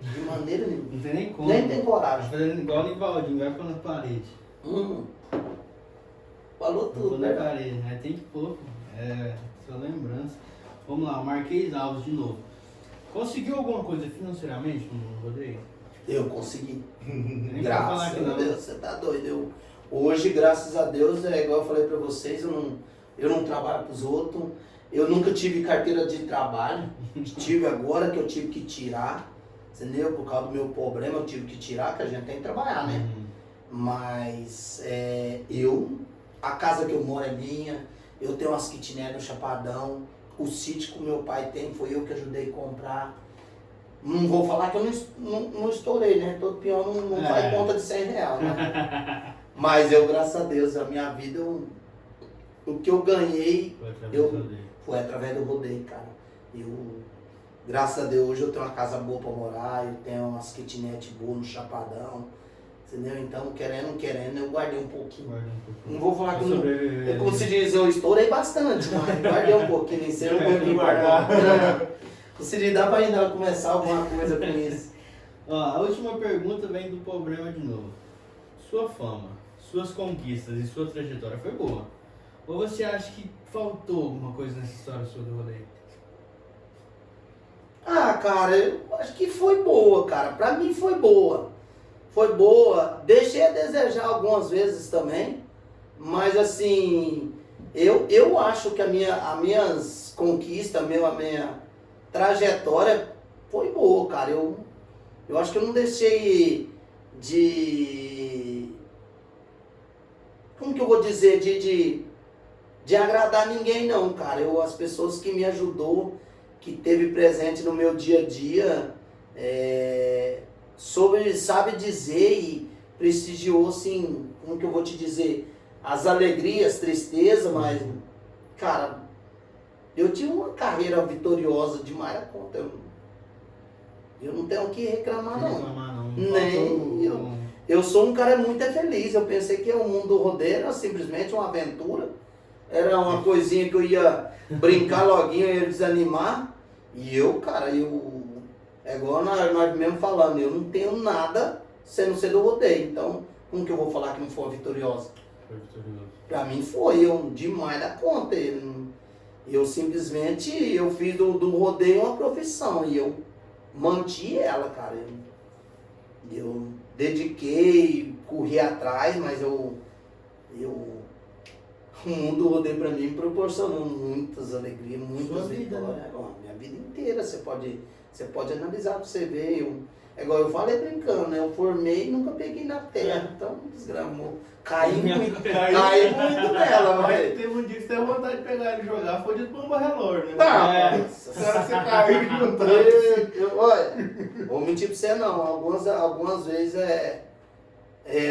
De maneira nenhuma. Não tem nem como. Nem tem coragem. Fazendo igual o Nivaldinho, vai pôr na parede. Falou tudo, né? Na parede, né? Tem que pôr, sua lembrança. Vamos lá, Marquês Alves de novo. Conseguiu alguma coisa financeiramente no rodeio? Eu consegui. Graças a Deus, você tá doido. Hoje, graças a Deus, é igual eu falei pra vocês, eu não trabalho pros outros. Eu nunca tive carteira de trabalho. Tive agora que eu tive que tirar. Entendeu? Por causa do meu problema eu tive que tirar, que a gente tem que trabalhar, né? Mas a casa que eu moro é minha, eu tenho umas kitnet no Chapadão, o sítio que o meu pai tem, foi eu que ajudei a comprar. Não vou falar que eu não estourei, né? Todo peão não faz conta de 100 reais, né? Mas eu, graças a Deus, a minha vida, o que eu ganhei foi através do rodeio, cara. Graças a Deus, hoje eu tenho uma casa boa pra morar, eu tenho umas kitnet boas no Chapadão, entendeu? Então, querendo ou não querendo, eu guardei um pouquinho. Não vou falar que eu, como se diz, eu estourei bastante, mas guardei um pouquinho, nem sei um pouquinho guardar. Como se diz, dá pra ainda começar alguma coisa com isso. Ó, a última pergunta vem do problema de novo. Sua fama, suas conquistas e sua trajetória foi boa? Ou você acha que faltou alguma coisa nessa história sua do rodeio? Ah, cara, eu acho que foi boa, cara. Pra mim foi boa. Foi boa. Deixei a desejar algumas vezes também. Mas assim, eu acho que as minhas conquistas, a minha trajetória foi boa, cara. Eu acho que eu não deixei de... Como que eu vou dizer? De agradar ninguém não, cara. As pessoas que me ajudou, que teve presente no meu dia a dia, sabe dizer e prestigiou, assim, como que eu vou te dizer, as alegrias, tristezas, mas, cara, eu tive uma carreira vitoriosa demais a conta. Eu não tenho o que reclamar, não. Nem eu sou um cara muito feliz. Eu pensei que o mundo do rodeio era simplesmente uma aventura. Era uma coisinha que eu ia brincar loguinho, eu ia desanimar. E cara, é igual nós mesmo falando, eu não tenho nada sem não ser do rodeio. Então, como que eu vou falar que não foi vitoriosa? Foi vitorioso. Pra mim foi demais da conta. Eu simplesmente fiz do rodeio uma profissão e eu mantive ela, cara. Eu dediquei, corri atrás, mas o mundo do rodeio pra mim proporcionou muitas alegrias, muitas vitórias. Né? Minha vida inteira, você pode analisar pra você ver. É igual eu falei brincando, né? Eu formei e nunca peguei na terra, então desgramou. Caí muito nela, mas... Teve um dia que você teve vontade de pegar ele e jogar, foi de bomba relógio, né? Nossa, você caiu juntando. Olha, vou mentir pra você não, algumas vezes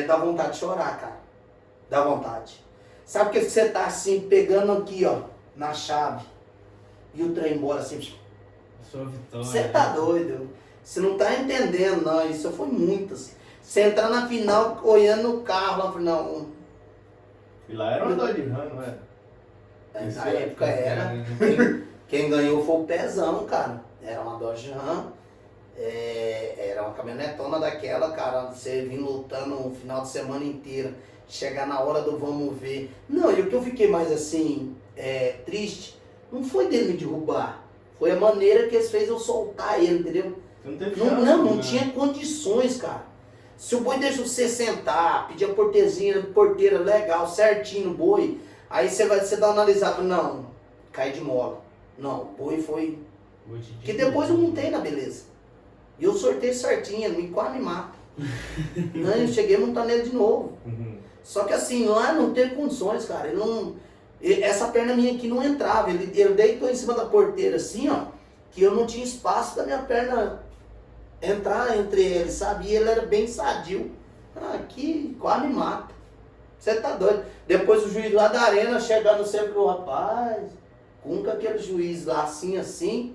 dá vontade de chorar, cara. Dá vontade. Sabe que você tá assim, pegando aqui, ó, na chave, e o trem embora assim... Sua vitória. Você tá doido? Você não tá entendendo, não. Isso foi muitas. Você entrar na final olhando no carro, lá, não. E lá era uma Dodge Ram, não era? Na época era. Quem ganhou foi o Pezão, cara. Era uma Dodge Ram. Era uma caminhonetona daquela, cara. Você vir lutando o final de semana inteiro. Chegar na hora do vamos ver. Não, e o que eu fiquei mais assim, triste, não foi dele me derrubar. Foi a maneira que eles fez eu soltar ele, entendeu? Você não teve chance, Não tinha condições, cara. Se o boi deixa você sentar, pedir a porteira legal, certinho no boi, aí você dá uma analisada, não, cai de mola. Não, o boi foi... Que depois eu montei na beleza. E eu sortei certinho, ele quase me mata. Não, eu cheguei a montar nele de novo. Uhum. Só que assim, lá não teve condições, cara. Essa perna minha aqui não entrava. Ele deitou em cima da porteira assim, ó, que eu não tinha espaço da minha perna entrar entre eles, sabe? E ele era bem sadio. Aqui quase me mata. Você tá doido? Depois o juiz lá da arena chegando sempre, o rapaz, com aquele juiz lá assim,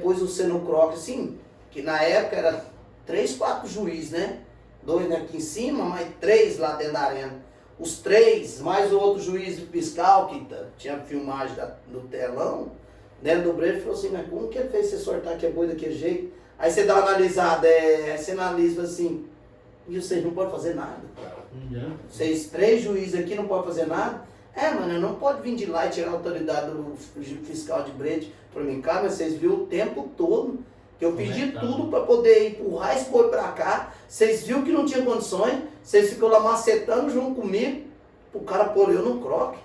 pôs você no croque assim, que na época era 3, 4 juízes, né? 2 aqui em cima, mais 3 lá dentro da arena. Os 3, mais o outro juiz fiscal, que tinha filmagem do telão, dentro do brejo, falou assim, mas como que ele fez você sortar que é boi daquele jeito? Aí você dá uma analisada, você analisa assim, e vocês não podem fazer nada. Vocês 3 juízes aqui não podem fazer nada? Mano, não pode vir de lá e tirar a autoridade do fiscal de brejo pra mim, cara, mas vocês viram o tempo todo que eu pedi tudo para poder empurrar esse boi para cá. Vocês viram que não tinha condições, vocês ficam lá macetando junto comigo, o cara pôr eu no croque.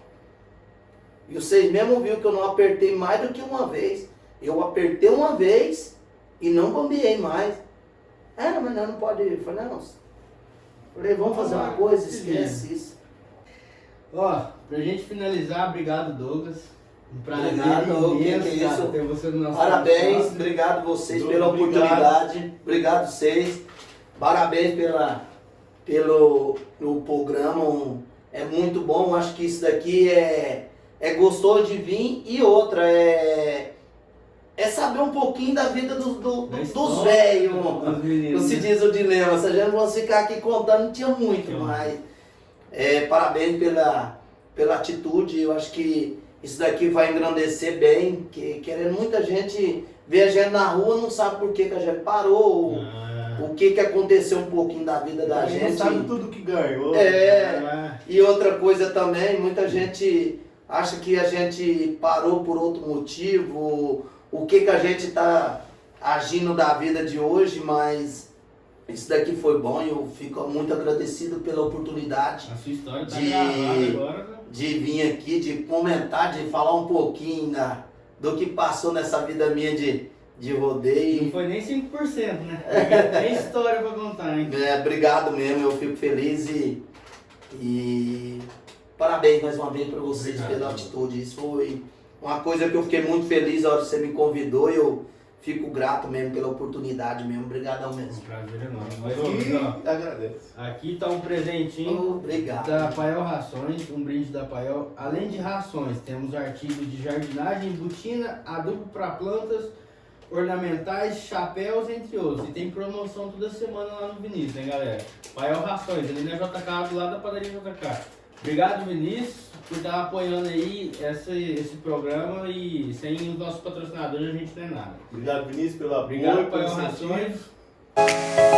E vocês mesmo viram que eu não apertei mais do que uma vez. Eu apertei uma vez e não bombeei mais. Mas não pode ir. Falei, não. Falei, vamos fazer uma coisa, esquece isso. Ó, pra gente finalizar, obrigado, Douglas. Um prazer imenso ter você no nosso Parabéns, podcast. obrigado vocês pela oportunidade. Obrigado vocês. Parabéns pelo programa. É muito bom. Acho que isso daqui é gostoso de vir. E outra, é saber um pouquinho da vida dos velhos. Como se diz o dilema. Se a gente fosse ficar aqui contando, não tinha muito. Mas parabéns pela atitude. Eu acho que isso daqui vai engrandecer bem, que querendo muita gente ver a gente na rua, não sabe por que a gente parou, o que aconteceu um pouquinho da vida da Ele gente. sabe tudo que ganhou. E outra coisa também, muita gente acha que a gente parou por outro motivo, o que a gente está agindo da vida de hoje, mas isso daqui foi bom e eu fico muito agradecido pela oportunidade A sua história tá gravada agora, né? de vir aqui, de comentar, de falar um pouquinho do que passou nessa vida minha de Não rodeio. foi nem 5%, né? Tem história pra contar, hein? Obrigado mesmo, eu fico feliz e parabéns mais uma vez para vocês Obrigado. pela atitude. Isso foi uma coisa que eu fiquei muito feliz na hora que você me convidou e eu fico grato mesmo pela oportunidade mesmo. Obrigadão Um mesmo. prazer enorme. Mas, ó, Agradeço. aqui tá um presentinho Obrigado. da Paiol Rações, um brinde da Paiol. Além de rações, temos artigos de jardinagem, botina, adubo para plantas, ornamentais, chapéus, entre outros. E tem promoção toda semana lá no Vinícius, hein, galera? Paiol Rações, ali na JK, do lado da padaria JK. Obrigado, Vinícius, por estar apoiando aí esse programa, e sem os nossos patrocinadores a gente não é nada. Obrigado, Vinícius, pelo apoio. Obrigado, pelo Paiol incentivo. Rações.